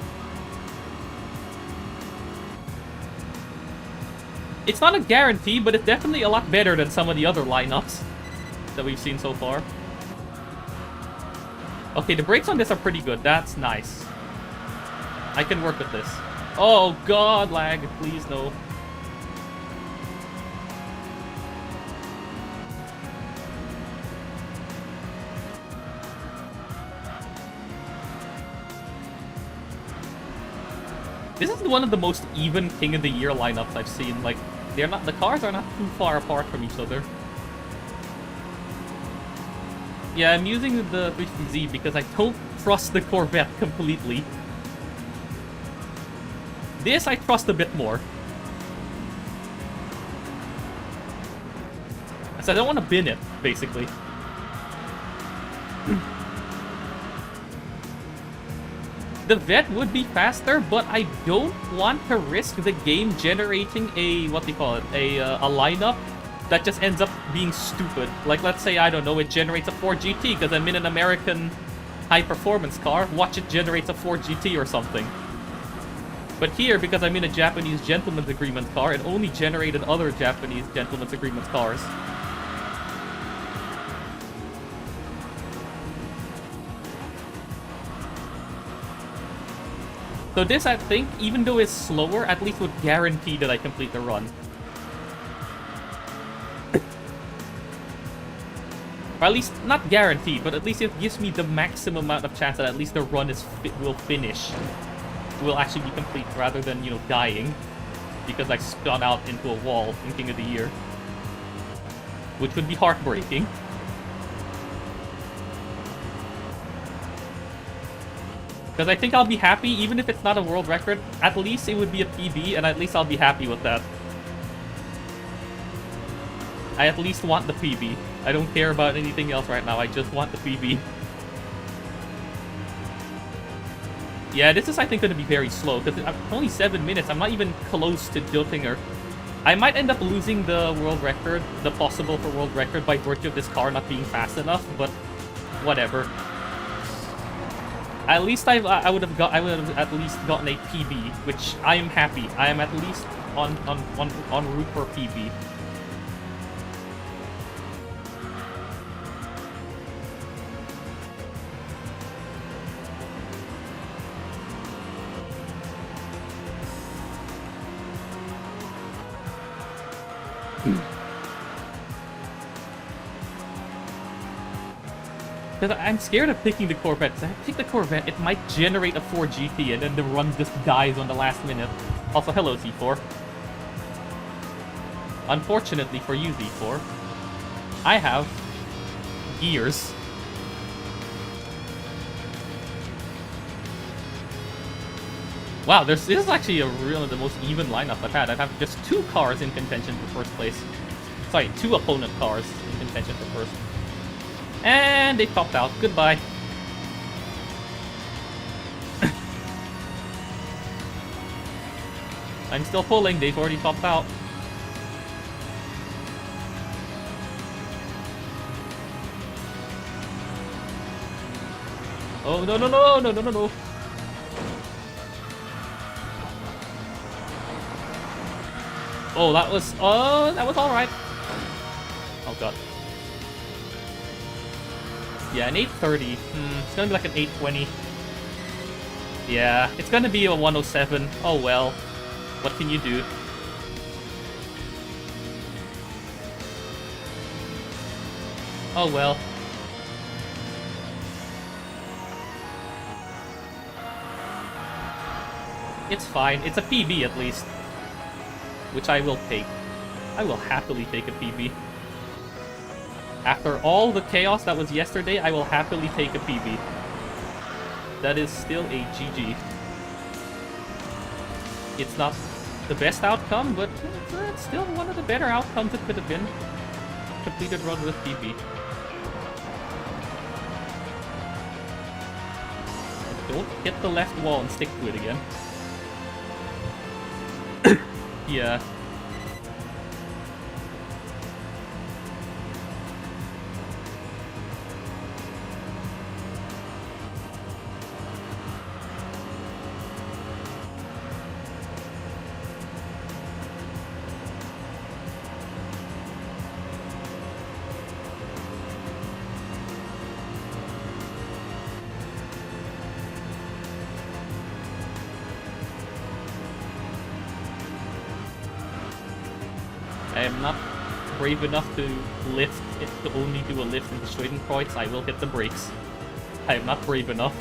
It's not a guarantee, but it's definitely a lot better than some of the other lineups that we've seen so far. Okay, the brakes on this are pretty good. That's nice. I can work with this. Oh god, lag. Please, no. This is one of the most even King of the Year lineups I've seen. Like, the cars are not too far apart from each other. Yeah, I'm using the 350Z because I don't trust the Corvette completely. This I trust a bit more. So I don't want to bin it, basically. The vet would be faster, but I don't want to risk the game generating a, what they call it, a lineup that just ends up being stupid. Like, let's say, I don't know, it generates a 4GT because I'm in an American high-performance car. Watch it generates a 4GT or something. But here, because I'm in a Japanese gentleman's agreement car, it only generated other Japanese gentleman's agreement cars. So this, I think, even though it's slower, at least would guarantee that I complete the run. Or at least, not guaranteed, but at least it gives me the maximum amount of chance that at least the run will finish. Will actually be complete, rather than, you know, dying. Because I spun out into a wall in King of the Year. Which would be heartbreaking. Because I think I'll be happy, even if it's not a world record, at least it would be a PB, and at least I'll be happy with that. I at least want the PB. I don't care about anything else right now, I just want the PB. Yeah, this is, I think, going to be very slow, because I'm only 7 minutes, I'm not even close to Jotinger. I might end up losing the world record, the possible for world record, by virtue of this car not being fast enough, but whatever. At least I would have at least gotten a PB, which I am happy. I am at least on route for a PB. Because I'm scared of picking the Corvette. Because if I pick the Corvette, it might generate a 4GT, and then the run just dies on the last minute. Also, hello, Z4. Unfortunately for you, Z4, I have gears. Wow, this is actually the most even lineup I've had. I have just 2 cars in contention for first place. Sorry, 2 opponent cars in contention for first. And they popped out. Goodbye. I'm still pulling. They've already popped out. Oh, no, no, no, no, no, no, no. Oh, that was alright. Oh, God. Yeah, an 830. It's gonna be like an 820. Yeah, it's gonna be a 107. Oh well. What can you do? Oh well. It's fine. It's a PB at least. Which I will take. I will happily take a PB. After all the chaos that was yesterday, I will happily take a PB. That is still a GG. It's not the best outcome, but it's still one of the better outcomes it could have been. Completed run with PB. Don't hit the left wall and stick to it again. Yeah. I am not brave enough to lift, to only do a lift into Schwedenkreuz. I will hit the brakes. I am not brave enough.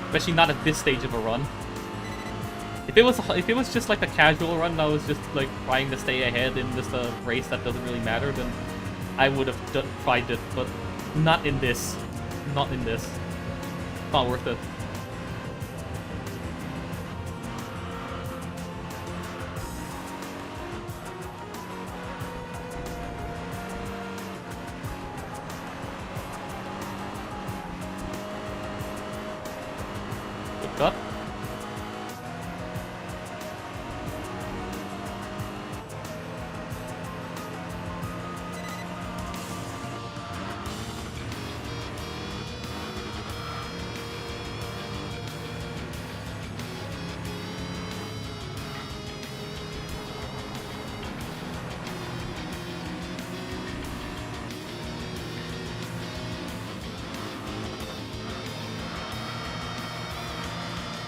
Especially not at this stage of a run. If it was just like a casual run that was just like trying to stay ahead in just a race that doesn't really matter, then I would have tried it, but not in this. Not in this. Not worth it. shortcut.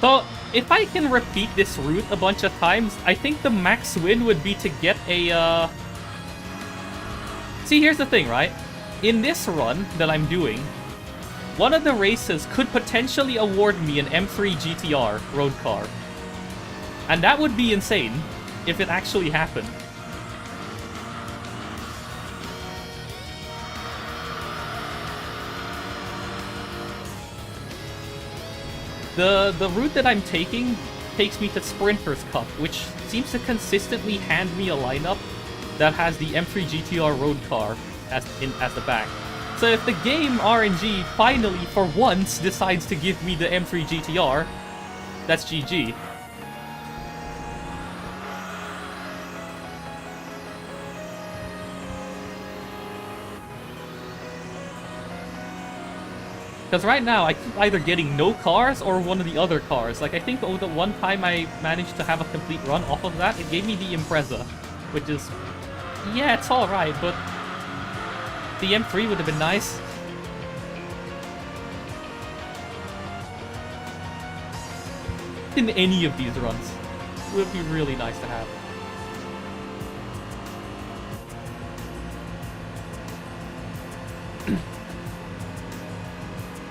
So, if I can repeat this route a bunch of times, I think the max win would be to get a, See, here's the thing, right? In this run that I'm doing, one of the races could potentially award me an M3 GTR road car. And that would be insane if it actually happened. The route that I'm taking takes me to Sprinters Cup, which seems to consistently hand me a lineup that has the M3 GTR road car as the back. So if the game RNG finally, for once, decides to give me the M3 GTR, that's GG. Because right now, I keep either getting no cars or one of the other cars. Like, I think the one time I managed to have a complete run off of that, it gave me the Impreza. Which is... yeah, it's alright, but... the M3 would have been nice. In any of these runs. It would be really nice to have.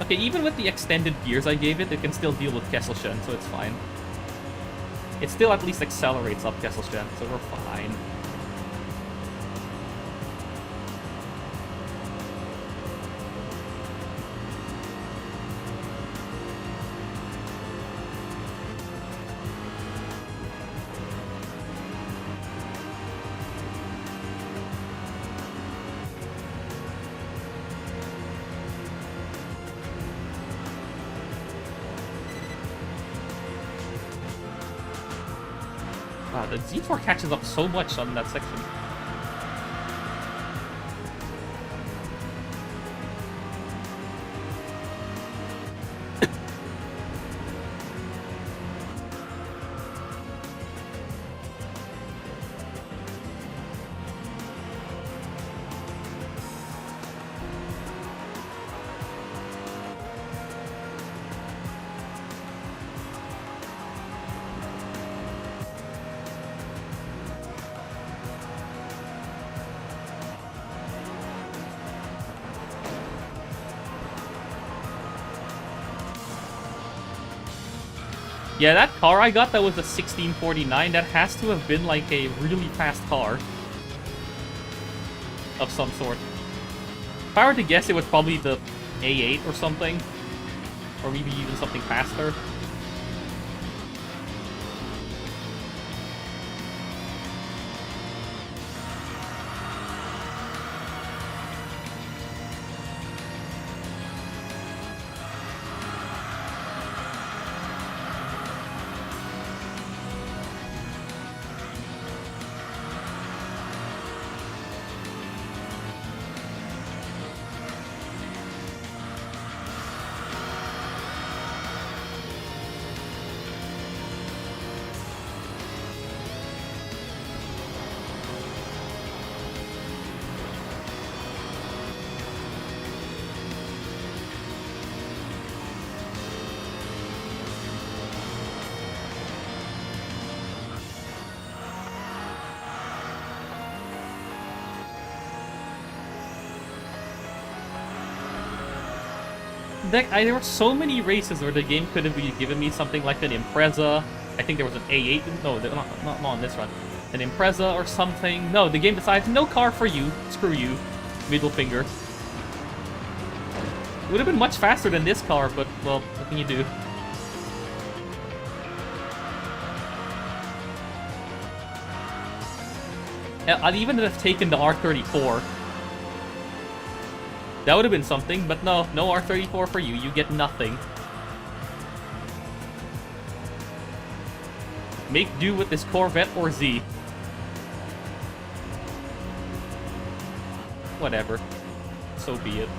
Okay, even with the extended gears I gave it, it can still deal with Kesselchen, so it's fine. It still at least accelerates up Kesselchen, so we're fine. Wow, the Z4 catches up so much on that section. Yeah, that car I got, that was a 1649, that has to have been like a really fast car. Of some sort. If I were to guess, it was probably the A8 or something. Or maybe even something faster. There were so many races where the game could have given me something like an Impreza. I think there was an A8. No, not on this run. An Impreza or something. No, the game decides, no car for you. Screw you. Middle finger. It would have been much faster than this car, but, well, what can you do? I'd even have taken the R34. That would have been something, but no R34 for you. You get nothing. Make do with this Corvette or Z. Whatever. So be it.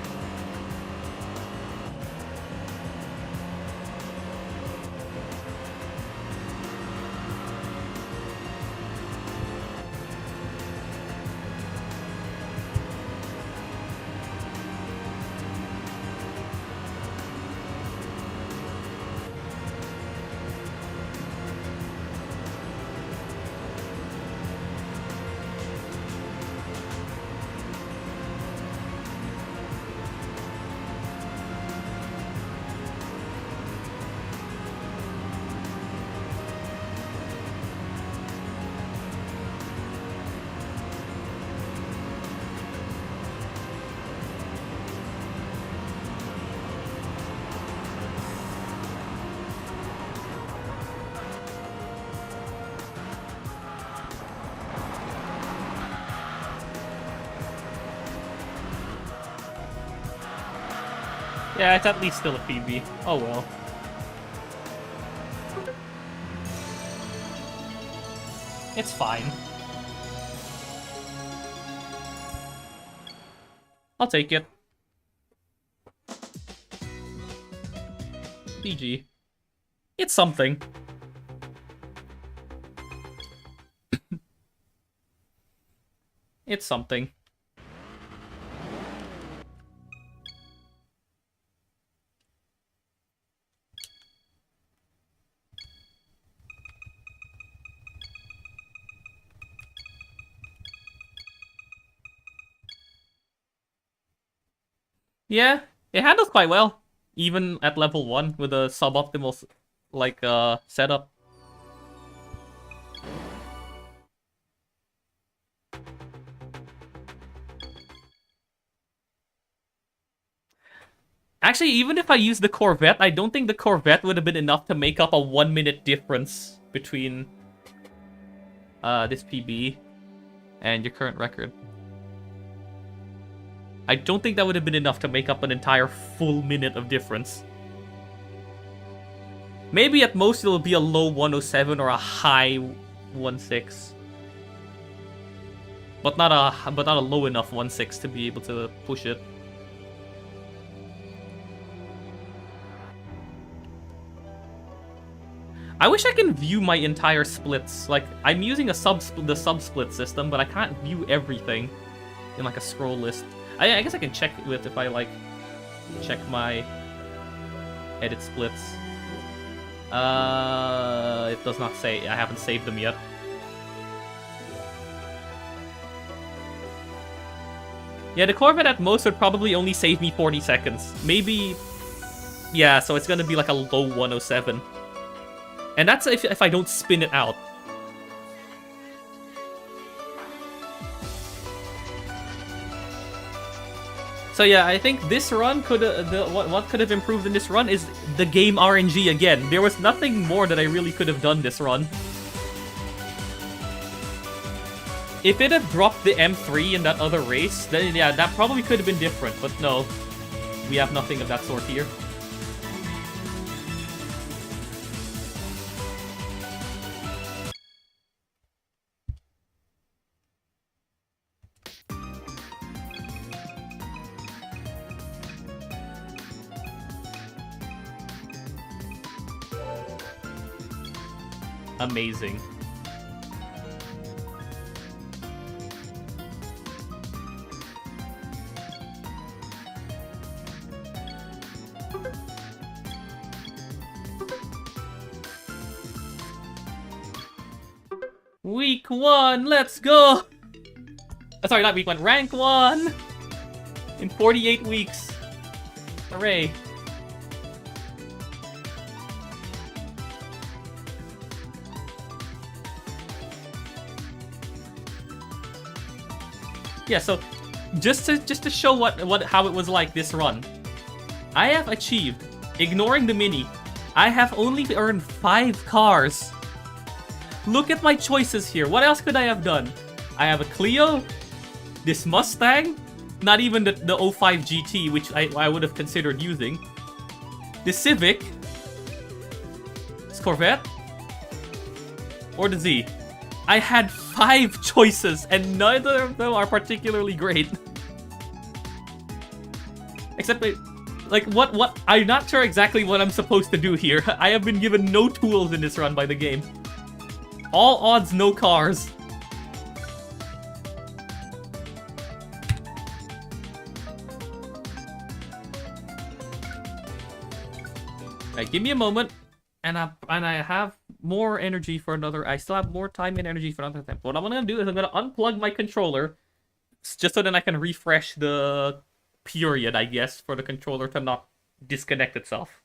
Yeah, it's at least still a PB. Oh well. It's fine. I'll take it. PG. It's something. It's something. Yeah, it handles quite well, even at level 1 with a suboptimal setup. Actually, even if I used the Corvette, I don't think the Corvette would have been enough to make up a 1-minute difference between this PB and your current record. I don't think that would have been enough to make up an entire full minute of difference. Maybe at most it'll be a low 107 or a high 16. But not a low enough 16 to be able to push it. I wish I can view my entire splits. Like, I'm using the sub-split system, but I can't view everything in like a scroll list. I guess I can check with if I like check my edit splits. It does not say. I haven't saved them yet. Yeah, the Corvette at most would probably only save me 40 seconds. Maybe, yeah, so it's gonna be like a low 107. And that's if I don't spin it out. So yeah, I think this run could what could have improved in this run is the game RNG again. There was nothing more that I really could have done this run. If it had dropped the M3 in that other race, then yeah, that probably could have been different. But no, we have nothing of that sort here. Amazing. Week 1, let's go! Sorry, not week 1, rank 1! In 48 weeks. Hooray. Yeah, so just to show how it was like this run, I have achieved, ignoring the mini, I have only earned 5 cars. Look at my choices here. What else could I have done? I have a Clio, this Mustang, not even the 05 GT, which I would have considered using, the Civic, this Corvette, or the Z. I had 5 choices, and neither of them are particularly great. Except, like, what? I'm not sure exactly what I'm supposed to do here. I have been given no tools in this run by the game. All odds, no cars. Alright, give me a moment, and I have more energy for another. I still have more time and energy for another time. What I'm gonna do is I'm gonna unplug my controller, just so then I can refresh the period, I guess, for the controller to not disconnect itself.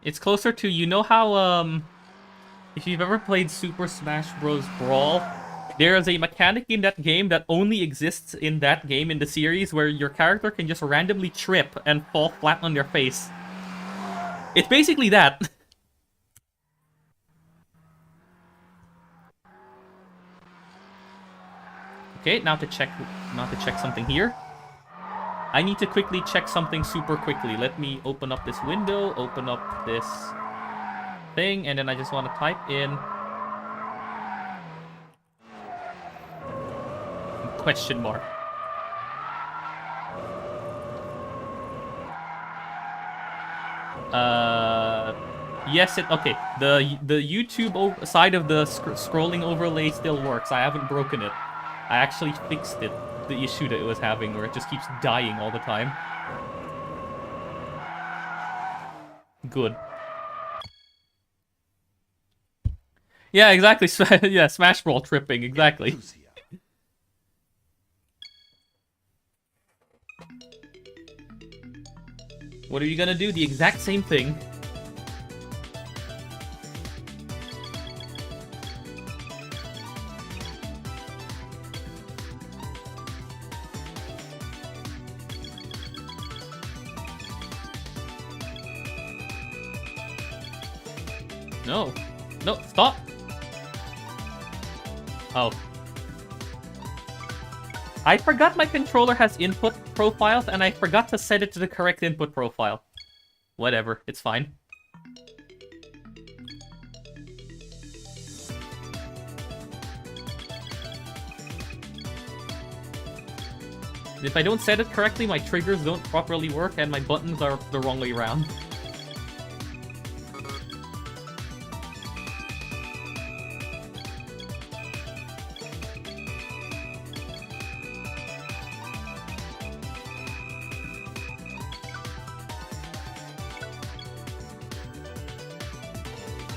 It's closer to, you know how, if you've ever played Super Smash Bros. Brawl, there is a mechanic in that game that only exists in that game in the series where your character can just randomly trip and fall flat on their face. It's basically that. Okay, now to check something here. I need to quickly check something super quickly. Let me open up this window, open up this thing, and then I just want to type in question mark. Yes, okay. The YouTube side of the scrolling overlay still works. I haven't broken it. I actually fixed it. The issue that it was having, where it just keeps dying all the time. Good. Yeah, exactly. Yeah, Smash Brawl tripping, exactly. Enthusia. What are you gonna do? The exact same thing. No. No, stop! Oh. I forgot my controller has input profiles, and I forgot to set it to the correct input profile. Whatever, it's fine. If I don't set it correctly, my triggers don't properly work, and my buttons are the wrong way around.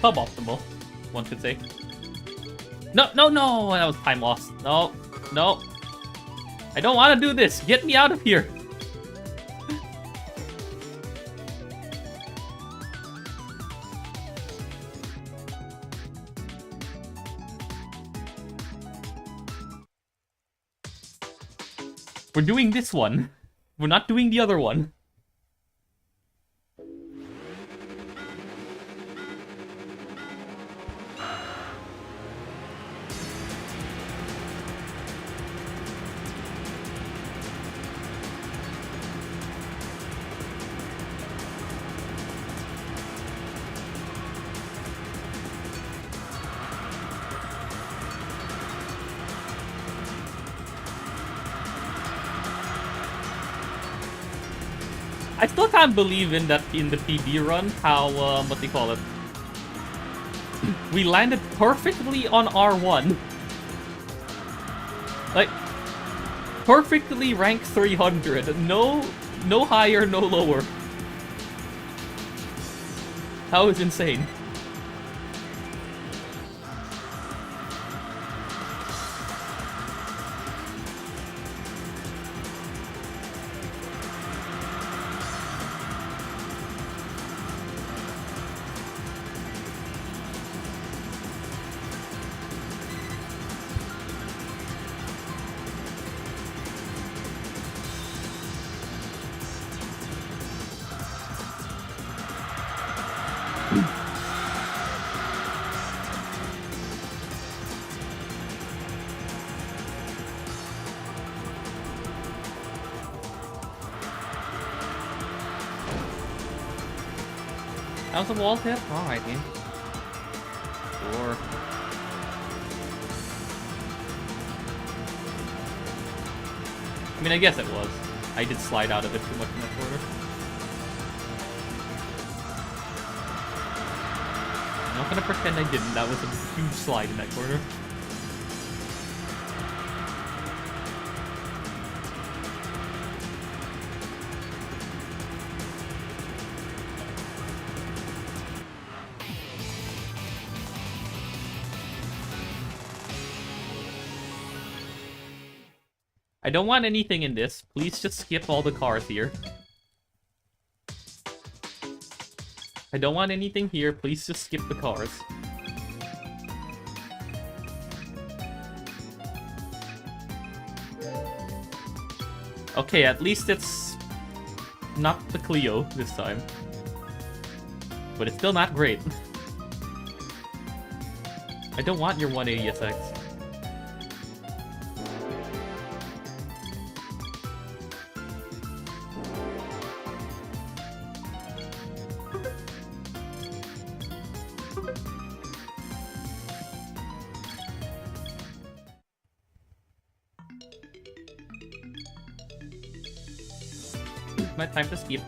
Suboptimal, one could say. No, no, no! That was time lost. No, no. I don't want to do this. Get me out of here. We're doing this one. We're not doing the other one. I still can't believe in the PB run how what they call it. We landed perfectly on R1. Like perfectly ranked 300. No higher, no lower. That was insane. That was a wall hit? Alright, game. Sure. I mean, I guess it was. I did slide out a bit too much in that corner. I'm not gonna pretend I didn't. That was a huge slide in that corner. I don't want anything in this. Please just skip all the cars here. I don't want anything here. Please just skip the cars. Okay, at least it's not the Clio this time. But it's still not great. I don't want your 180SX. My time to skip.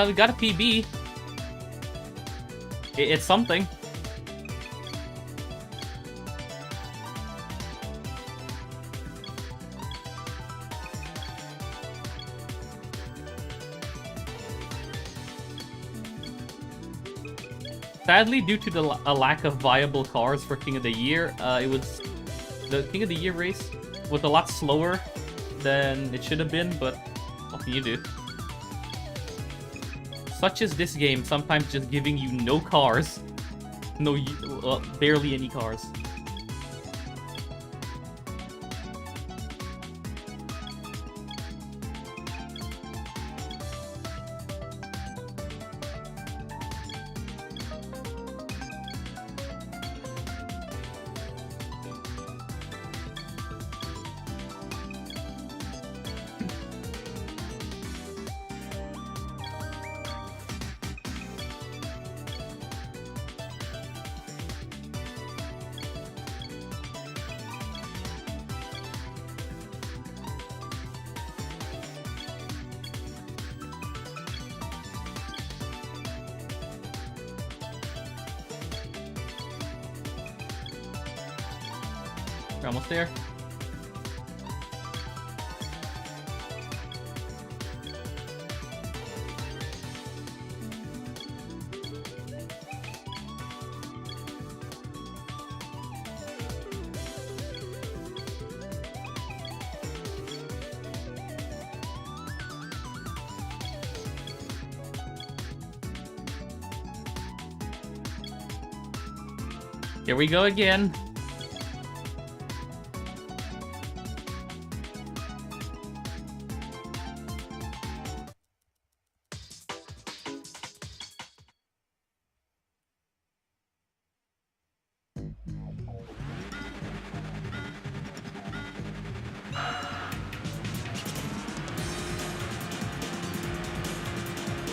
We got a PB. It's something. Sadly, due to a lack of viable cars for King of the Year, the King of the Year race was a lot slower than it should have been, but what can you do? Such as this game, sometimes just giving you no cars. No, barely any cars. We're almost there. Here we go again.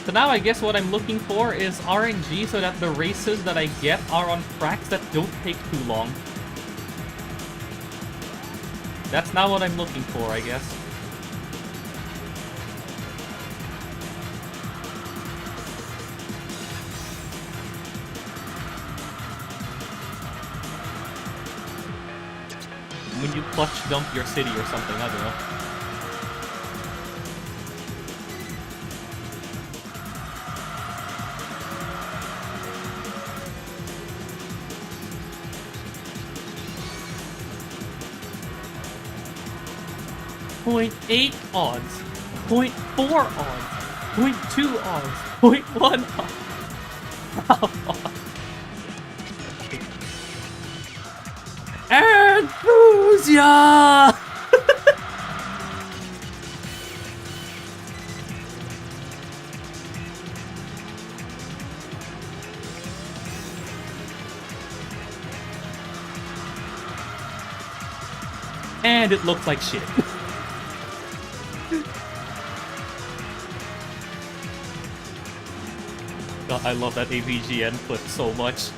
So now I guess what I'm looking for is RNG so that the races that I get are on tracks that don't take too long. That's not what I'm looking for, I guess. When you clutch dump your city or something, I don't know. .8 odds, 0.4 odds, 0.2 odds, 0.1 odds. Enthusia! And it looks like shit. God, I love that AVGN clip so much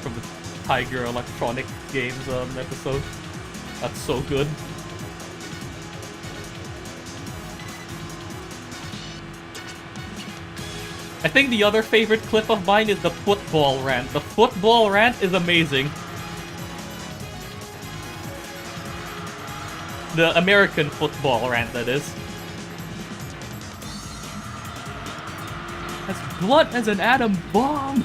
from the Tiger Electronic Games episode. That's so good. I think the other favorite clip of mine is the football rant. The football rant is amazing. The American football rant, that is. As blunt as an atom bomb!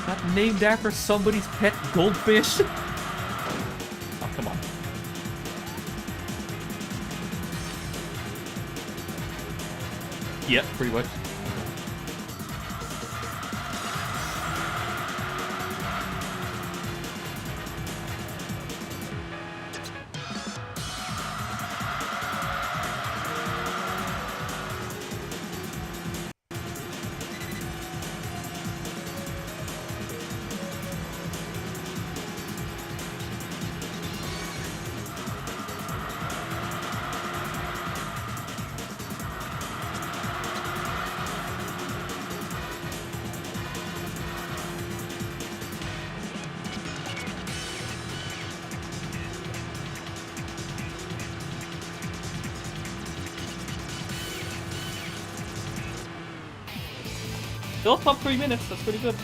Not named after somebody's pet goldfish? Oh, come on. Yep, pretty much. Still top 3 minutes, that's pretty good.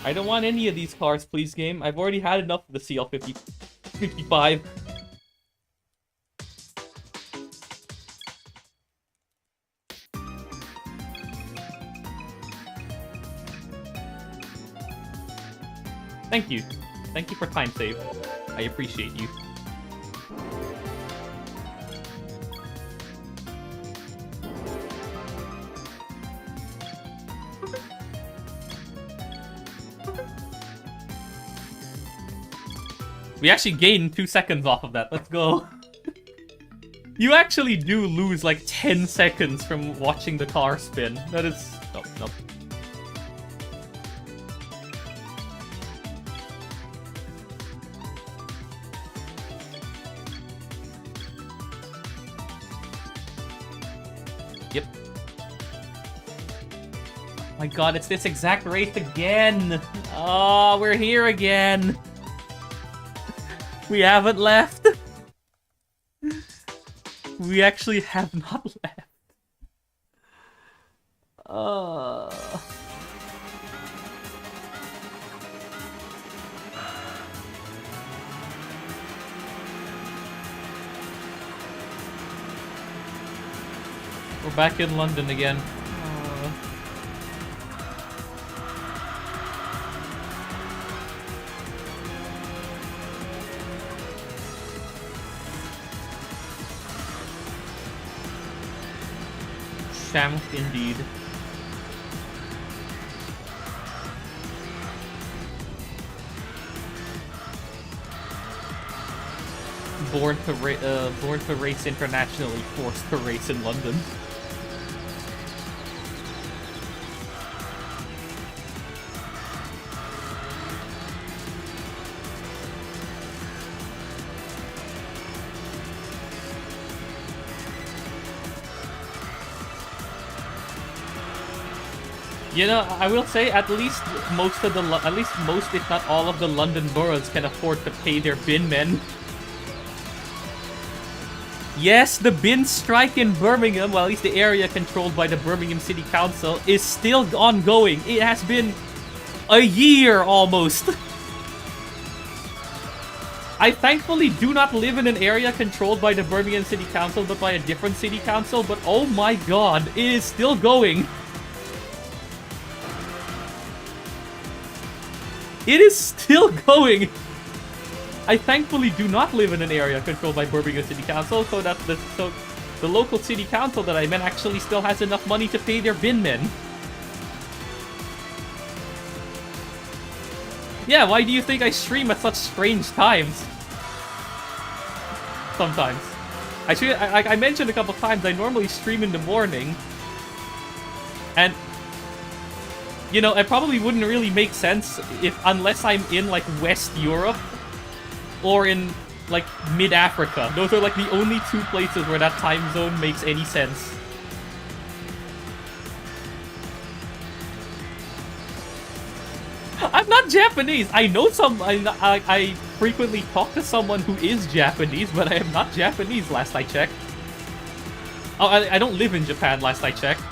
I don't want any of these cars, please, game. I've already had enough of the CL55. Thank you. Thank you for time save. I appreciate you. We actually gained 2 seconds off of that. Let's go. You actually do lose like 10 seconds from watching the car spin. That is... Nope, nope. Yep. Oh my god, it's this exact race again! Oh, we're here again! We haven't left! We actually have not left. We're back in London again. Shamph indeed. Born to race internationally, forced to race in London. You know, I will say at least most, if not all of the London boroughs can afford to pay their bin men. Yes, the bin strike in Birmingham, well, at least the area controlled by the Birmingham City Council, is still ongoing. It has been a year almost. I thankfully do not live in an area controlled by the Birmingham City Council, but by a different city council, but oh my god, it is still going. It is still going! I thankfully do not live in an area controlled by Birmingham City Council, so that the local city council that I'm in actually still has enough money to pay their bin men. Yeah, why do you think I stream at such strange times? Sometimes. I mentioned a couple times, I normally stream in the morning. And... you know, it probably wouldn't really make sense unless I'm in, like, West Europe or in, like, mid-Africa. Those are, like, the only two places where that time zone makes any sense. I'm not Japanese! I know I frequently talk to someone who is Japanese, but I am not Japanese, last I checked. Oh, I don't live in Japan, last I checked.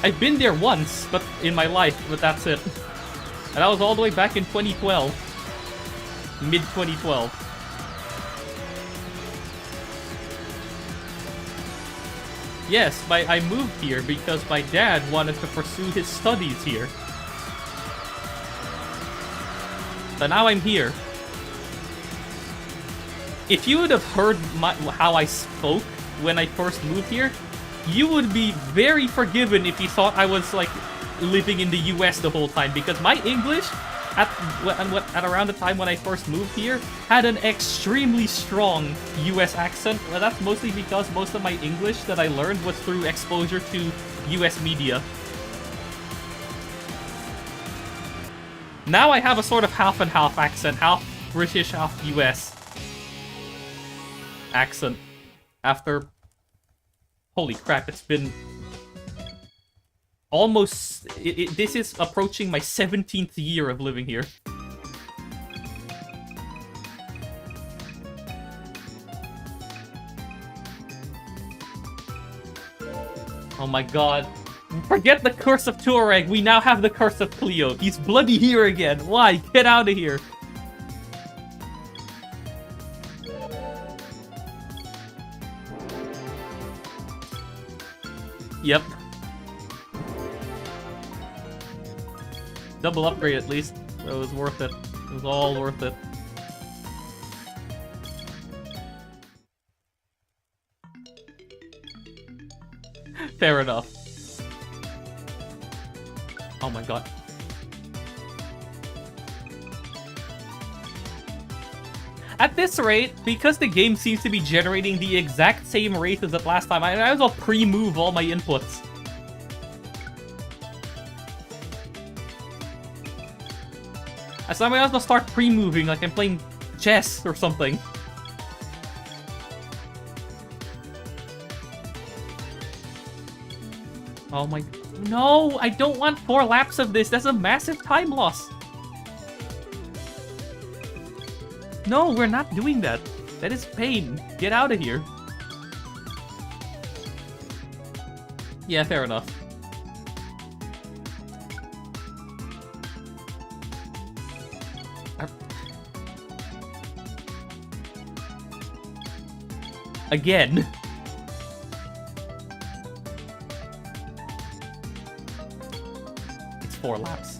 I've been there once, but in my life, but that's it. And that was all the way back in 2012. Mid-2012. Yes, I moved here because my dad wanted to pursue his studies here. So now I'm here. If you would have heard how I spoke when I first moved here, you would be very forgiven if you thought I was, like, living in the US the whole time, because my English, at around the time when I first moved here, had an extremely strong US accent. Well, that's mostly because most of my English that I learned was through exposure to US media. Now I have a sort of half and half accent, half British, half US accent, after... holy crap, it's been almost... this is approaching my 17th year of living here. Oh my god. Forget the curse of Tuareg, we now have the curse of Cleo. He's bloody here again. Why? Get out of here. Yep. Double upgrade at least. It was worth it. It was all worth it. Fair enough. Oh my god. At this rate, because the game seems to be generating the exact same races as last time, I might as well pre-move all my inputs. So I might as well start pre-moving like I'm playing chess or something. Oh my... No! I don't want 4 laps of this! That's a massive time loss! No, we're not doing that. That is pain. Get out of here. Yeah, fair enough. Again. It's 4 laps.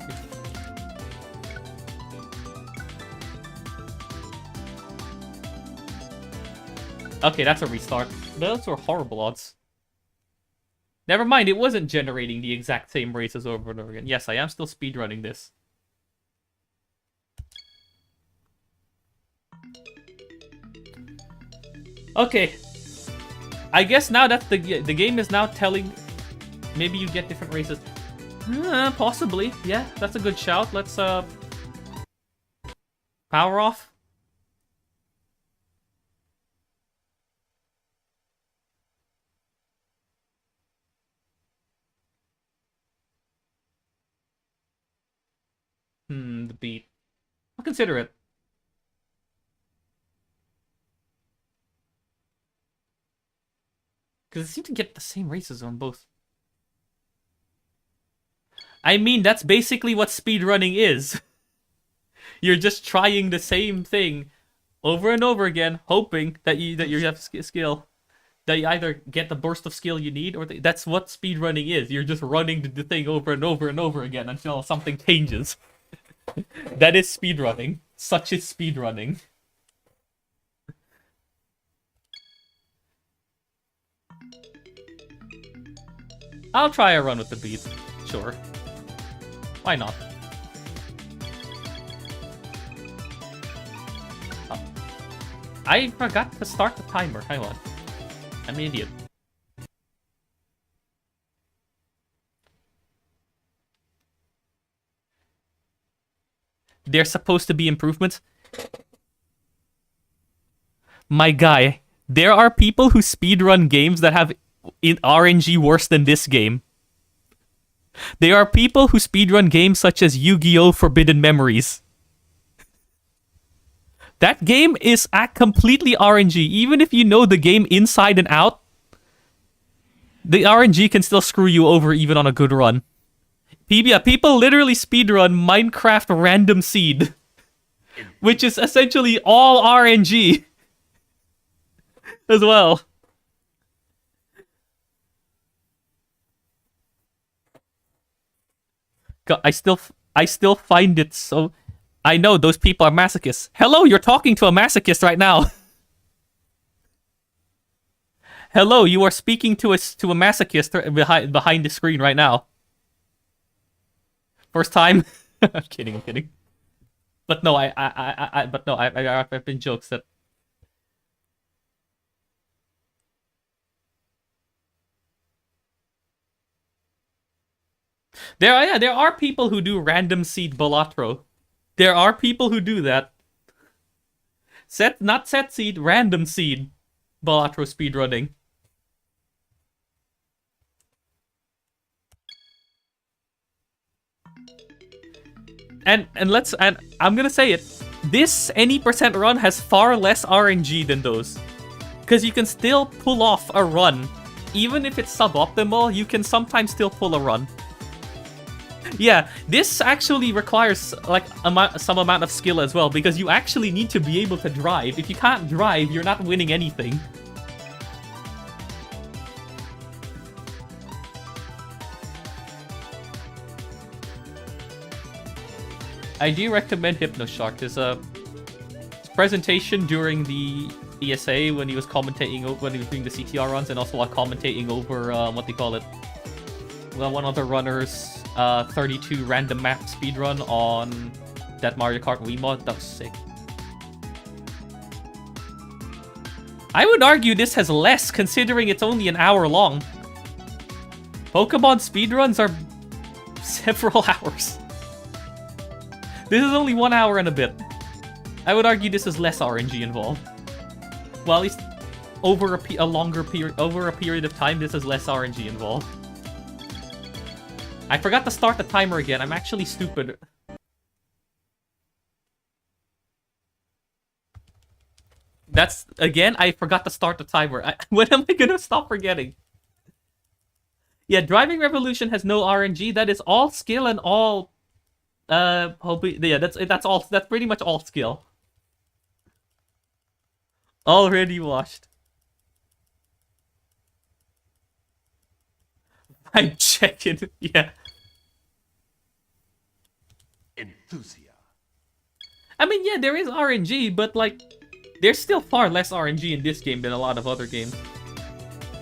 Okay, that's a restart. Those were horrible odds. Never mind, it wasn't generating the exact same races over and over again. Yes, I am still speedrunning this. Okay. I guess now that the game is now telling... Maybe you get different races. Possibly. Yeah, that's a good shout. Let's, power off. The beat. I'll consider it. Because it seems to get the same races on both. I mean, that's basically what speedrunning is. You're just trying the same thing over and over again, hoping that you have skill. That you either get the burst of skill you need, or that's what speedrunning is. You're just running the thing over and over and over again until something changes. That is speedrunning. Such is speedrunning. I'll try a run with the beat. Sure. Why not? Oh. I forgot to start the timer. Hang on. I'm an idiot. There's supposed to be improvements. My guy, there are people who speedrun games that have RNG worse than this game. There are people who speedrun games such as Yu-Gi-Oh! Forbidden Memories. That game is completely RNG. Even if you know the game inside and out, the RNG can still screw you over even on a good run. Yeah, people literally speedrun Minecraft Random Seed, which is essentially all RNG as well. God, I still find it so... I know those people are masochists. Hello, you're talking to a masochist right now. Hello, you are speaking to a masochist behind the screen right now. First time? I'm kidding. But no, I've been jokes that... There are people who do random seed Balatro. There are people who do that. Not set seed, random seed Balatro speedrunning. And I'm gonna say it. This any percent run has far less RNG than those. Because you can still pull off a run. Even if it's suboptimal, you can sometimes still pull a run. Yeah, this actually requires like some amount of skill as well, because you actually need to be able to drive. If you can't drive, you're not winning anything. I do recommend Hypnoshock. There's a presentation during the ESA when he was commentating, when he was doing the CTR runs, and also while commentating over, what they call it, well, one of the runners, 32 random map speedrun on that Mario Kart Wii mod. That was sick. I would argue this has less, considering it's only an hour long. Pokemon speedruns are several hours. This is only 1 hour and a bit. I would argue this is less RNG involved. Well, at least over a longer period, over a period of time, this is less RNG involved. I forgot to start the timer again. I'm actually stupid. That's, again, I forgot to start the timer. When am I gonna stop forgetting? Yeah, Driving Revolution has no RNG. That is all skill and all... yeah, that's all. That's pretty much all skill. Already washed. I'm checking. Yeah. Enthusia. I mean, yeah, there is RNG, but like, there's still far less RNG in this game than a lot of other games.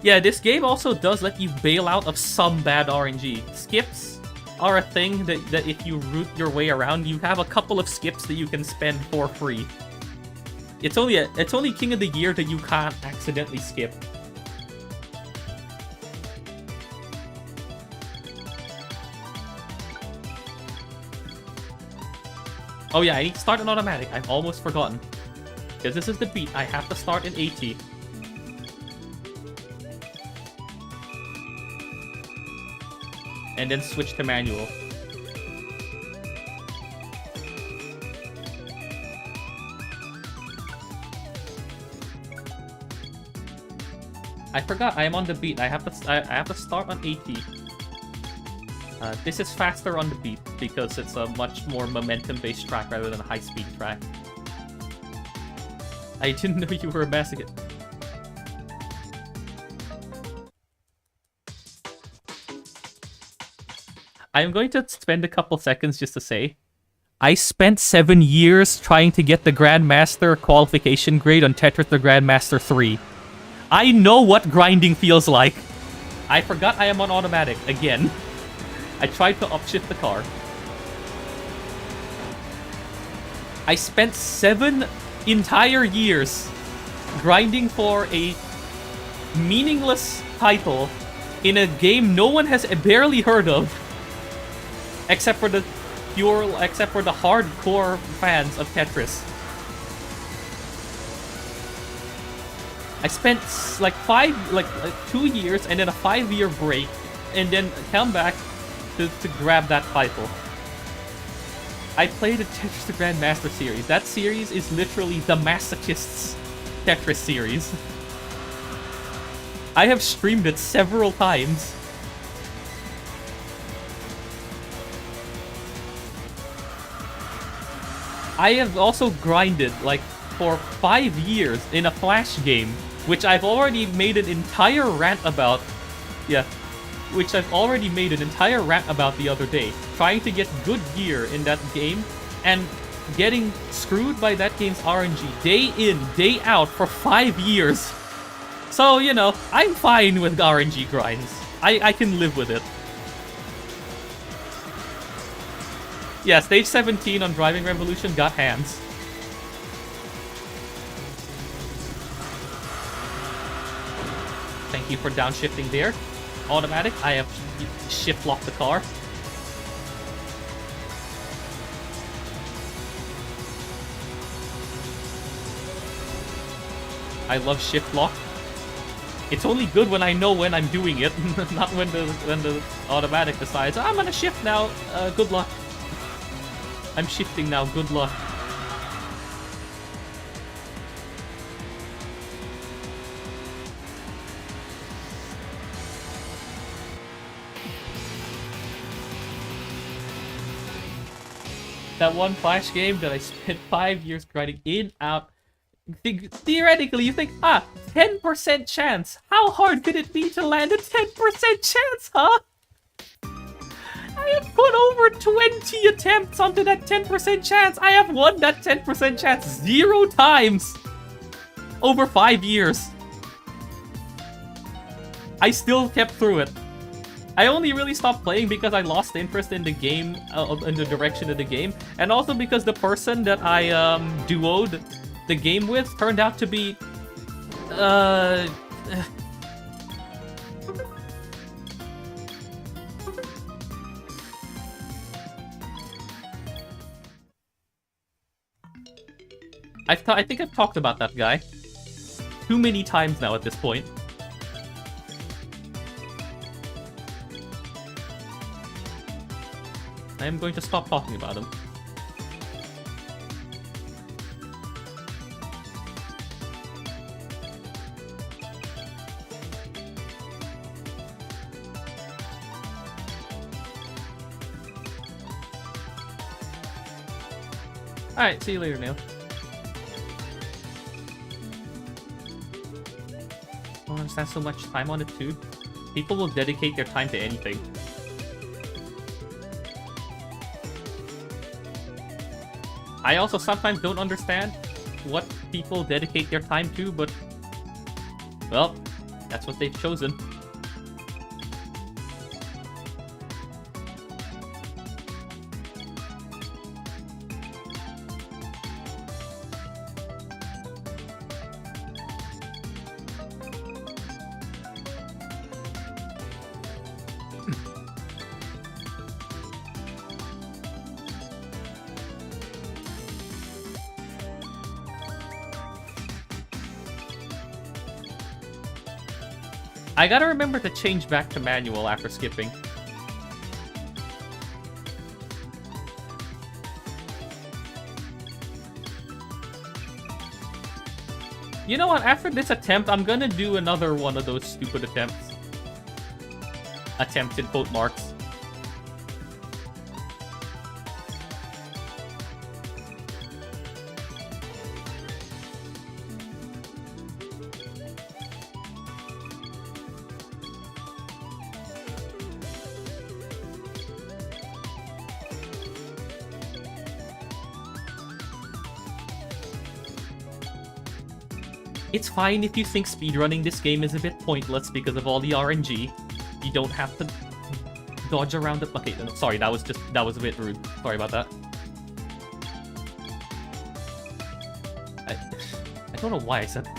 Yeah, this game also does let you bail out of some bad RNG. Skips are a thing that if you route your way around, you have a couple of skips that you can spend for free. It's only King of the Year that you can't accidentally skip. Oh yeah, I need to start an automatic. I've almost forgotten. Because this is the beat, I have to start in AT. And then switch to manual. I forgot, I am on the beat. I have to start on AT. This is faster on the beat because it's a much more momentum-based track rather than a high-speed track. I didn't know you were a masochist. I'm going to spend a couple seconds just to say, I spent 7 years trying to get the Grandmaster qualification grade on Tetris the Grandmaster 3. I know what grinding feels like. I forgot I am on automatic again. I tried to upshift the car. I spent 7 entire years grinding for a meaningless title in a game no one has barely heard of, except for the hardcore fans of Tetris. I spent like 2 years and then a 5-year break, and then come back to grab that title. I played the Tetris the Grandmaster series. That series is literally the masochist's Tetris series. I have streamed it several times. I have also grinded like for 5 years in a Flash game, which I've already made an entire rant about. Yeah, which I've already made an entire rant about the other day. Trying to get good gear in that game and getting screwed by that game's RNG day in, day out for 5 years. So, you know, I'm fine with RNG grinds. I can live with it. Yeah, stage 17 on Driving Revolution got hands. Thank you for downshifting there. Automatic, I have shift locked the car. I love shift lock. It's only good when I know when I'm doing it, not when the automatic decides, I'm gonna shift now, good luck. I'm shifting now, good luck. That one Flash game that I spent 5 years grinding in, out. Theoretically, you think, 10% chance. How hard could it be to land a 10% chance, huh? I have put over 20 attempts onto that 10% chance. I have won that 10% chance 0 times over 5 years. I still kept through it. I only really stopped playing because I lost interest in the game, in the direction of the game, and also because the person that I duoed the game with turned out to be, I think I've talked about that guy too many times now at this point. I am going to stop talking about him. Alright, see you later, Neil. I don't understand so much time on it too. People will dedicate their time to anything. I also sometimes don't understand what people dedicate their time to, but, well, that's what they've chosen. I gotta remember to change back to manual after skipping. You know what? After this attempt, I'm gonna do another one of those stupid attempts. Attempts in quote marks. It's fine if you think speedrunning this game is a bit pointless because of all the RNG. You don't have to dodge around it. Okay, no, sorry, that was a bit rude. Sorry about that. I don't know why I said that.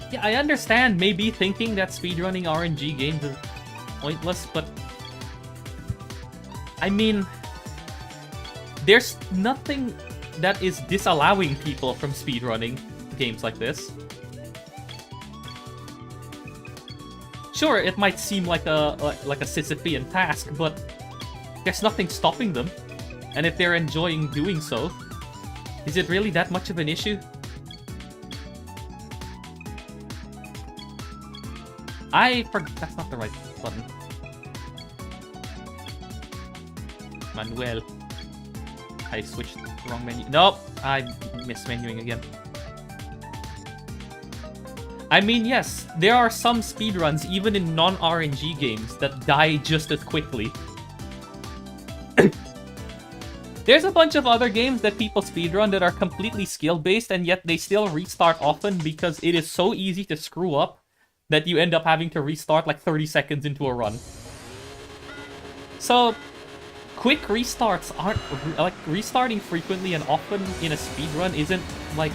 Yeah, I understand maybe thinking that speedrunning RNG games is pointless, but I mean, there's nothing that is disallowing people from speedrunning games like this. Sure, it might seem like a Sisyphean task, but there's nothing stopping them. And if they're enjoying doing so, is it really that much of an issue? That's not the right button. Manuel. I switched the wrong menu. Nope! I mismenuing again. I mean, yes, there are some speedruns, even in non-RNG games, that die just as quickly. There's a bunch of other games that people speedrun that are completely skill-based, and yet they still restart often because it is so easy to screw up that you end up having to restart like 30 seconds into a run. So, quick restarts aren't... like, restarting frequently and often in a speedrun isn't, like...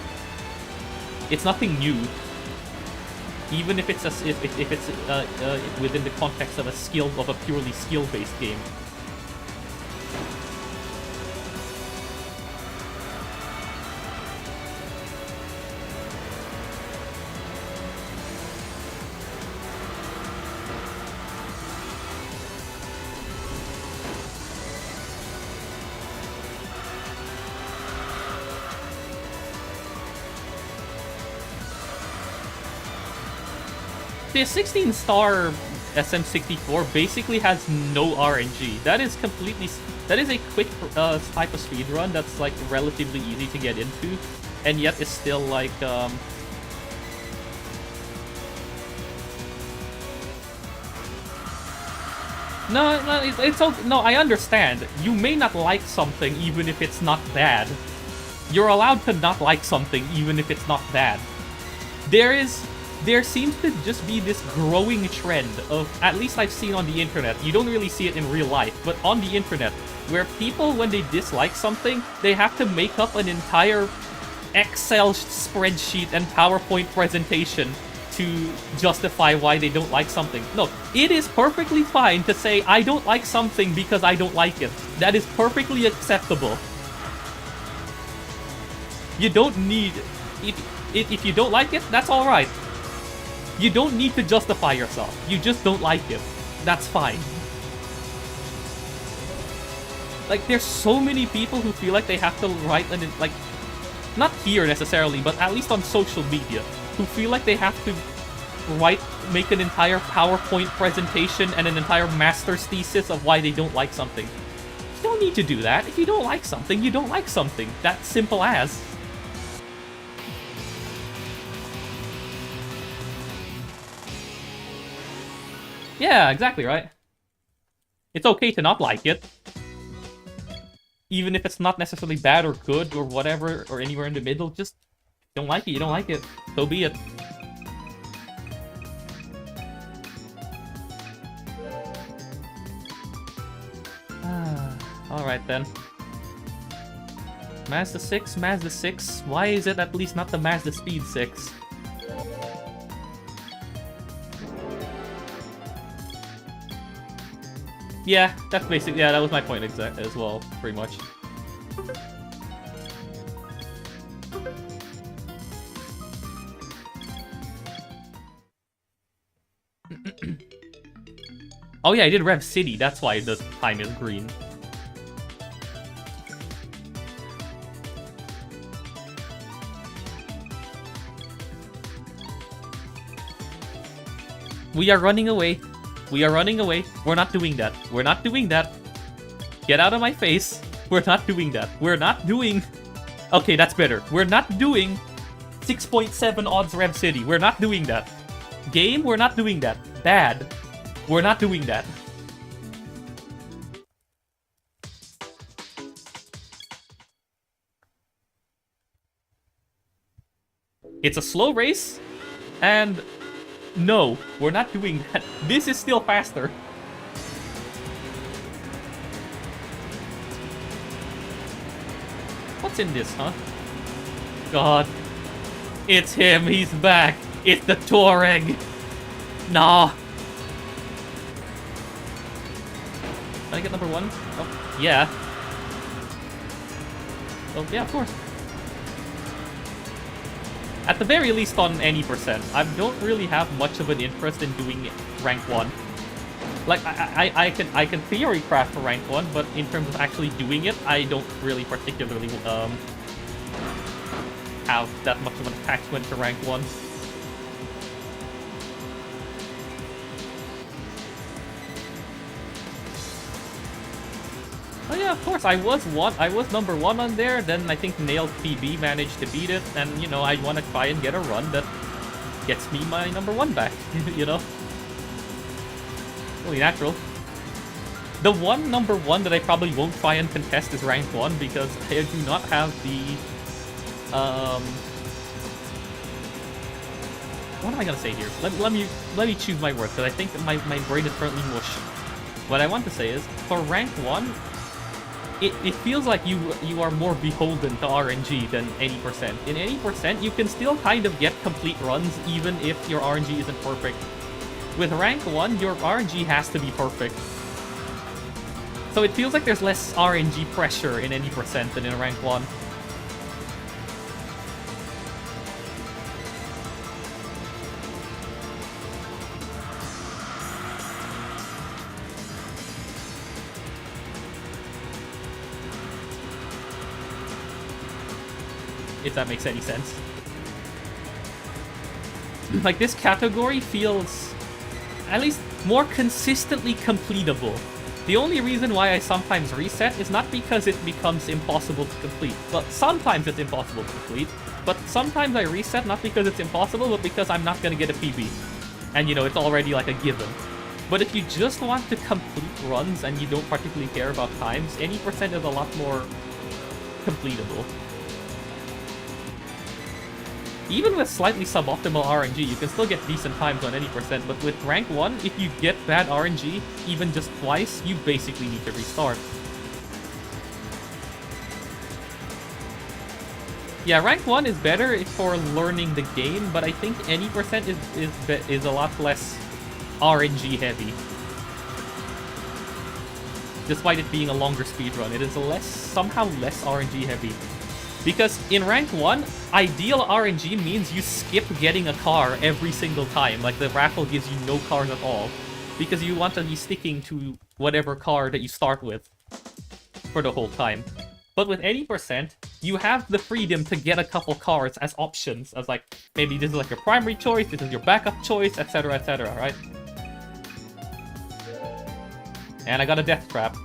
it's nothing new. Even if it's within the context of a purely skill-based game. The 16-star SM64 basically has no RNG. That is completely... That is a quick type of speedrun that's, like, relatively easy to get into. And yet it's still, like, No, I understand. You may not like something even if it's not bad. You're allowed to not like something even if it's not bad. There seems to just be this growing trend of, at least I've seen on the internet, you don't really see it in real life, but on the internet, where people, when they dislike something, they have to make up an entire Excel spreadsheet and PowerPoint presentation to justify why they don't like something. No, it is perfectly fine to say, I don't like something because I don't like it. That is perfectly acceptable. You don't need... If you don't like it, that's alright. You don't need to justify yourself. You just don't like it. That's fine. Like, there's so many people who feel like they have to write an... Like, not here necessarily, but at least on social media, who feel like they have to make an entire PowerPoint presentation and an entire master's thesis of why they don't like something. You don't need to do that. If you don't like something, you don't like something. That's simple as. Yeah, exactly, right? It's okay to not like it. Even if it's not necessarily bad or good or whatever, or anywhere in the middle, just don't like it, you don't like it. So be it. Alright then. Mazda 6, Mazda 6. Why is it at least not the Mazda Speed 6? Yeah, that's basically... Yeah, that was my point as well, pretty much. Oh yeah, I did Rev City, that's why the time is green. We are running away. We are running away. We're not doing that. We're not doing that. Get out of my face. We're not doing that. We're not doing... Okay, that's better. We're not doing 6.7 odds Rev City. We're not doing that. Game, we're not doing that. Bad. We're not doing that. It's a slow race, and no, we're not doing that. This is still faster. What's in this, huh? God. It's him, he's back. It's the Touareg. Nah. Can I get number one? Oh, yeah. Oh, yeah, of course. At the very least on any percent. I don't really have much of an interest in doing rank 1. Like, I can theory craft for rank 1, but in terms of actually doing it, I don't really particularly have that much of an attachment to rank 1. Oh yeah, of course, I was number 1 on there, then I think Nailed PB managed to beat it, and, you know, I want to try and get a run that gets me my number 1 back, you know? Really natural. The one number 1 that I probably won't try and contest is rank 1, because I do not have the, what am I gonna say here? Let me choose my words, because I think my brain is currently mush. What I want to say is, for rank 1, it feels like you are more beholden to RNG than any percent. In any percent, you can still kind of get complete runs even if your RNG isn't perfect. With rank 1, your RNG has to be perfect. So it feels like there's less RNG pressure in any percent than in rank 1. If that makes any sense. like, this category feels at least more consistently completable. The only reason why I sometimes reset is not because it becomes impossible to complete. Well, sometimes it's impossible to complete, but sometimes I reset not because it's impossible, but because I'm not gonna get a PB. And, you know, it's already like a given. But if you just want to complete runs and you don't particularly care about times, any percent is a lot more completable. Even with slightly suboptimal RNG, you can still get decent times on any percent, but with rank 1, if you get bad RNG, even just twice, you basically need to restart. Yeah, rank 1 is better for learning the game, but I think any percent is a lot less RNG heavy. Despite it being a longer speedrun, it is somehow less RNG heavy. Because in rank 1, ideal RNG means you skip getting a car every single time. Like, the raffle gives you no cars at all. Because you want to be sticking to whatever car that you start with for the whole time. But with any percent, you have the freedom to get a couple cars as options. As like, maybe this is like your primary choice, this is your backup choice, etc, right? And I got a death trap.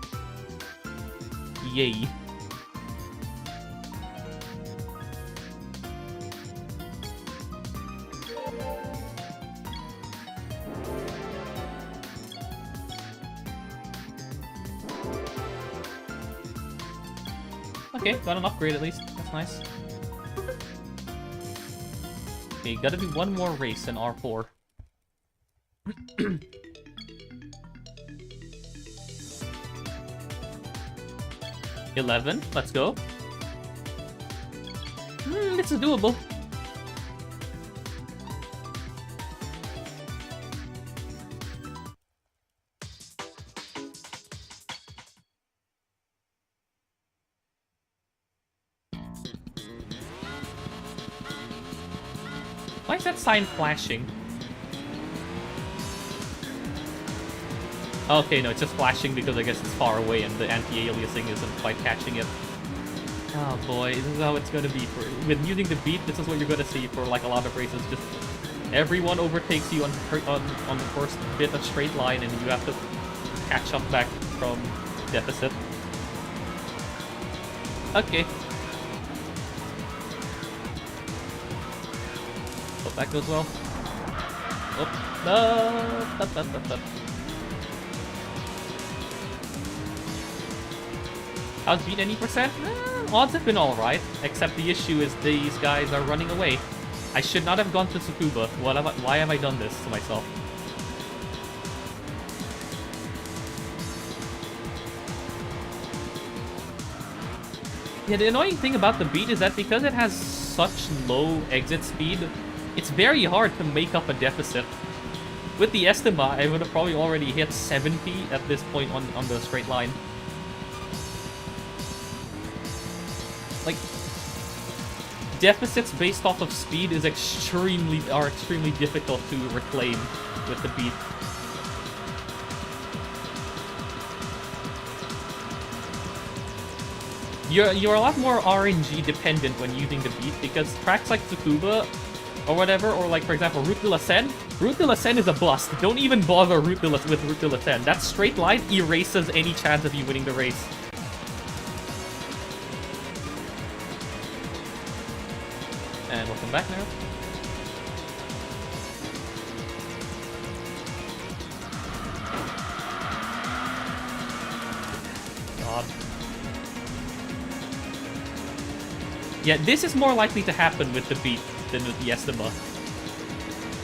Yay. Okay, got an upgrade at least. That's nice. Okay, gotta do one more race in R4. 11, let's go. This is doable. Why is that sign flashing? Okay, no, it's just flashing because I guess it's far away and the anti-aliasing isn't quite catching it. Oh boy, this is how it's gonna be. With using the beat, this is what you're gonna see for like a lot of races. Just everyone overtakes you on the first bit of straight line and you have to catch up back from deficit. Okay. Hope that goes well. Oh, no. How's beat any percent? Odds have been alright, except the issue is these guys are running away. I should not have gone to Tsukuba. Why have I done this to myself? Yeah, the annoying thing about the beat is that because it has such low exit speed, it's very hard to make up a deficit. With the Estima, I would have probably already hit 70 at this point on the straight line. Like, deficits based off of speed are extremely difficult to reclaim with the beat. You're a lot more RNG dependent when using the beat because tracks like Tsukuba or whatever, or like for example Route de la Seine. Route de la Seine is a bust. Don't even bother with Route de la Seine. That straight line erases any chance of you winning the race. And welcome back now. God. Yeah, this is more likely to happen with the beat than with the Estima.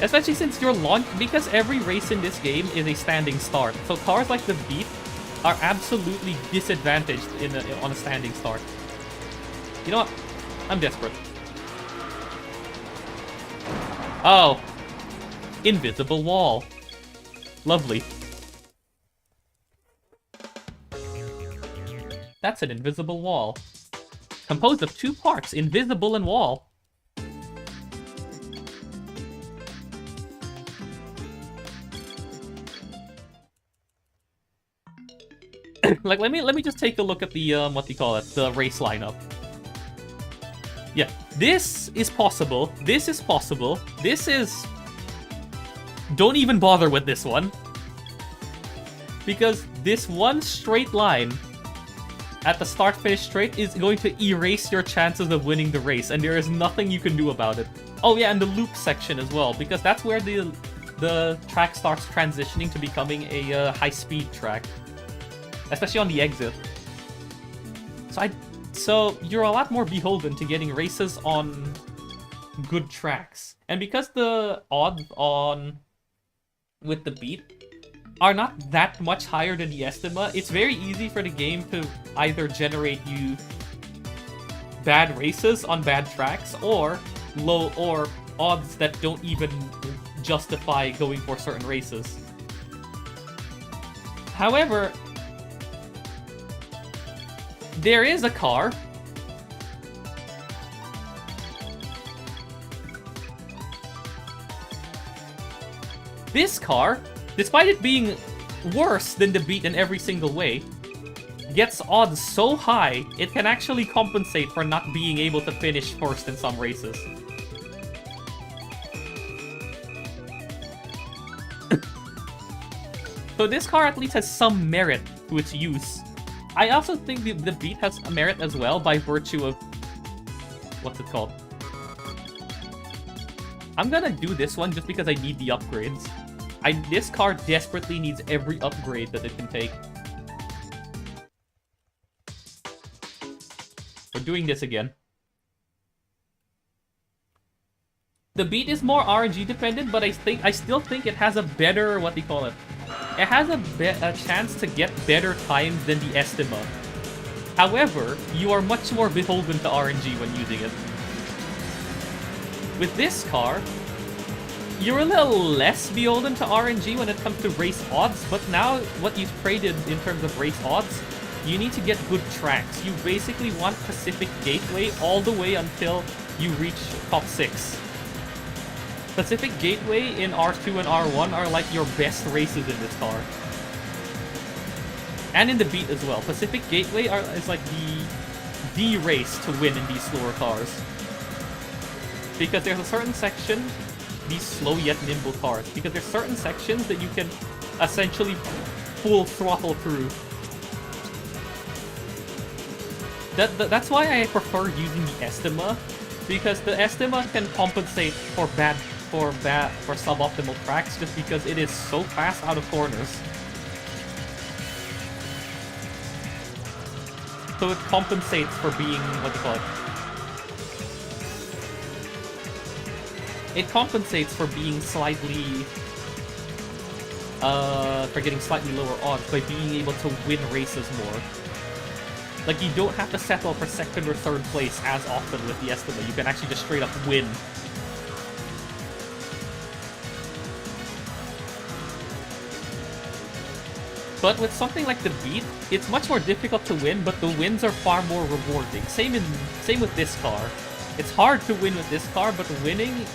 Especially since you're launched, because every race in this game is a standing start. So cars like the beat are absolutely disadvantaged on a standing start. You know what? I'm desperate. Oh. Invisible wall. Lovely. That's an invisible wall. Composed of two parts, invisible and wall. Like, let me just take a look at the, what do you call it? The race lineup. Yeah, this is possible. This is possible. This is don't even bother with this one. Because this one straight line at the start-finish straight is going to erase your chances of winning the race, and there is nothing you can do about it. Oh yeah, and the loop section as well, because that's where the track starts transitioning to becoming a high-speed track. Especially on the exit. So you're a lot more beholden to getting races on good tracks. And because the odds on with the beat are not that much higher than the estimate, it's very easy for the game to either generate you bad races on bad tracks or odds that don't even justify going for certain races. However, there is a car this car, despite it being worse than the beat in every single way, gets odds so high, it can actually compensate for not being able to finish first in some races. So this car at least has some merit to its use. I also think the beat has a merit as well by virtue of... what's it called? I'm gonna do this one just because I need the upgrades. This car desperately needs every upgrade that it can take. We're doing this again. The beat is more RNG dependent, but I still think it has a better, what do you call it? It has a chance to get better times than the Estima. However, you are much more beholden to RNG when using it. With this car, you're a little less beholden to RNG when it comes to race odds, but now what you've traded in terms of race odds, you need to get good tracks. You basically want Pacific Gateway all the way until you reach top 6. Pacific Gateway in R2 and R1 are like your best races in this car. And in the beat as well. Pacific Gateway is like the race to win in these slower cars. Because there's a certain section, these slow yet nimble cars, because there's certain sections that you can essentially full throttle through. That's why I prefer using the Estima, because the Estima can compensate for suboptimal tracks just because it is so fast out of corners. So it compensates for being, what do you call it? It compensates for being slightly, for getting slightly lower odds by being able to win races more. Like, you don't have to settle for second or third place as often with the Estima. You can actually just straight up win. But with something like the beat, it's much more difficult to win, but the wins are far more rewarding. Same with this car. It's hard to win with this car, but winning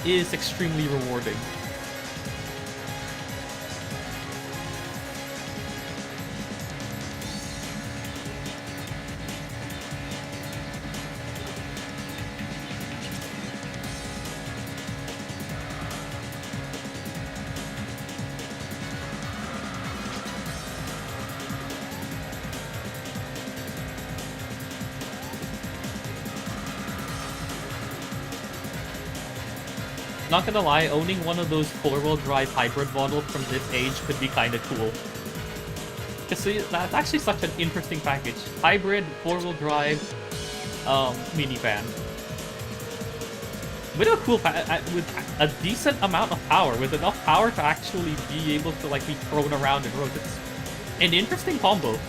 is extremely rewarding. Not gonna lie, owning one of those four-wheel drive hybrid models from this age could be kinda cool. See, that's actually such an interesting package. Hybrid, four-wheel drive, minivan. With a cool with a decent amount of power, with enough power to actually be able to like be thrown around in roads. It's an interesting combo.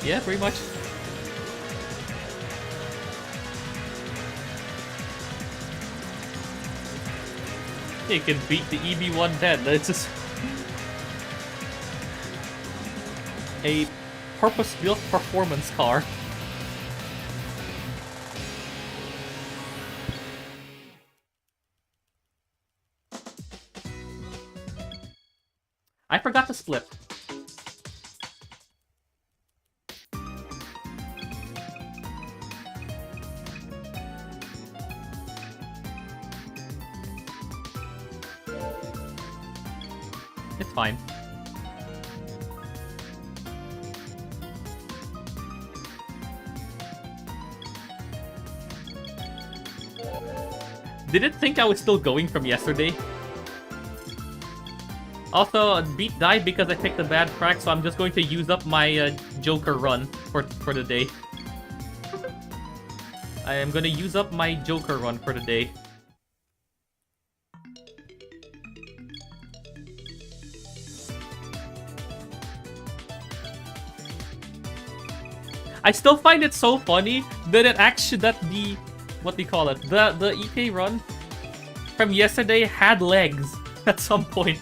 Yeah, pretty much. You can beat the EB110. It's just... a purpose-built performance car. I forgot to split. It's fine. Did it think I was still going from yesterday? Also, Beat died because I picked a bad track, so I'm just going to use up my Joker run for the day. I am going to use up my Joker run for the day. I still find it so funny that the what do you call it? The EK run from yesterday had legs at some point.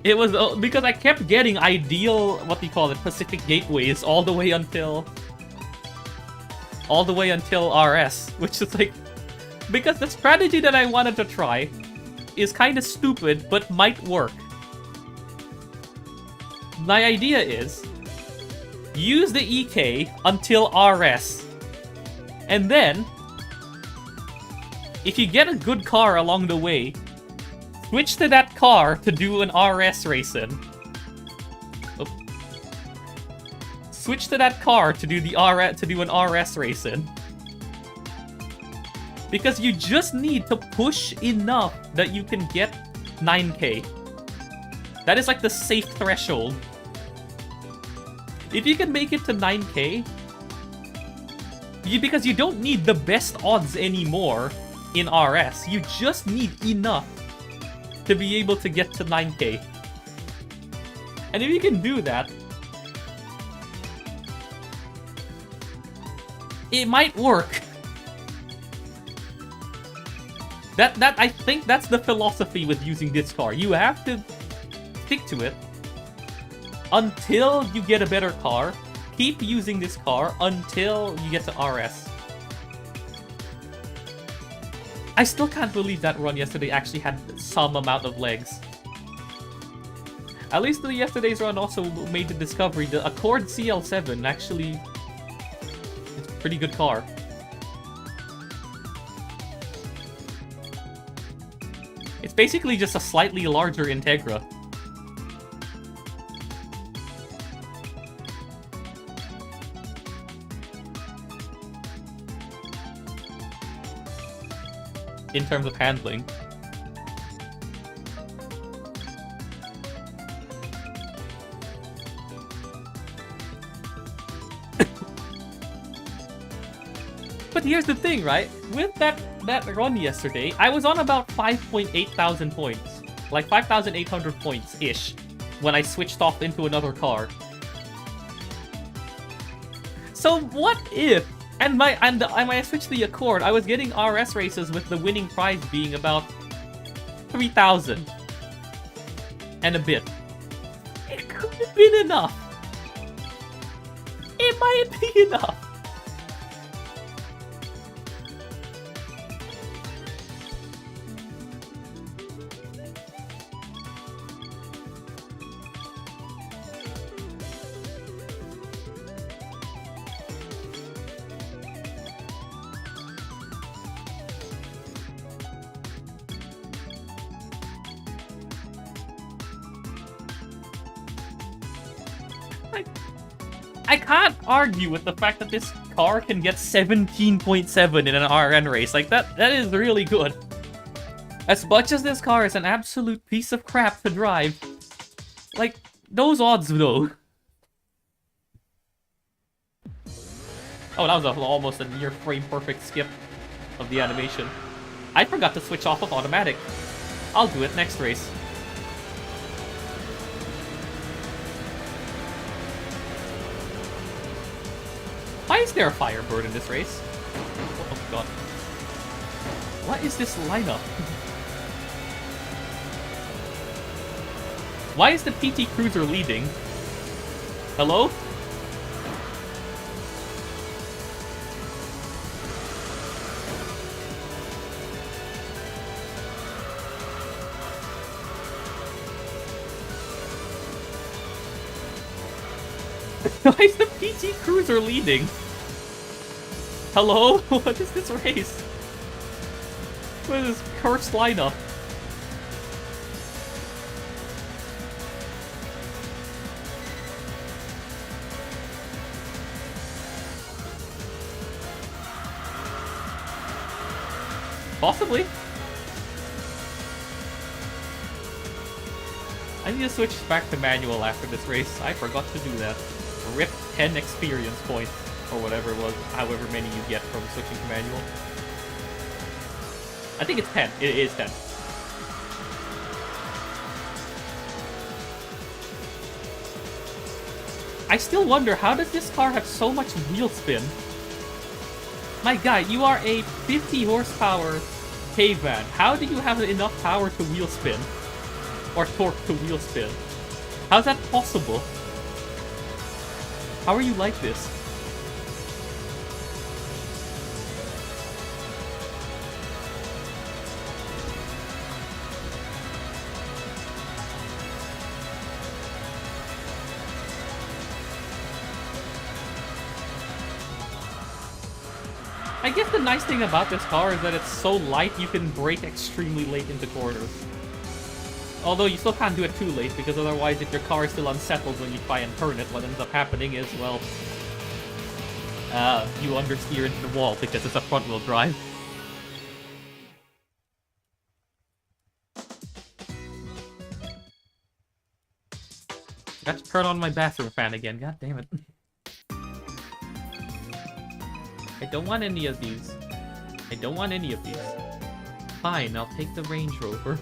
It was because I kept getting ideal, what do you call it, Pacific gateways all the way until RS, which is like, because the strategy that I wanted to try is kind of stupid but might work. My idea is use the EK until RS, and then if you get a good car along the way, switch to that car to do an RS race in. Oh. Switch to that car to do an RS race in. Because you just need to push enough that you can get 9k. That is like the safe threshold. If you can make it to 9k, because you don't need the best odds anymore in RS, you just need enough to be able to get to 9k. And if you can do that, it might work. I think that's the philosophy with using this car. You have to stick to it until you get a better car. Keep using this car until you get to RS. I still can't believe that run yesterday actually had some amount of legs. At least yesterday's run also made the discovery the Accord CL7 actually is a pretty good car. It's basically just a slightly larger Integra. In terms of handling. But here's the thing, right? With that run yesterday, I was on about 5.8 thousand points. Like 5,800 points-ish when I switched off into another car. So what if... And when I switched the Accord, I was getting RS races with the winning prize being about 3,000 and a bit. It could have been enough. It might be enough. I can't argue with the fact that this car can get 17.7 in an RN race. Like, that is really good. As much as this car is an absolute piece of crap to drive, like, those odds, though. Oh, that was almost a near frame-perfect skip of the animation. I forgot to switch off of automatic. I'll do it next race. Why is there a Firebird in this race? Oh god. What is this lineup? Why is the PT Cruiser leading? Hello? Why is the PT Cruiser leading? Hello? What is this race? What is this cursed lineup? Possibly. I need to switch back to manual after this race. I forgot to do that. RIP 10 experience points, or whatever it was, however many you get from switching to manual. I think it's 10. It is 10. I still wonder, how does this car have so much wheel spin? My guy, you are a 50 horsepower caveman. How do you have enough power to wheel spin? Or torque to wheel spin? How's that possible? How are you like this? I guess the nice thing about this car is that it's so light you can brake extremely late into corners. Although you still can't do it too late, because otherwise if your car is still unsettled when you try and turn it, what ends up happening is, well, you understeer into the wall because it's a front-wheel drive. Got to turn on my bathroom fan again, god damn it. I don't want any of these. I don't want any of these. Fine, I'll take the Range Rover.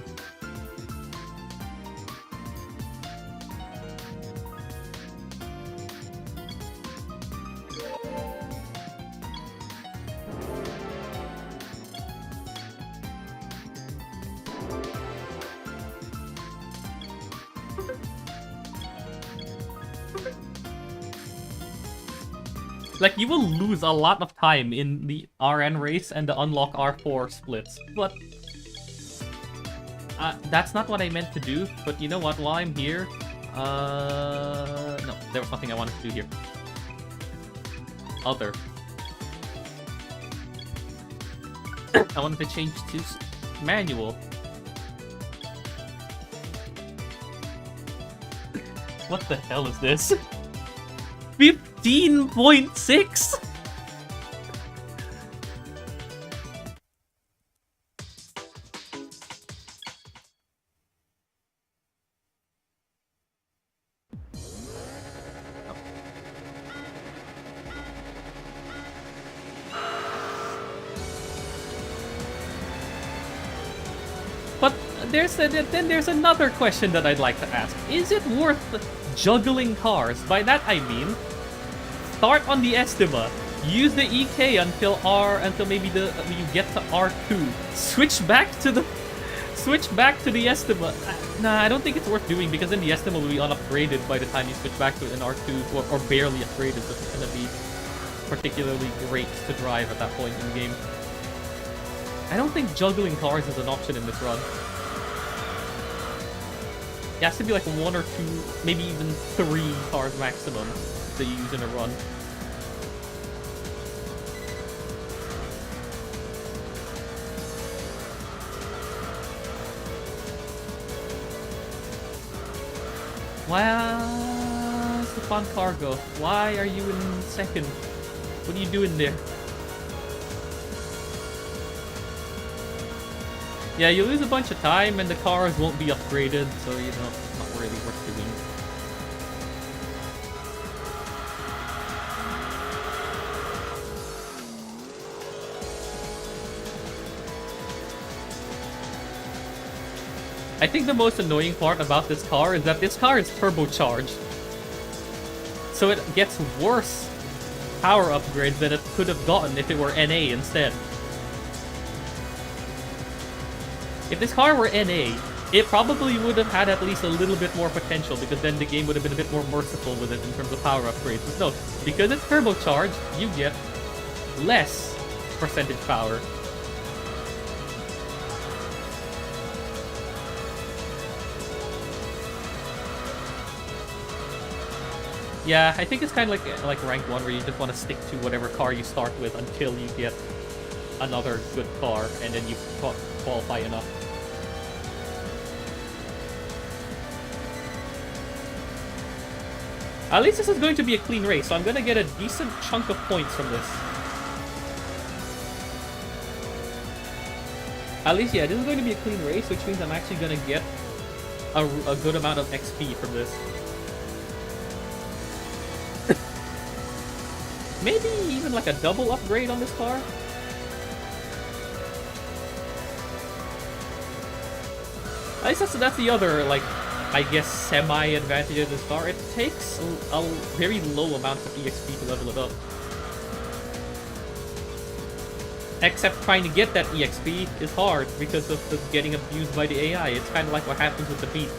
Like, you will lose a lot of time in the RN race and the Unlock R4 splits, but... that's not what I meant to do, but you know what, while I'm here... no, there was nothing I wanted to do here. Other. I wanted to change to manual. What the hell is this? 15.6? But then there's another question that I'd like to ask. Is it worth juggling cars? By that I mean, start on the Estima, use the EK until maybe you get to R2, switch back to the Estima. Nah, I don't think it's worth doing, because then the Estima will be unupgraded by the time you switch back to an R2, or barely upgraded, so it's gonna be particularly great to drive at that point in the game. I don't think juggling cars is an option in this run. It has to be like 1 or 2, maybe even 3 cars maximum that you use in a run. Wow, Stefan Cargo, why are you in second? What are you doing there? Yeah, you lose a bunch of time and the cars won't be upgraded, so you know, it's not really worth doing. I think the most annoying part about this car is that this car is turbocharged. So it gets worse power upgrades than it could have gotten if it were NA instead. If this car were NA, It probably would have had at least a little bit more potential, because then the game would have been a bit more merciful with it in terms of power upgrades. But no, because it's turbocharged, you get less percentage power. Yeah, I think it's kind of like rank 1, where you just want to stick to whatever car you start with until you get another good car, and then you qualify enough. At least this is going to be a clean race, so I'm going to get a decent chunk of points from this. At least, yeah, this is going to be a clean race, which means I'm actually going to get a good amount of XP from this. Maybe even like a double upgrade on this car? At least that's the other, like, I guess, semi-advantage of this car. It takes a very low amount of EXP to level it up. Except trying to get that EXP is hard because of the getting abused by the AI. It's kind of like what happens with the beat.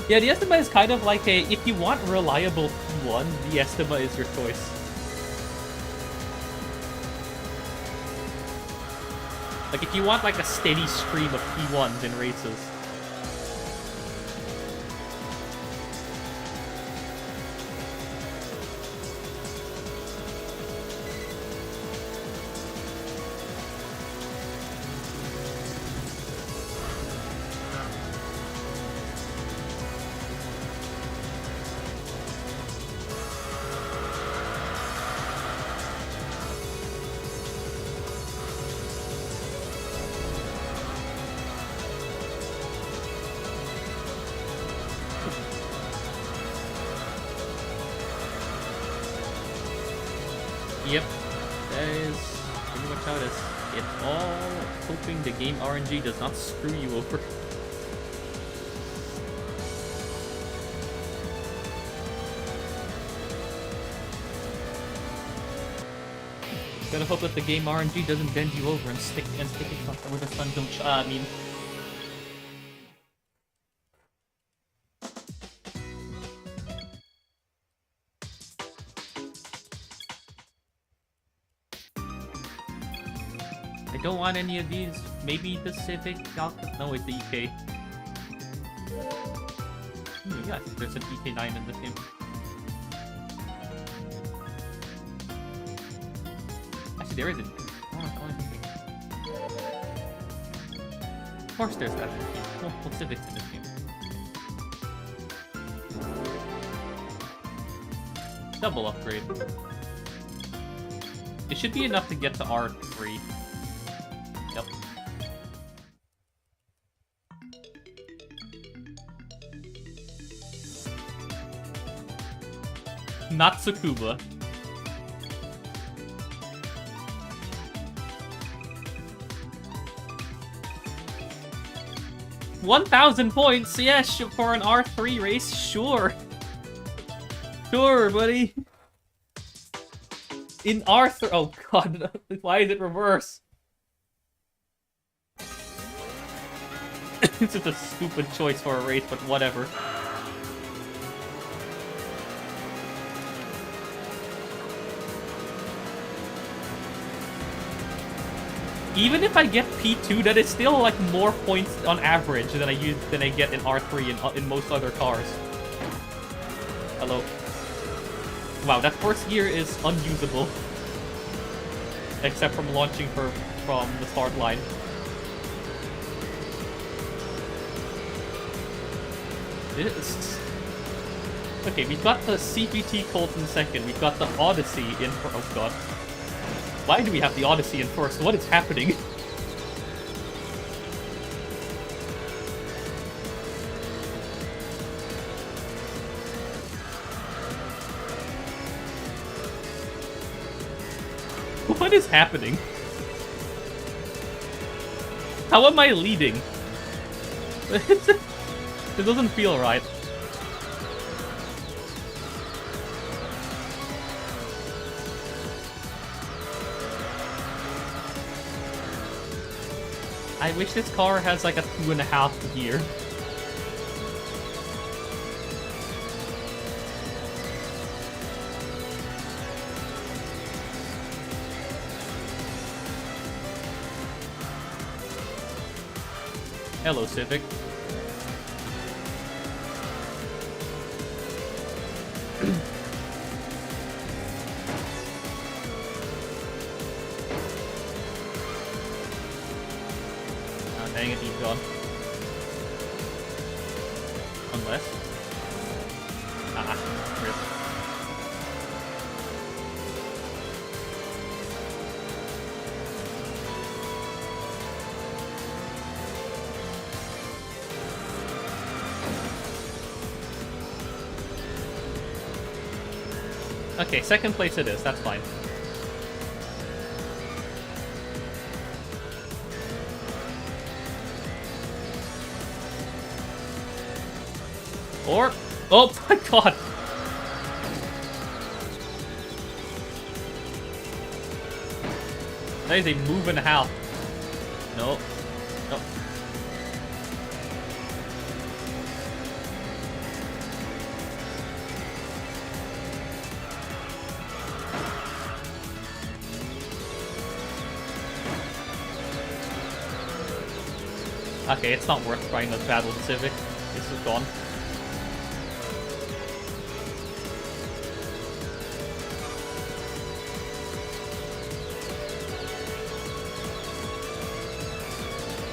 Yeah, the Estima is kind of like a, if you want reliable P1, the Estima is your choice. Like, if you want like a steady stream of P1s in races. Yep, that is pretty much how it is. It's all hoping the game RNG does not screw you over. Gotta hope that the game RNG doesn't bend you over and stick it where the sun don't shine. I mean, I don't want any of these. Maybe the Civic. No, it's the EK. Yeah, I think there's an EK9 in this game. Actually, there isn't. Of course there's that. Multiple Civics in this game. Double upgrade. It should be enough to get to R3. Yep. Not Tsukuba. $1,000 points, yes, for an R3 race, sure. Sure, buddy. In R3, oh god, why is it reverse? It's just a stupid choice for a race, but whatever. Even if I get P2, that is still like more points on average than I get in R3 in most other cars. Hello. Wow, that first gear is unusable. Except from launching from the start line. Okay, we've got the CPT Colt in second. We've got the Odyssey in first. Oh god. Why do we have the Odyssey in first? What is happening? What is happening? How am I leading? It doesn't feel right. I wish this car has like a 2.5 gear. Hello, Civic. Oh, dang it, he's gone. Unless... rip. Okay, second place it is, that's fine. Or... Oh my god! That is a move and a half. No. No. Okay, it's not worth trying to battle the Civic. This is gone.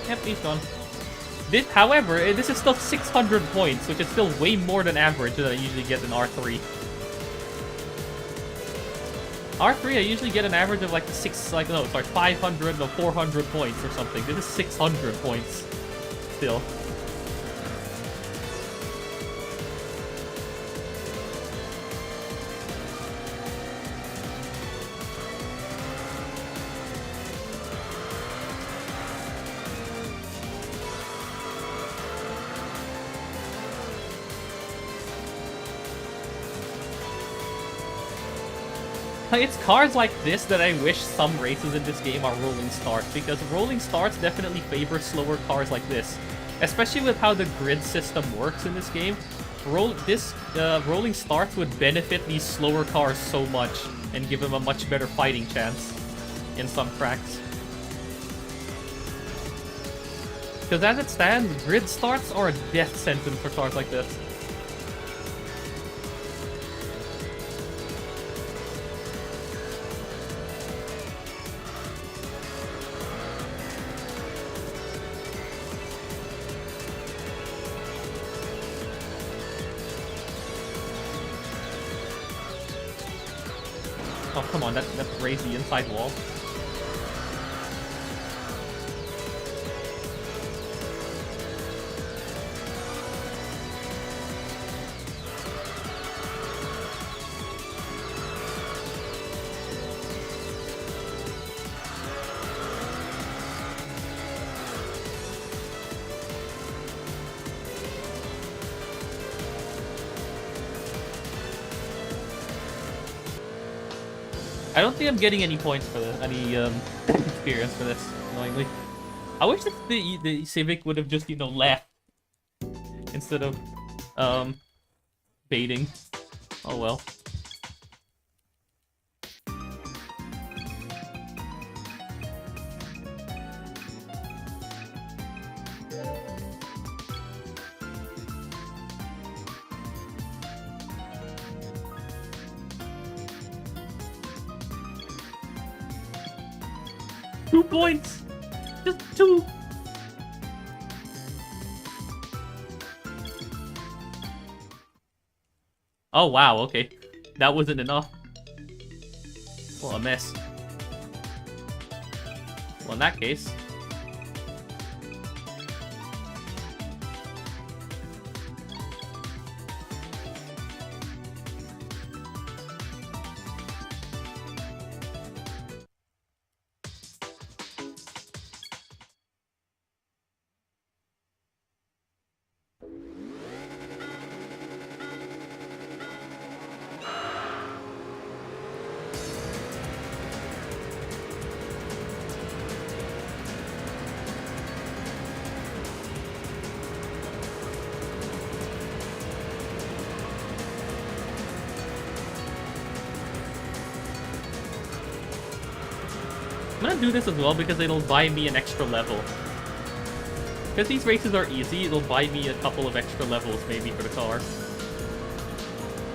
Yep, he's gone. However, this is still 600 points, which is still way more than average that I usually get in R3. R3, I usually get an average of like 500 or 400 points or something. This is 600 points. Still. It's cars like this that I wish some races in this game are rolling starts, because rolling starts definitely favor slower cars like this. Especially with how the grid system works in this game. Rolling starts would benefit these slower cars so much and give them a much better fighting chance in some tracks. Because as it stands, grid starts are a death sentence for cars like this. Oh, come on, that raised the inside wall. I don't think I'm getting any points for this, any experience for this, annoyingly. I wish that the Civic would have just, you know, left instead of baiting. Oh well. Two points! Just 2! Oh wow, okay. That wasn't enough. Well, a mess. Well, in that case... to do this as well because it'll buy me an extra level. Because these races are easy, it'll buy me a couple of extra levels maybe for the car.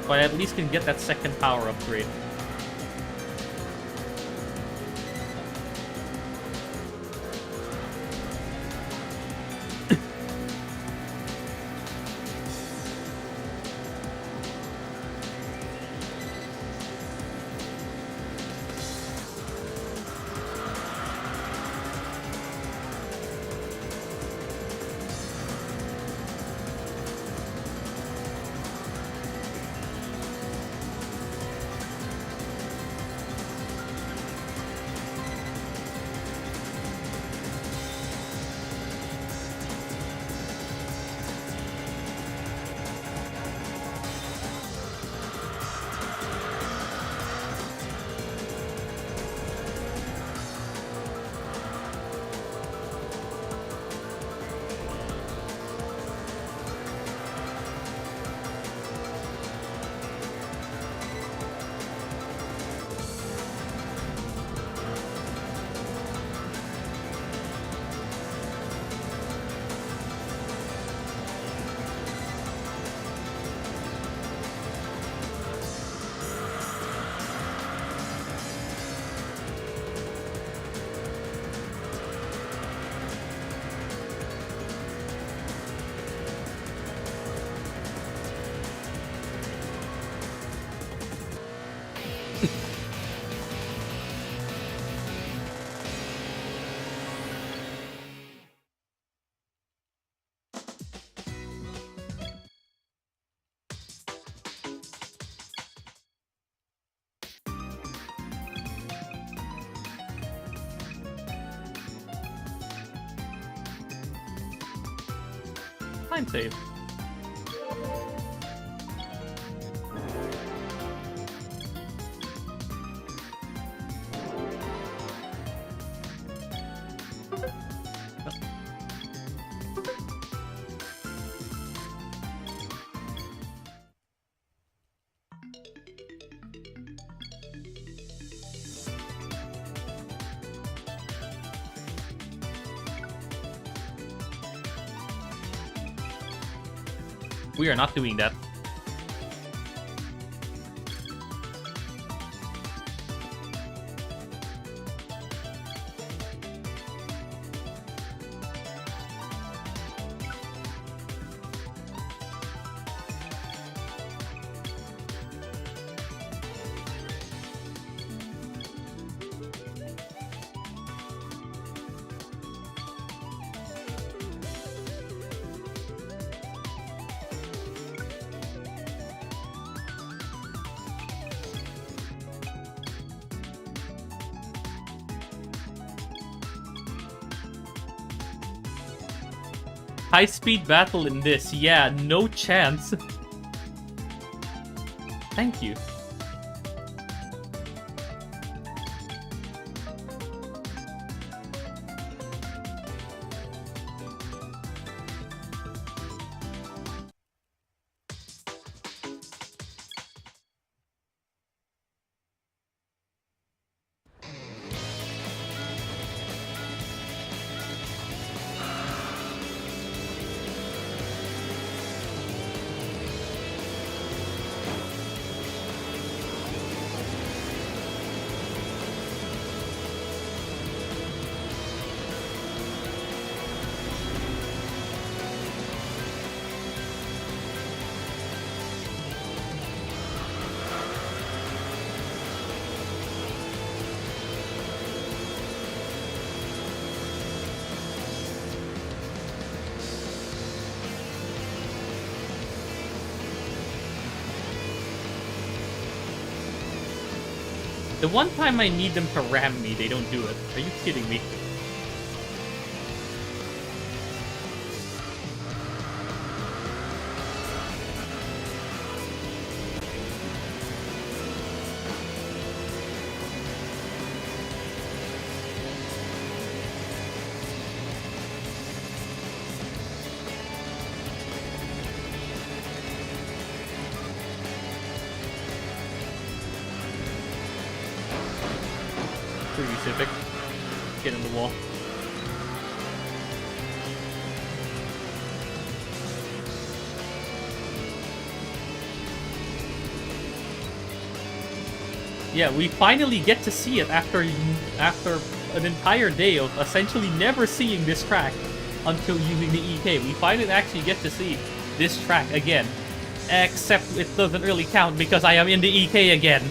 But I at least can get that second power upgrade. Time save. We are not doing that. High-speed battle in this. Yeah, no chance. Thank you. The one time I need them to ram me, they don't do it. Are you kidding me? Civic. wall. Yeah, we finally get to see it after an entire day of essentially never seeing this track until using the EK. We finally actually get to see this track again. Except it doesn't really count because I am in the EK again.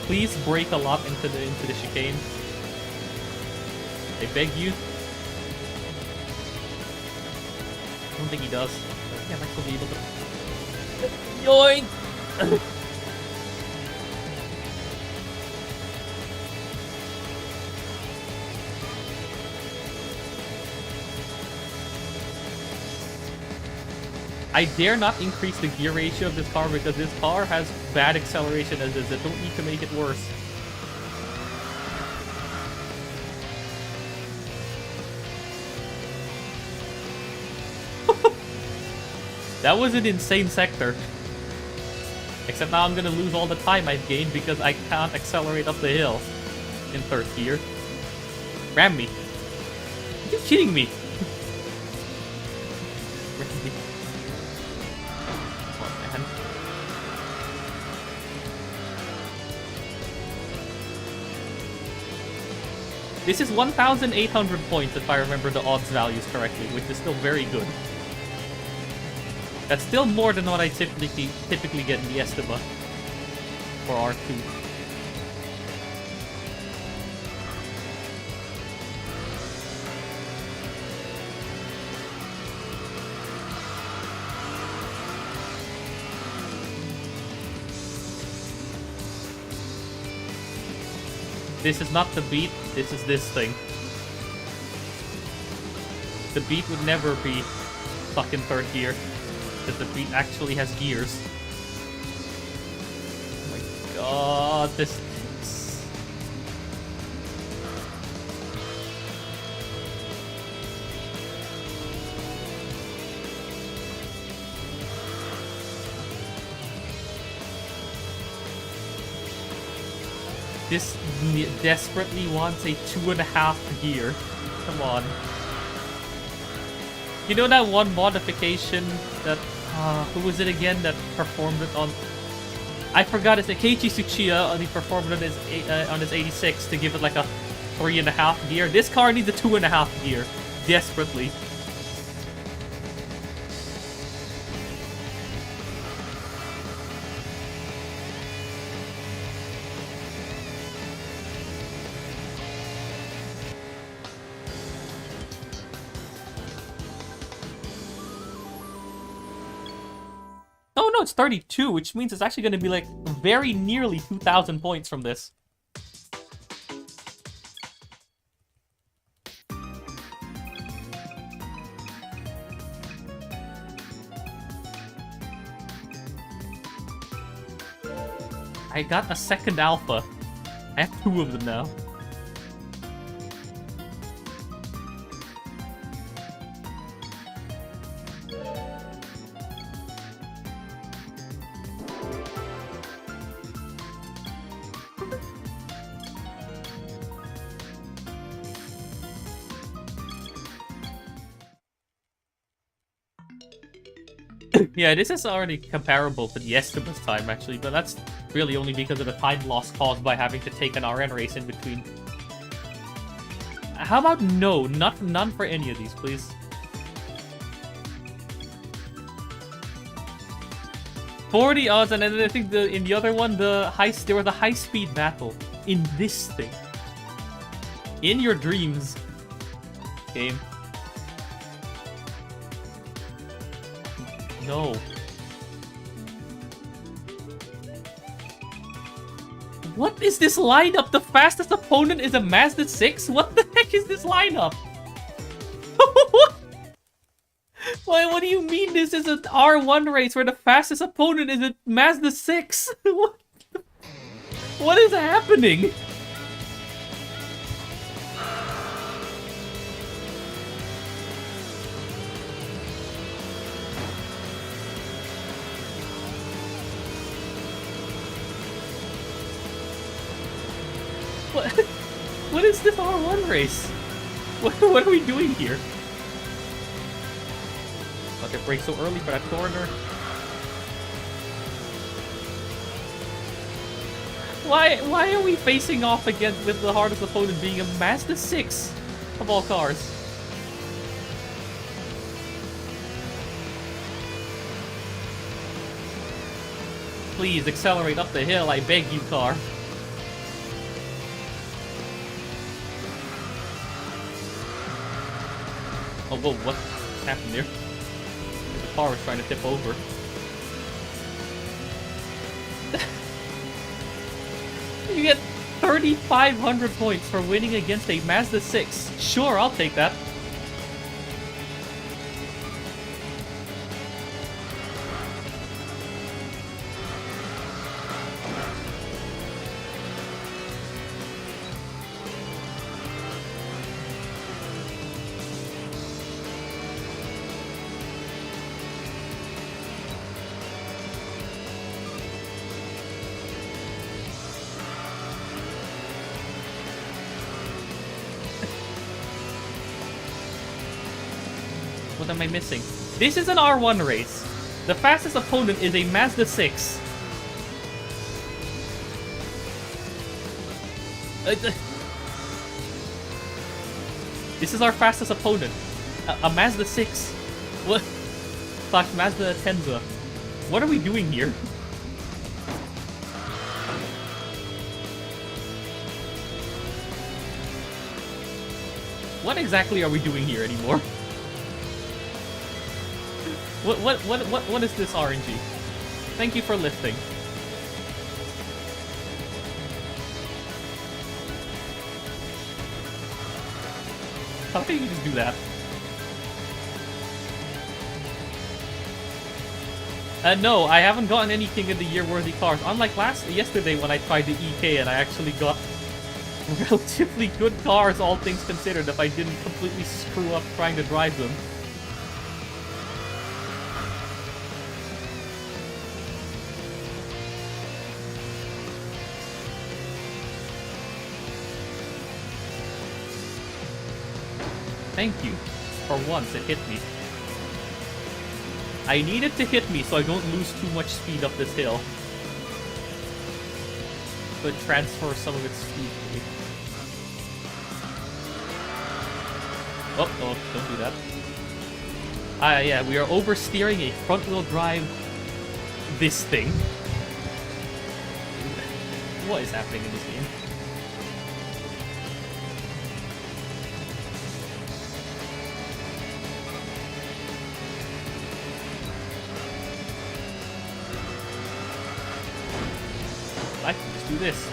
Please break a lot into the chicane. I beg you. I don't think he does. Yeah, I might still be able to. Yoink! I dare not increase the gear ratio of this car because this car has bad acceleration as is. I don't need to make it worse. That was an insane sector. Except now I'm gonna lose all the time I've gained because I can't accelerate up the hill in third gear. Ram me. Are you kidding me? Ram me. This is 1,800 points if I remember the odds values correctly, which is still very good. That's still more than what I typically get in the Estima for R2. This is not the beat, this is this thing. The beat would never be stuck in third gear, because the beat actually has gears. Oh my god, this... This desperately wants a 2.5 gear. Come on. You know that one modification that... who was it again that performed it on... I forgot, it's Keiichi Tsuchiya, he performed it on his 86 to give it like a 3.5 gear. This car needs a 2.5 gear. Desperately. It's 32, which means it's actually going to be like very nearly 2,000 points from this. I got a second alpha. I have 2 of them now. Yeah, this is already comparable to the Estima's time, actually, but that's really only because of the time loss caused by having to take an RN race in between. How about no? None for any of these, please. 40 odds, and then I think in the other one, there was a high-speed battle in this thing. In your dreams, game. No. What is this lineup? The fastest opponent is a Mazda 6? What the heck is this lineup? Why? What do you mean this is an R1 race where the fastest opponent is a Mazda 6? What is happening? What is this R1 race? What are we doing here? Okay, brake so early for that corner. Why are we facing off again with the hardest opponent being a Mazda 6 of all cars? Please accelerate up the hill, I beg you, car. Oh, whoa, what happened there? The car was trying to tip over. You get 3,500 points for winning against a Mazda 6. Sure, I'll take that. What am I missing? This is an R1 race. The fastest opponent is a Mazda 6. This is our fastest opponent. A Mazda 6. What? Slash Mazda Tenza. What are we doing here? What exactly are we doing here anymore? What is this RNG? Thank you for lifting. How can you just do that? No, I haven't gotten any King of the Year worthy cars. Unlike yesterday when I tried the EK and I actually got relatively good cars, all things considered, if I didn't completely screw up trying to drive them. Thank you. For once, it hit me. I need it to hit me so I don't lose too much speed up this hill. But transfer some of its speed to me. Oh, don't do that. Yeah, we are oversteering a front-wheel drive this thing. What is happening in this game? I can just do this.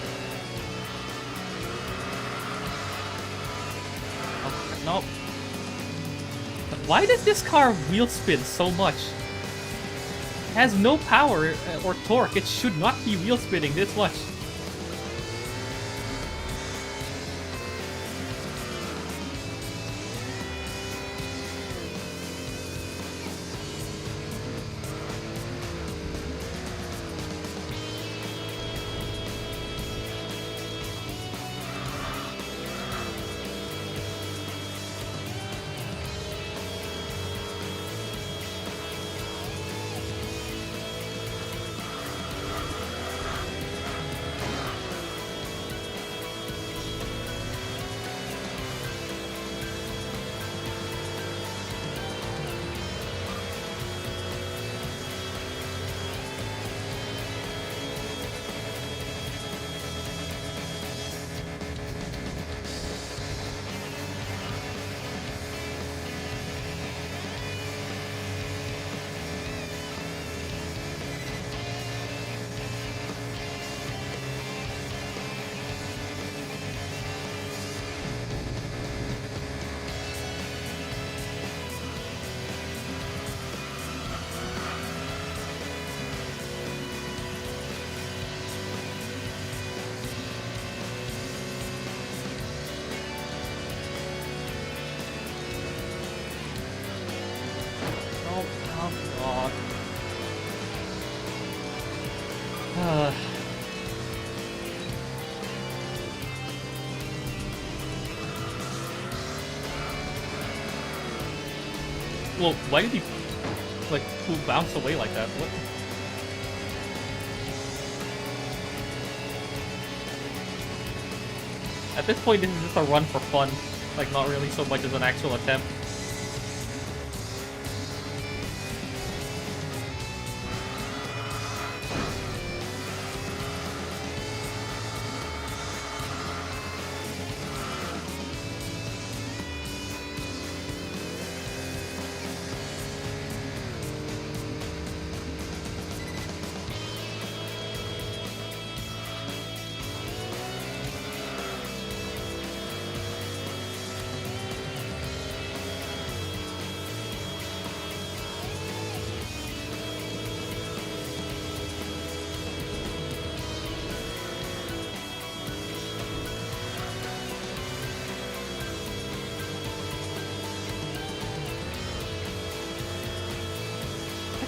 Oh, no. Why does this car wheel spin so much? It has no power or torque. It should not be wheel spinning this much. Oh god. Well, why did he, like, bounce away like that? What? At this point, this is just a run for fun. Like, not really so much as an actual attempt.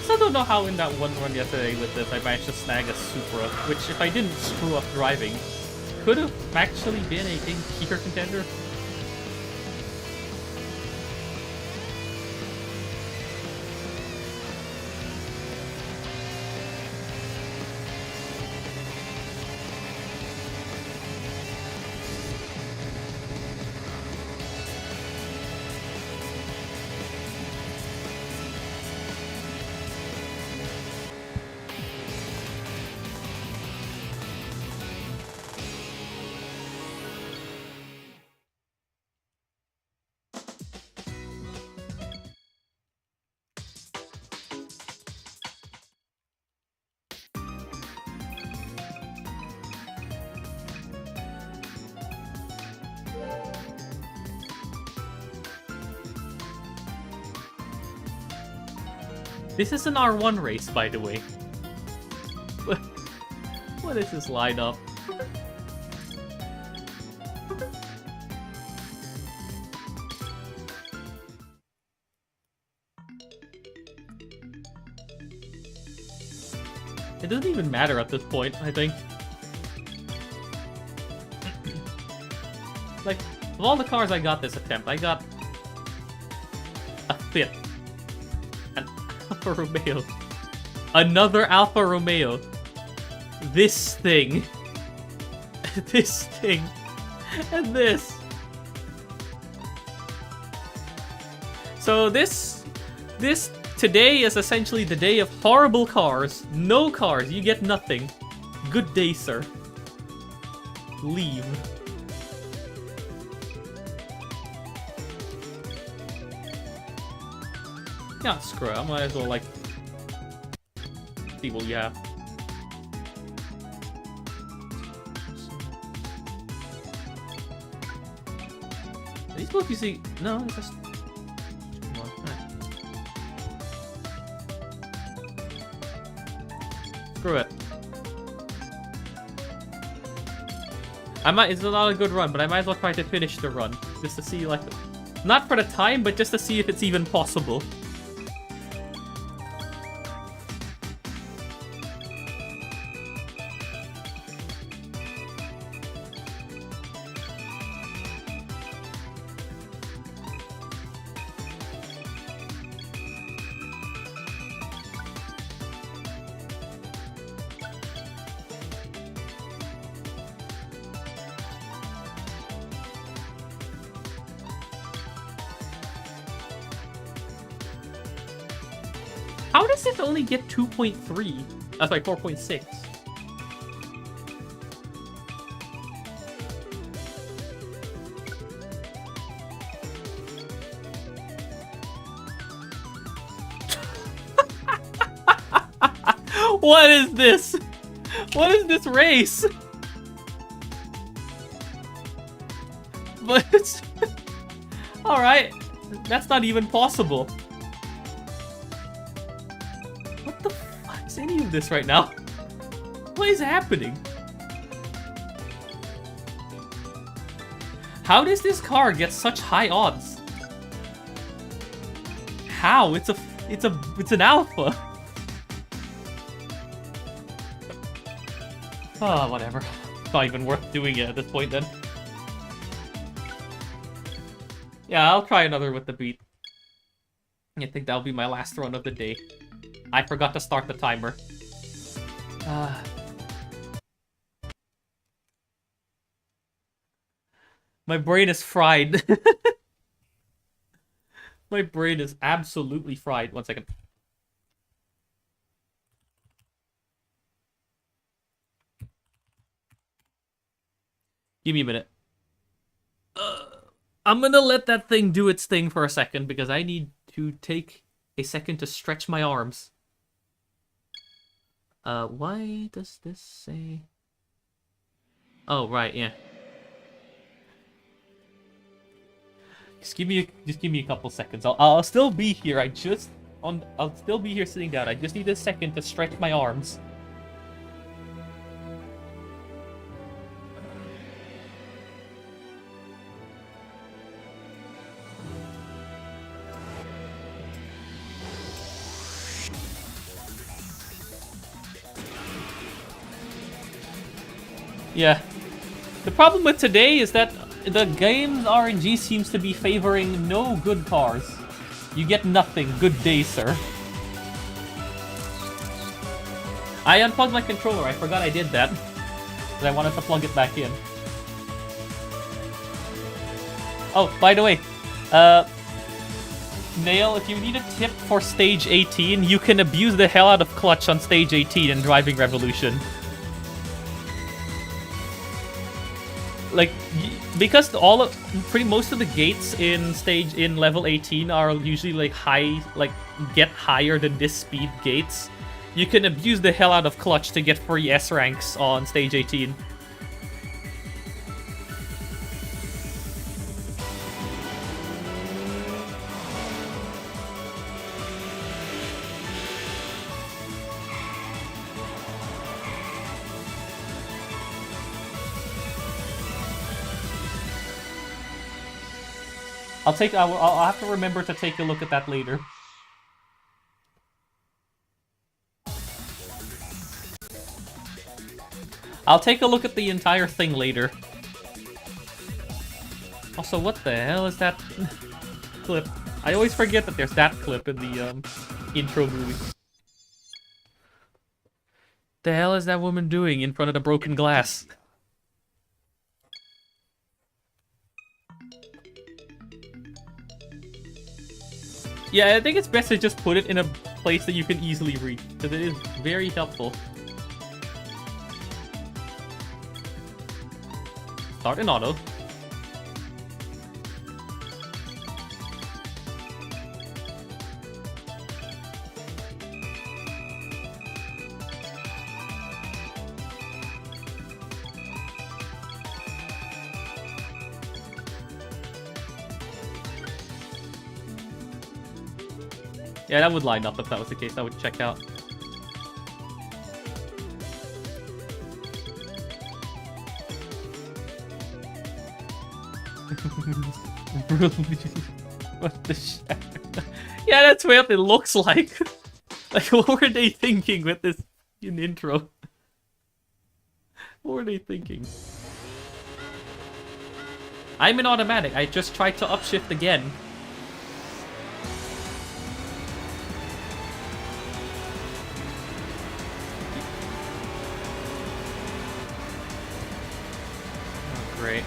I don't know how in that one run yesterday with this I managed to snag a Supra, which if I didn't screw up driving, could have actually been a big tier contender. This is an R1 race, by the way. What is this lineup? It doesn't even matter at this point, I think. Like, of all the cars I got this attempt, I got a Fit, an Alfa Romeo, another Alfa Romeo, this thing, this thing, and this. So this today is essentially the day of horrible cars. No cars, you get nothing. Good day, sir. Leave. Yeah, screw it. I might as well, like, see what you have. Are these both you see? No, it's just... Screw it. It's not a good run, but I might as well try to finish the run. Just to see, like... Not for the time, but just to see if it's even possible. How does it only get 2.3? That's like 4.6. What is this? What is this race? But it's... Alright. That's not even possible. What the fuck is any of this right now? What is happening? How does this car get such high odds? How? It's an alpha. Oh, whatever. It's not even worth doing it at this point then. Yeah, I'll try another with the beat. I think that'll be my last run of the day. I forgot to start the timer. My brain is fried. My brain is absolutely fried. 1 second. Give me a minute. I'm gonna let that thing do its thing for a second because I need to take a second to stretch my arms. Why does this say... Oh, right, yeah. Just give me a couple seconds. I'll still be here. I'll still be here sitting down. I just need a second to stretch my arms. Yeah. The problem with today is that the game's RNG seems to be favoring no good cars. You get nothing. Good day, sir. I unplugged my controller. I forgot I did that. Because I wanted to plug it back in. Oh, by the way. Nail, if you need a tip for stage 18, you can abuse the hell out of clutch on stage 18 in Driving Revolution. Like, because pretty most of the gates in level 18 are usually like get higher than this speed gates. You can abuse the hell out of clutch to get free S ranks on stage 18. I'll have to remember to take a look at that later. I'll take a look at the entire thing later. Also, what the hell is that clip? I always forget that there's that clip in the intro movie. The hell is that woman doing in front of the broken glass? Yeah, I think it's best to just put it in a place that you can easily reach, because it is very helpful. Start in auto. Yeah, that would line up if that was the case. I would check out. What the shit? Yeah, that's what it looks like. Like, what were they thinking with this intro? What were they thinking? I'm in automatic. I just tried to upshift again. Great.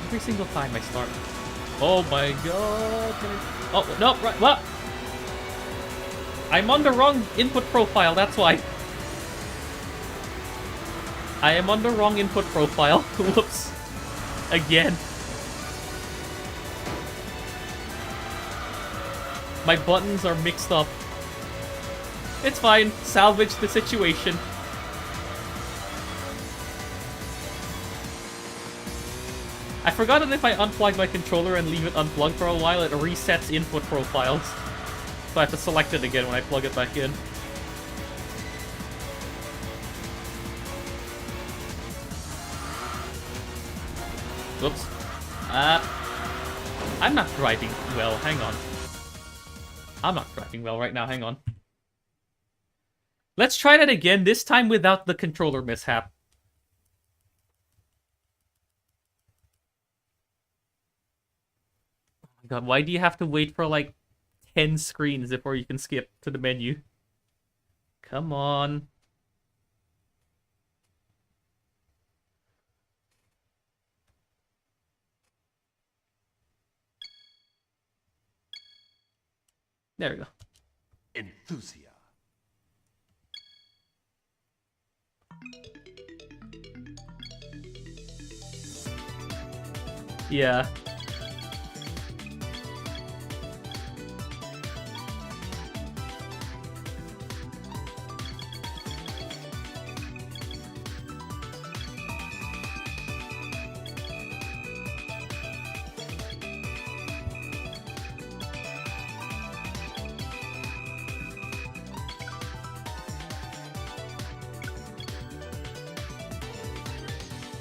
Every single time I start. Oh my god. Oh, no, right, what? I'm on the wrong input profile, that's why. I am on the wrong input profile. Whoops. Again. My buttons are mixed up. It's fine. Salvage the situation. I forgot that if I unplug my controller and leave it unplugged for a while, it resets input profiles. So I have to select it again when I plug it back in. Whoops. I'm not driving well, hang on. I'm not tracking well right now, hang on. Let's try that again, this time without the controller mishap. Oh my god, why do you have to wait for like 10 screens before you can skip to the menu? Come on. There we go. Enthusia. Yeah.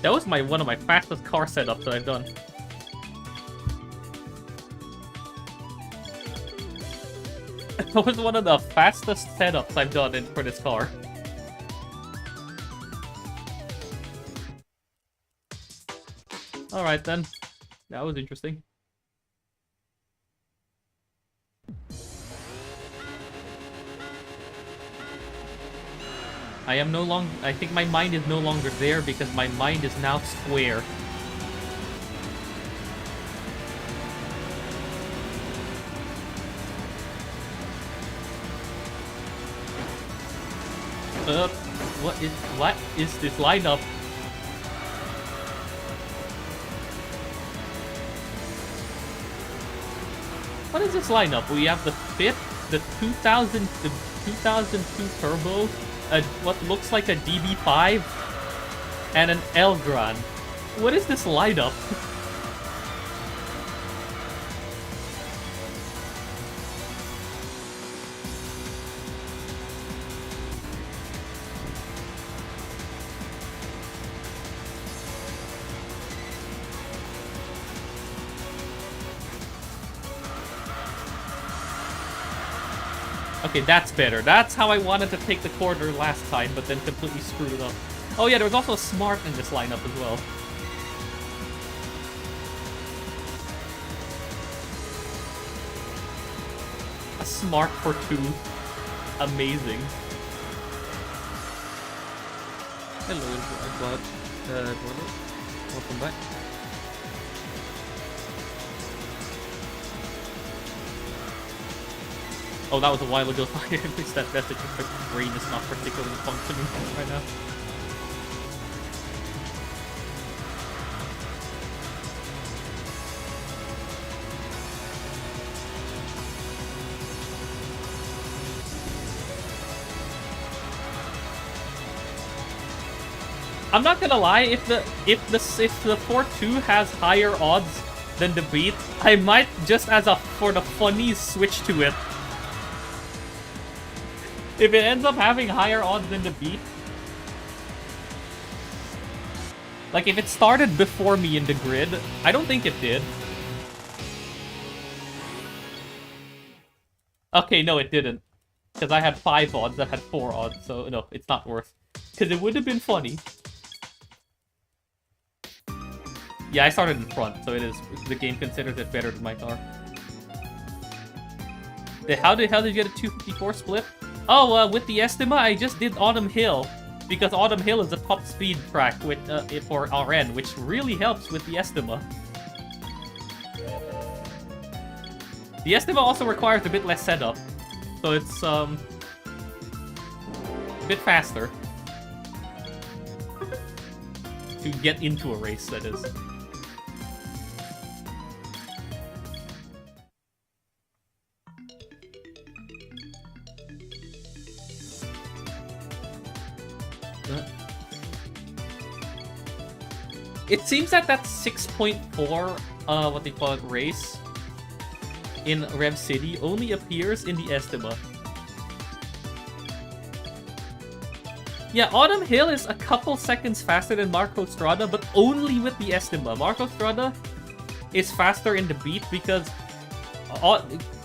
That was one of my fastest car setups that I've done. That was one of the fastest setups I've done for this car. Alright then. That was interesting. I think my mind is no longer there because my mind is now square. What is this lineup? What is this lineup? We have the 5th, the 2002 Turbo, what looks like a DB5, and an Elgran. What is this lineup? Okay, that's better. That's how I wanted to take the corner last time, but then completely screwed it up. Oh yeah, there was also a Smart in this lineup as well. A Smart for 2. Amazing. Hello, welcome back. Oh, that was a while ago. I missed that message. My brain is not particularly functioning right now. I'm not gonna lie, if the 4-2 has higher odds than the Beat, I might just for the funnies switch to it. If it ends up having higher odds than the Beat. Like, if it started before me in the grid, I don't think it did. Okay, no, it didn't. Because I had 5 odds that had 4 odds, so no, it's not worth. Because it would have been funny. Yeah, I started in front, so the game considers it better than my car. How did you get a 254 split? Oh, with the Estima, I just did Autumn Hill, because Autumn Hill is a top speed track for RN, which really helps with the Estima. The Estima also requires a bit less setup, so it's a bit faster to get into a race, that is. It seems that 6.4, what they call it, race in Rev City only appears in the Estima. Yeah, Autumn Hill is a couple seconds faster than Marco Strada, but only with the Estima. Marco Strada is faster in the Beat because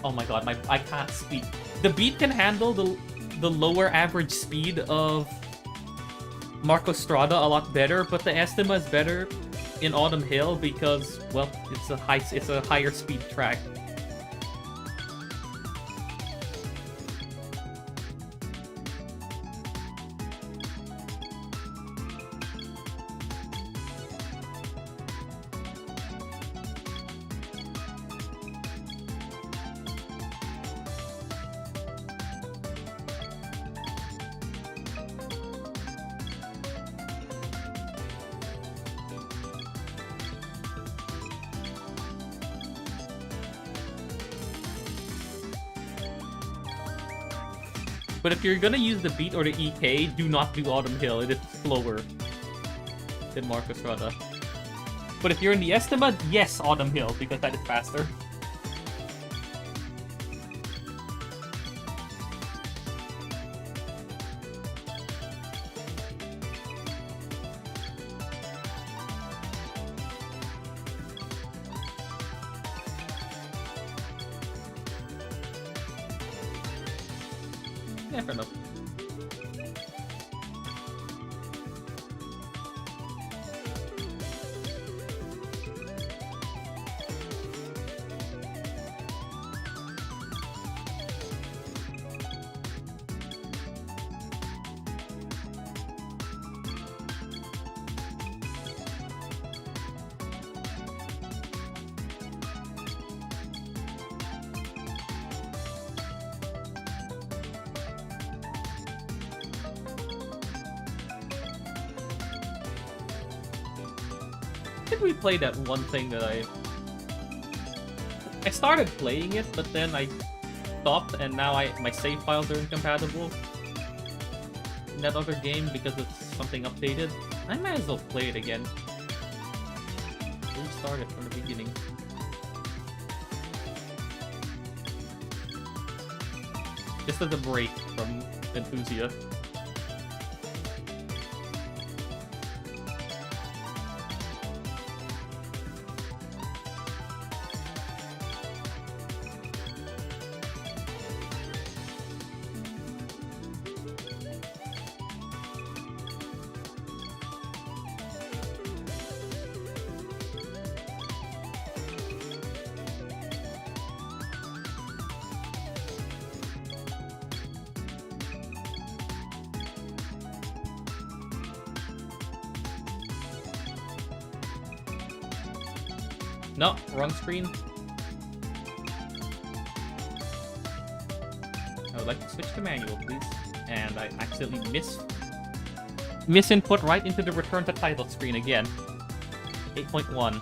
Oh my god, I can't speak. The beat can handle the lower average speed of Marco Strada a lot better, but the Estima is better in Autumn Hill because, well, it's a higher speed track. But if you're gonna use the beat or the EK, do not do Autumn Hill. It is slower than Marco Strada. But if you're in the Estima, yes, Autumn Hill, because that is faster. Yeah, fair enough. Did we play that one thing that I started playing it, but then I stopped, and now my save files are incompatible in that other game because it's something updated. I might as well play it again. Restart it from the beginning. Just as a break from Enthusia. No, wrong screen. I would like to switch to manual, please. And I accidentally misinput right into the return to title screen again. 8.1.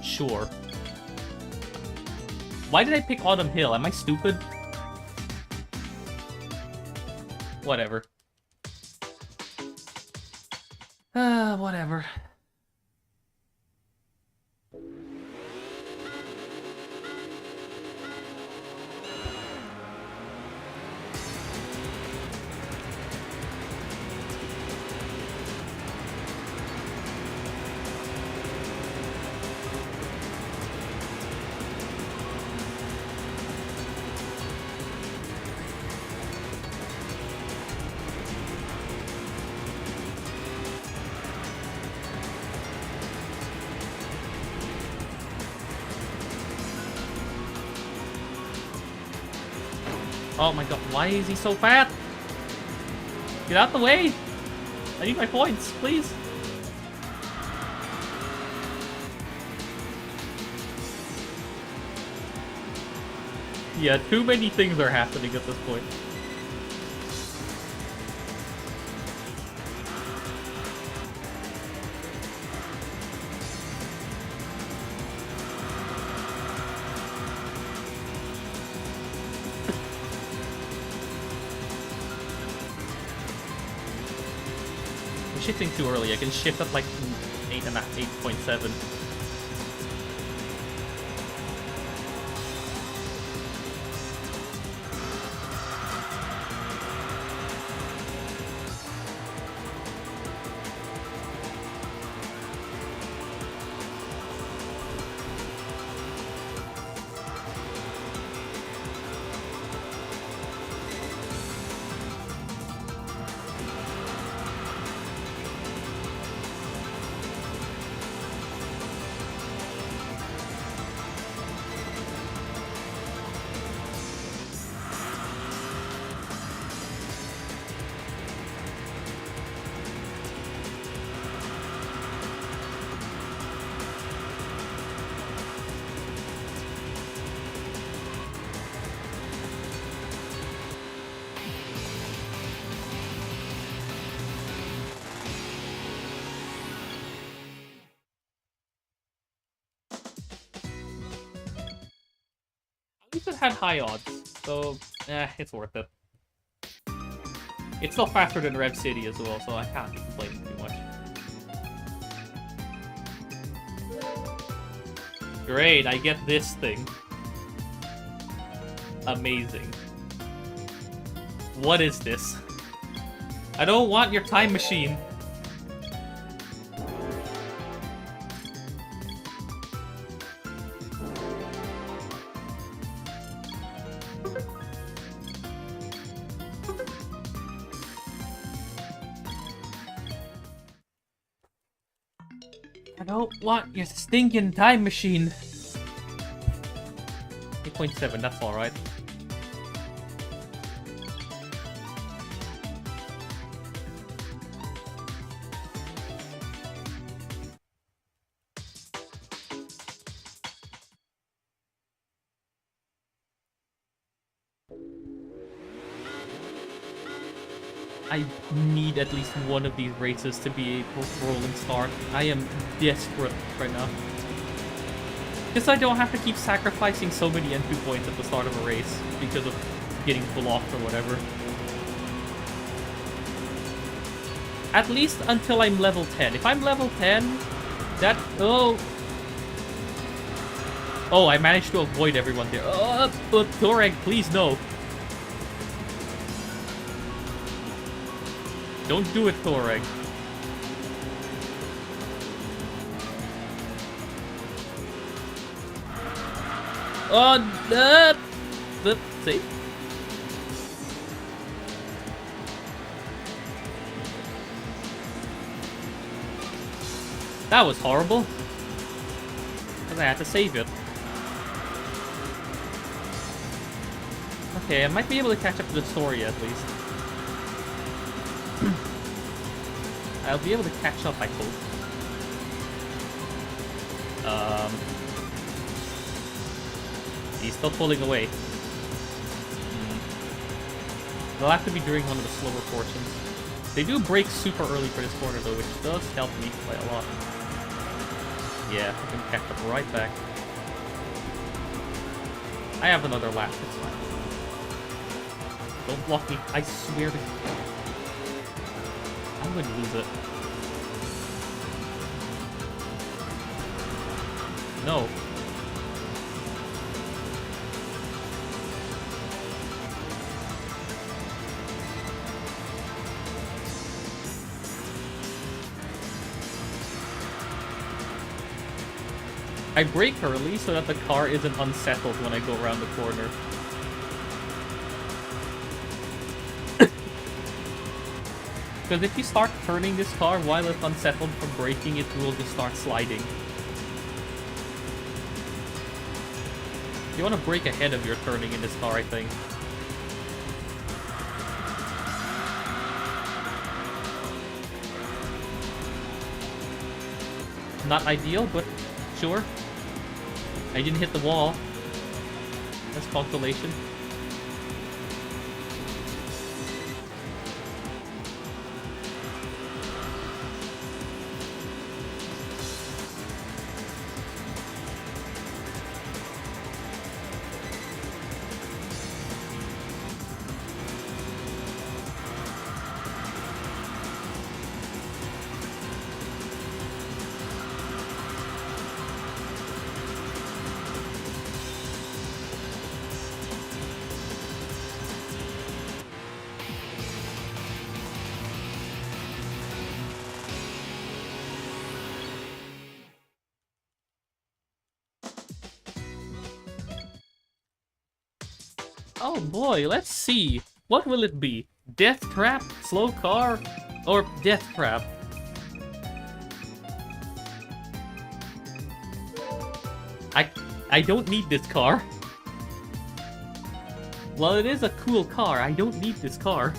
Sure. Why did I pick Autumn Hill? Am I stupid? Whatever. Whatever. Oh my god, why is he so fat? Get out the way! I need my points, please. Yeah, too many things are happening at this point. Shifting too early. I can shift at like 8.7. least it had high odds, so it's worth it. It's still faster than Rev City as well, so I can't be complaining too much. Great, I get this thing. Amazing. What is this? I don't want your time machine. I don't want your stinking time machine. 8.7, that's alright. I need at least one of these races to be a rolling start. I am desperate right now. Just so I don't have to keep sacrificing so many N2 points at the start of a race because of getting blocked or whatever. At least until I'm level 10. If I'm level 10, that... Oh! Oh, I managed to avoid everyone there. Oh, but Toreg, please no. Don't do it, Toreg. See? That was horrible. Because I had to save it. Okay, I might be able to catch up to the story at least. I'll be able to catch up, I hope. He's still pulling away. They'll have to be during one of the slower portions. They do break super early for this corner though, which does help me quite a lot. Yeah, I can catch up right back. I have another lap, it's fine. Don't block me, I swear to God. I'm going to lose it. No. I brake early so that the car isn't unsettled when I go around the corner. Because if you start turning this car while it's unsettled from braking, it will just start sliding. You want to brake ahead of your turning in this car, I think. Not ideal, but sure. I didn't hit the wall. That's consolation. Oh boy, let's see. What will it be? Death Trap, Slow Car, or Death Trap? I don't need this car. Well, it is a cool car. I don't need this car.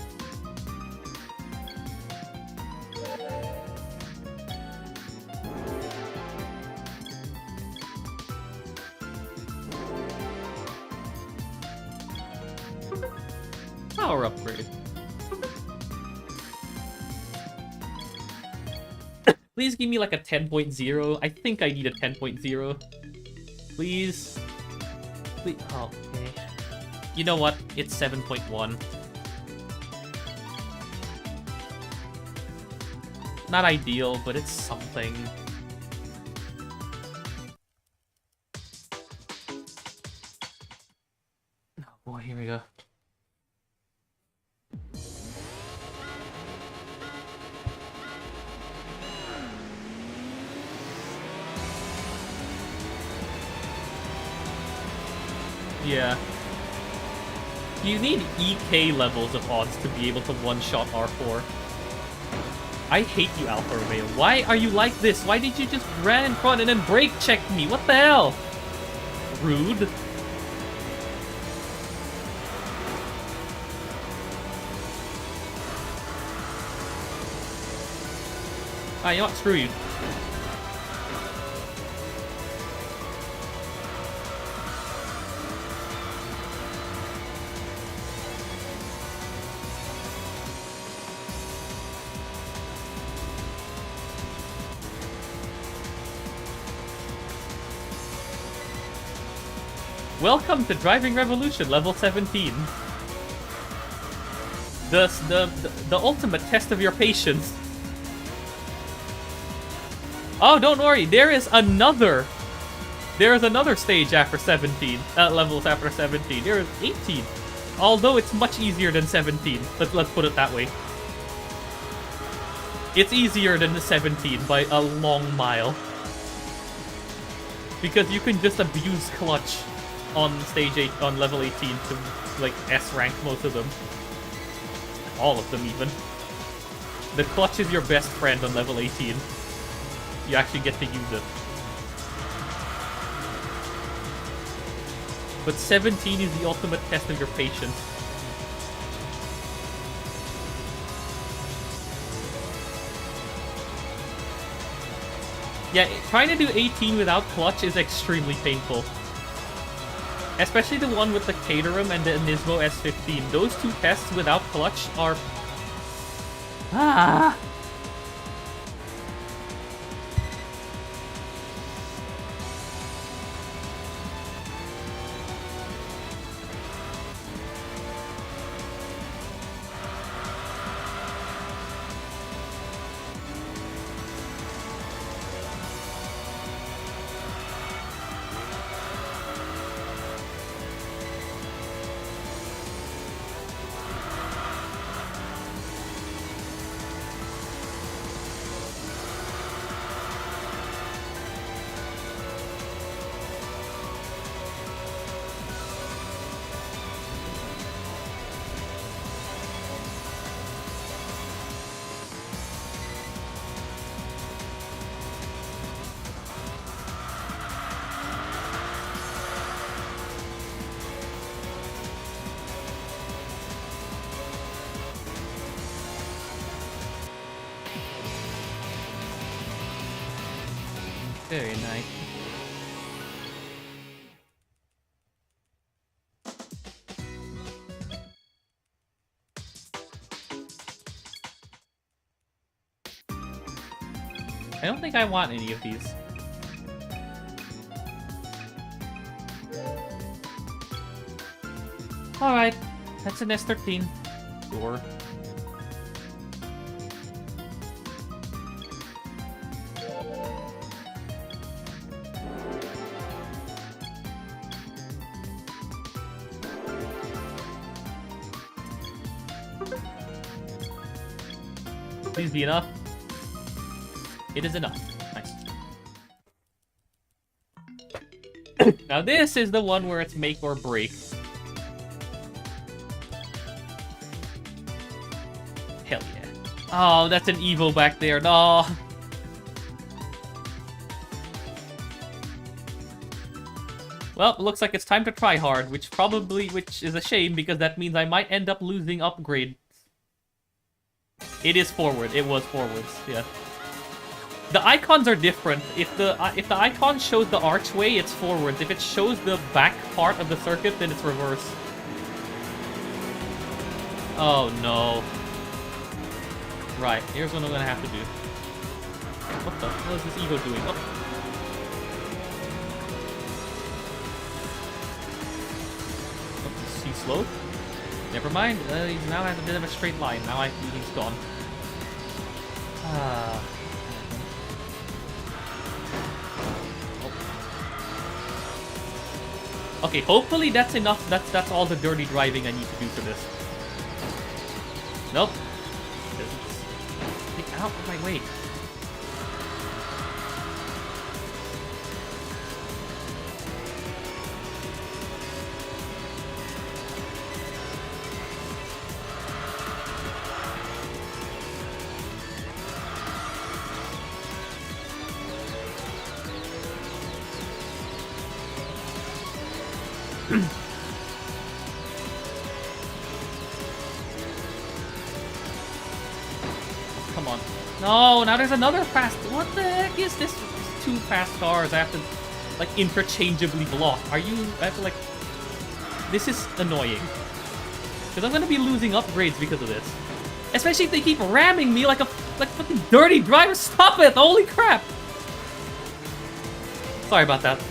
Power upgrade. Please give me like a 10.0. I think I need a 10.0. Please. Please. Oh, okay. You know what? It's 7.1. Not ideal, but it's something. Oh boy, here we go. Yeah. You need EK levels of odds to be able to one-shot R4. I hate you, Alfa Romeo. Why are you like this? Why did you just run in front and then brake check me? What the hell? Rude. Ah, you know what? Screw you. Welcome to Driving Revolution, level 17. The ultimate test of your patience. Oh, don't worry, there is another stage after 17, levels after 17. There is 18. Although it's much easier than 17. Let's put it that way. It's easier than the 17 by a long mile. Because you can just abuse clutch on stage 8, on level 18 to, like, S-rank most of them. All of them, even. The clutch is your best friend on level 18. You actually get to use it. But 17 is the ultimate test of your patience. Yeah, trying to do 18 without clutch is extremely painful. Especially the one with the Caterham and the Nismo S15. Those two tests without clutch are... Ah! Very nice. I don't think I want any of these. Alright, that's an S13. Sure. Please be enough. It is enough. Nice. Now this is the one where it's make or break. Hell yeah. Oh, that's an Evo back there. No. Well, it looks like it's time to try hard, which is a shame because that means I might end up losing upgrade. It is forward. It was forwards. Yeah. The icons are different. If the icon shows the archway, it's forwards. If it shows the back part of the circuit, then it's reverse. Oh no. Right. Here's what I'm gonna have to do. What the hell is this Evo doing? Oh. slow. Never mind. He now has a bit of a straight line. Now I think he's gone. Ah. Okay, hopefully that's enough. That's all the dirty driving I need to do for this. Nope. Get out of my way. Come on. No, now there's another fast... What the heck is this? Two fast cars I have to, like, interchangeably block. Are you... I have to, like... This is annoying. Because I'm gonna be losing upgrades because of this. Especially if they keep ramming me like a... Like fucking dirty driver. Stop it! Holy crap! Sorry about that.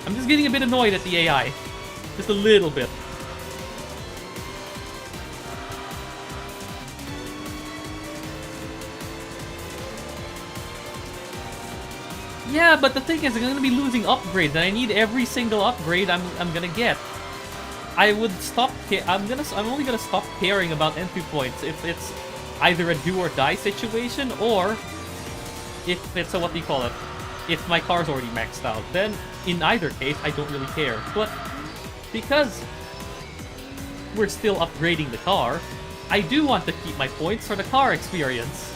I'm just getting a bit annoyed at the AI. Just a little bit. Yeah, but the thing is, I'm gonna be losing upgrades, and I need every single upgrade I'm gonna get. I would stop. I'm only gonna stop caring about entry points if it's either a do or die situation, or if it's a what do you call it? If my car's already maxed out. Then, in either case, I don't really care. But because we're still upgrading the car, I do want to keep my points for the car experience.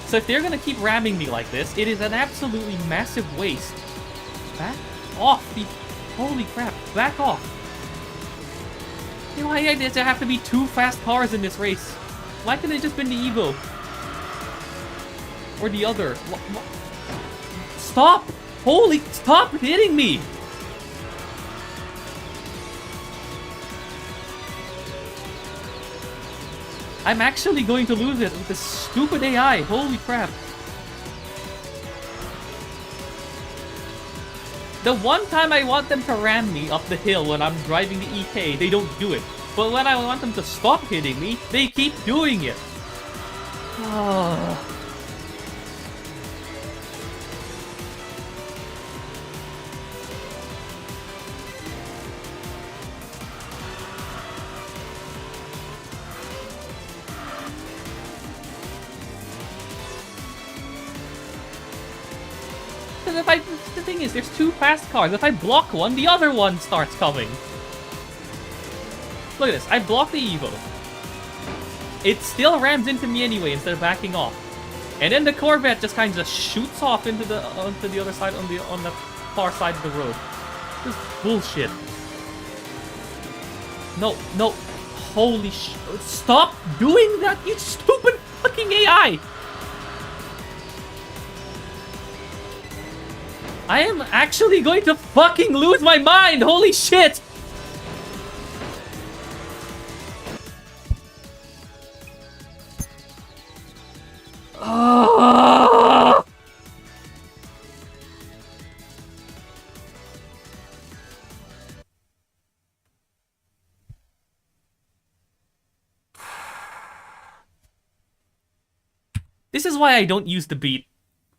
So if they're gonna keep ramming me like this, it is an absolutely massive waste. Back off, holy crap, back off. You know, why does there have to be two fast cars in this race? Why couldn't it just been the Evo? Or the other? What? Stop! Holy, stop hitting me! I'm actually going to lose it with this stupid AI. Holy crap. The one time I want them to ram me up the hill when I'm driving the EK, they don't do it. But when I want them to stop hitting me, they keep doing it. Oh. The thing is, there's two fast cars. If I block one, the other one starts coming. Look at this. I blocked the Evo. It still rams into me anyway instead of backing off. And then the Corvette just kind of shoots off into the onto the other side on the far side of the road. This is bullshit. No, no. Holy sh! Stop doing that, you stupid fucking AI! I am actually going to fucking lose my mind! Holy shit! Oh. This is why I don't use the beat.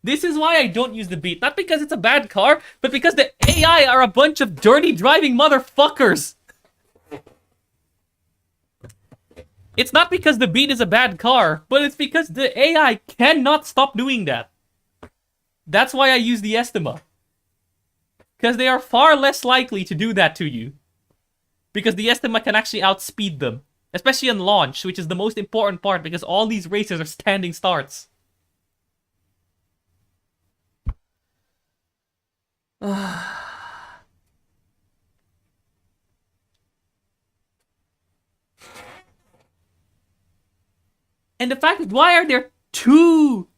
This is why I don't use the beat. Not because it's a bad car, but because the AI are a bunch of dirty driving motherfuckers. It's not because the beat is a bad car, but it's because the AI cannot stop doing that. That's why I use the Estima. Because they are far less likely to do that to you. Because the Estima can actually outspeed them. Especially on launch, which is the most important part because all these races are standing starts. And the fact is, why are there two?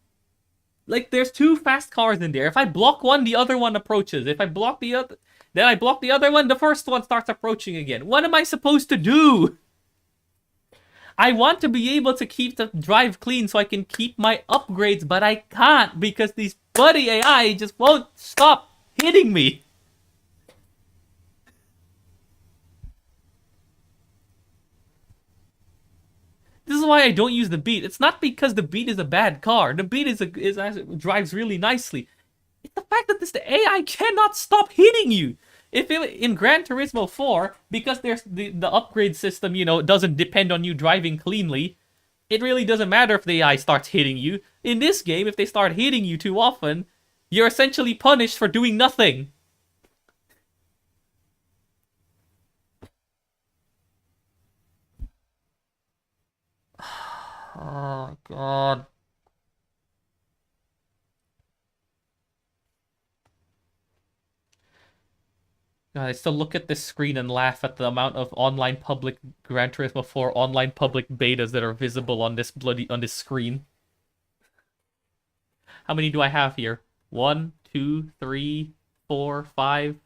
Like, there's two fast cars in there. If I block one, the other one approaches. If I block the other, then I block the other one, the first one starts approaching again. What am I supposed to do? I want to be able to keep the drive clean so I can keep my upgrades, but I can't because these bloody AI just won't stop hitting me. why I don't use the Beat. It's not because the Beat is a bad car. The Beat drives really nicely. It's the fact that the AI cannot stop hitting you. If it, in Gran Turismo 4, because there's the upgrade system, you know, doesn't depend on you driving cleanly, it really doesn't matter if the AI starts hitting you. In this game, if they start hitting you too often, you're essentially punished for doing nothing. Oh, God. God, I still look at this screen and laugh at the amount of online public Gran Turismo 4 online public betas that are visible on this screen. How many do I have here? 1, 2, 3, 4, 5.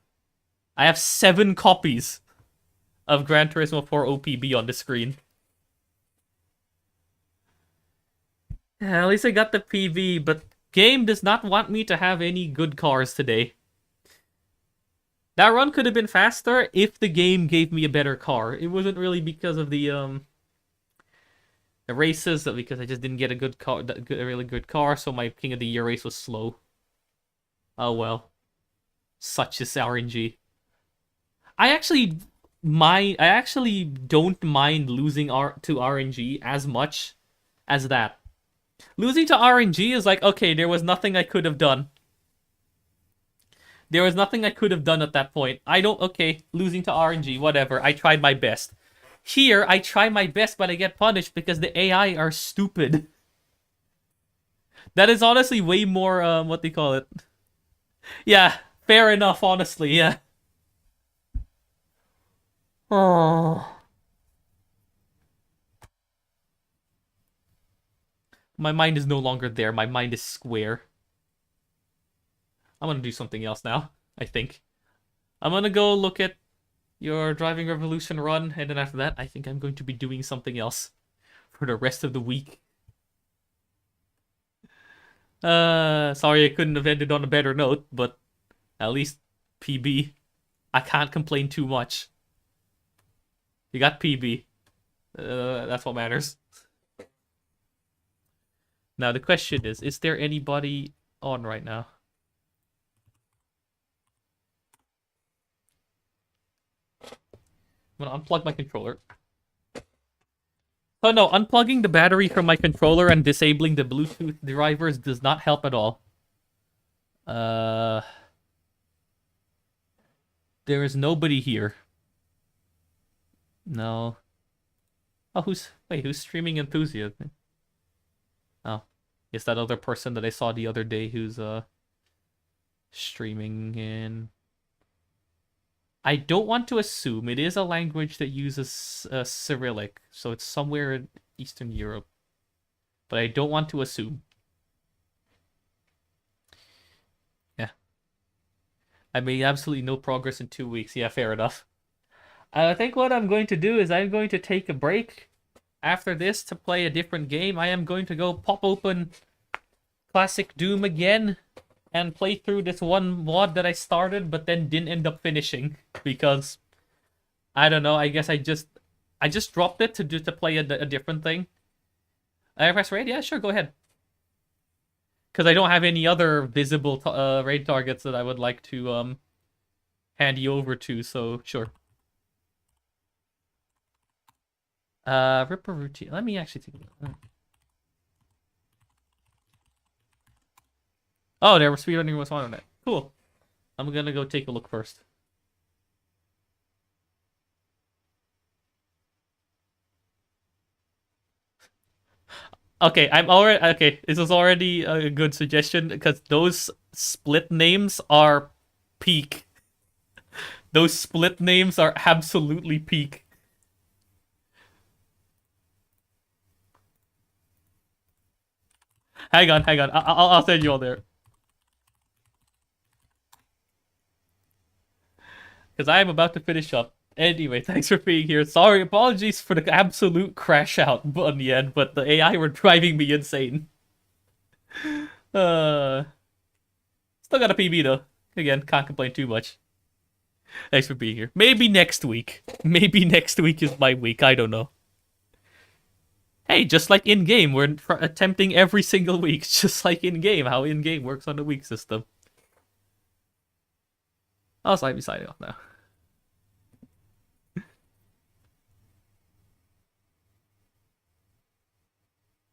I have 7 copies of Gran Turismo 4 OPB on the screen. Yeah, at least I got the PV, but game does not want me to have any good cars today. That run could have been faster if the game gave me a better car. It wasn't really because of the races, because I just didn't get a good car, a really good car, so my King of the Year race was slow. Oh well. Such is RNG. I actually don't mind losing to RNG as much as that. Losing to RNG is like, okay, there was nothing I could have done. There was nothing I could have done at that point. Okay, losing to RNG, whatever. I tried my best. Here, I try my best, but I get punished because the AI are stupid. That is honestly way more, what they call it. Yeah, fair enough, honestly, yeah. Oh. My mind is no longer there. My mind is square. I'm gonna do something else now, I think. I'm gonna go look at your Driving Revolution run, and then after that, I think I'm going to be doing something else for the rest of the week. Sorry I couldn't have ended on a better note, but at least PB. I can't complain too much. You got PB. That's what matters. Now the question is there anybody on right now? I'm gonna unplug my controller. Oh no, unplugging the battery from my controller and disabling the Bluetooth drivers does not help at all. There is nobody here. No. Oh, who's streaming Enthusia? Oh, it's that other person that I saw the other day who's streaming in. I don't want to assume. It is a language that uses Cyrillic, so it's somewhere in Eastern Europe. But I don't want to assume. Yeah. I made absolutely no progress in 2 weeks. Yeah, fair enough. I think what I'm going to do is I'm going to take a break after this to play a different game. I am going to go pop open Classic Doom again and play through this one mod that I started but then didn't end up finishing because I don't know. I guess I just dropped it to play a different thing. I press raid? Yeah, sure, go ahead. Because I don't have any other visible raid targets that I would like to hand you over to, so sure. Ripper routine. Let me actually take a look. Oh, there was speedrunning was on it. Cool. I'm gonna go take a look first. Okay, okay. This is already a good suggestion because those split names are peak. Those split names are absolutely peak. Hang on. I'll send you all there. Because I am about to finish up. Anyway, thanks for being here. Sorry, apologies for the absolute crash out on the end, but the AI were driving me insane. Still got a PB though. Again, can't complain too much. Thanks for being here. Maybe next week. Maybe next week is my week. I don't know. Hey, just like in-game, we're attempting every single week. Just like in-game, how in-game works on the week system. I'll be signing off now.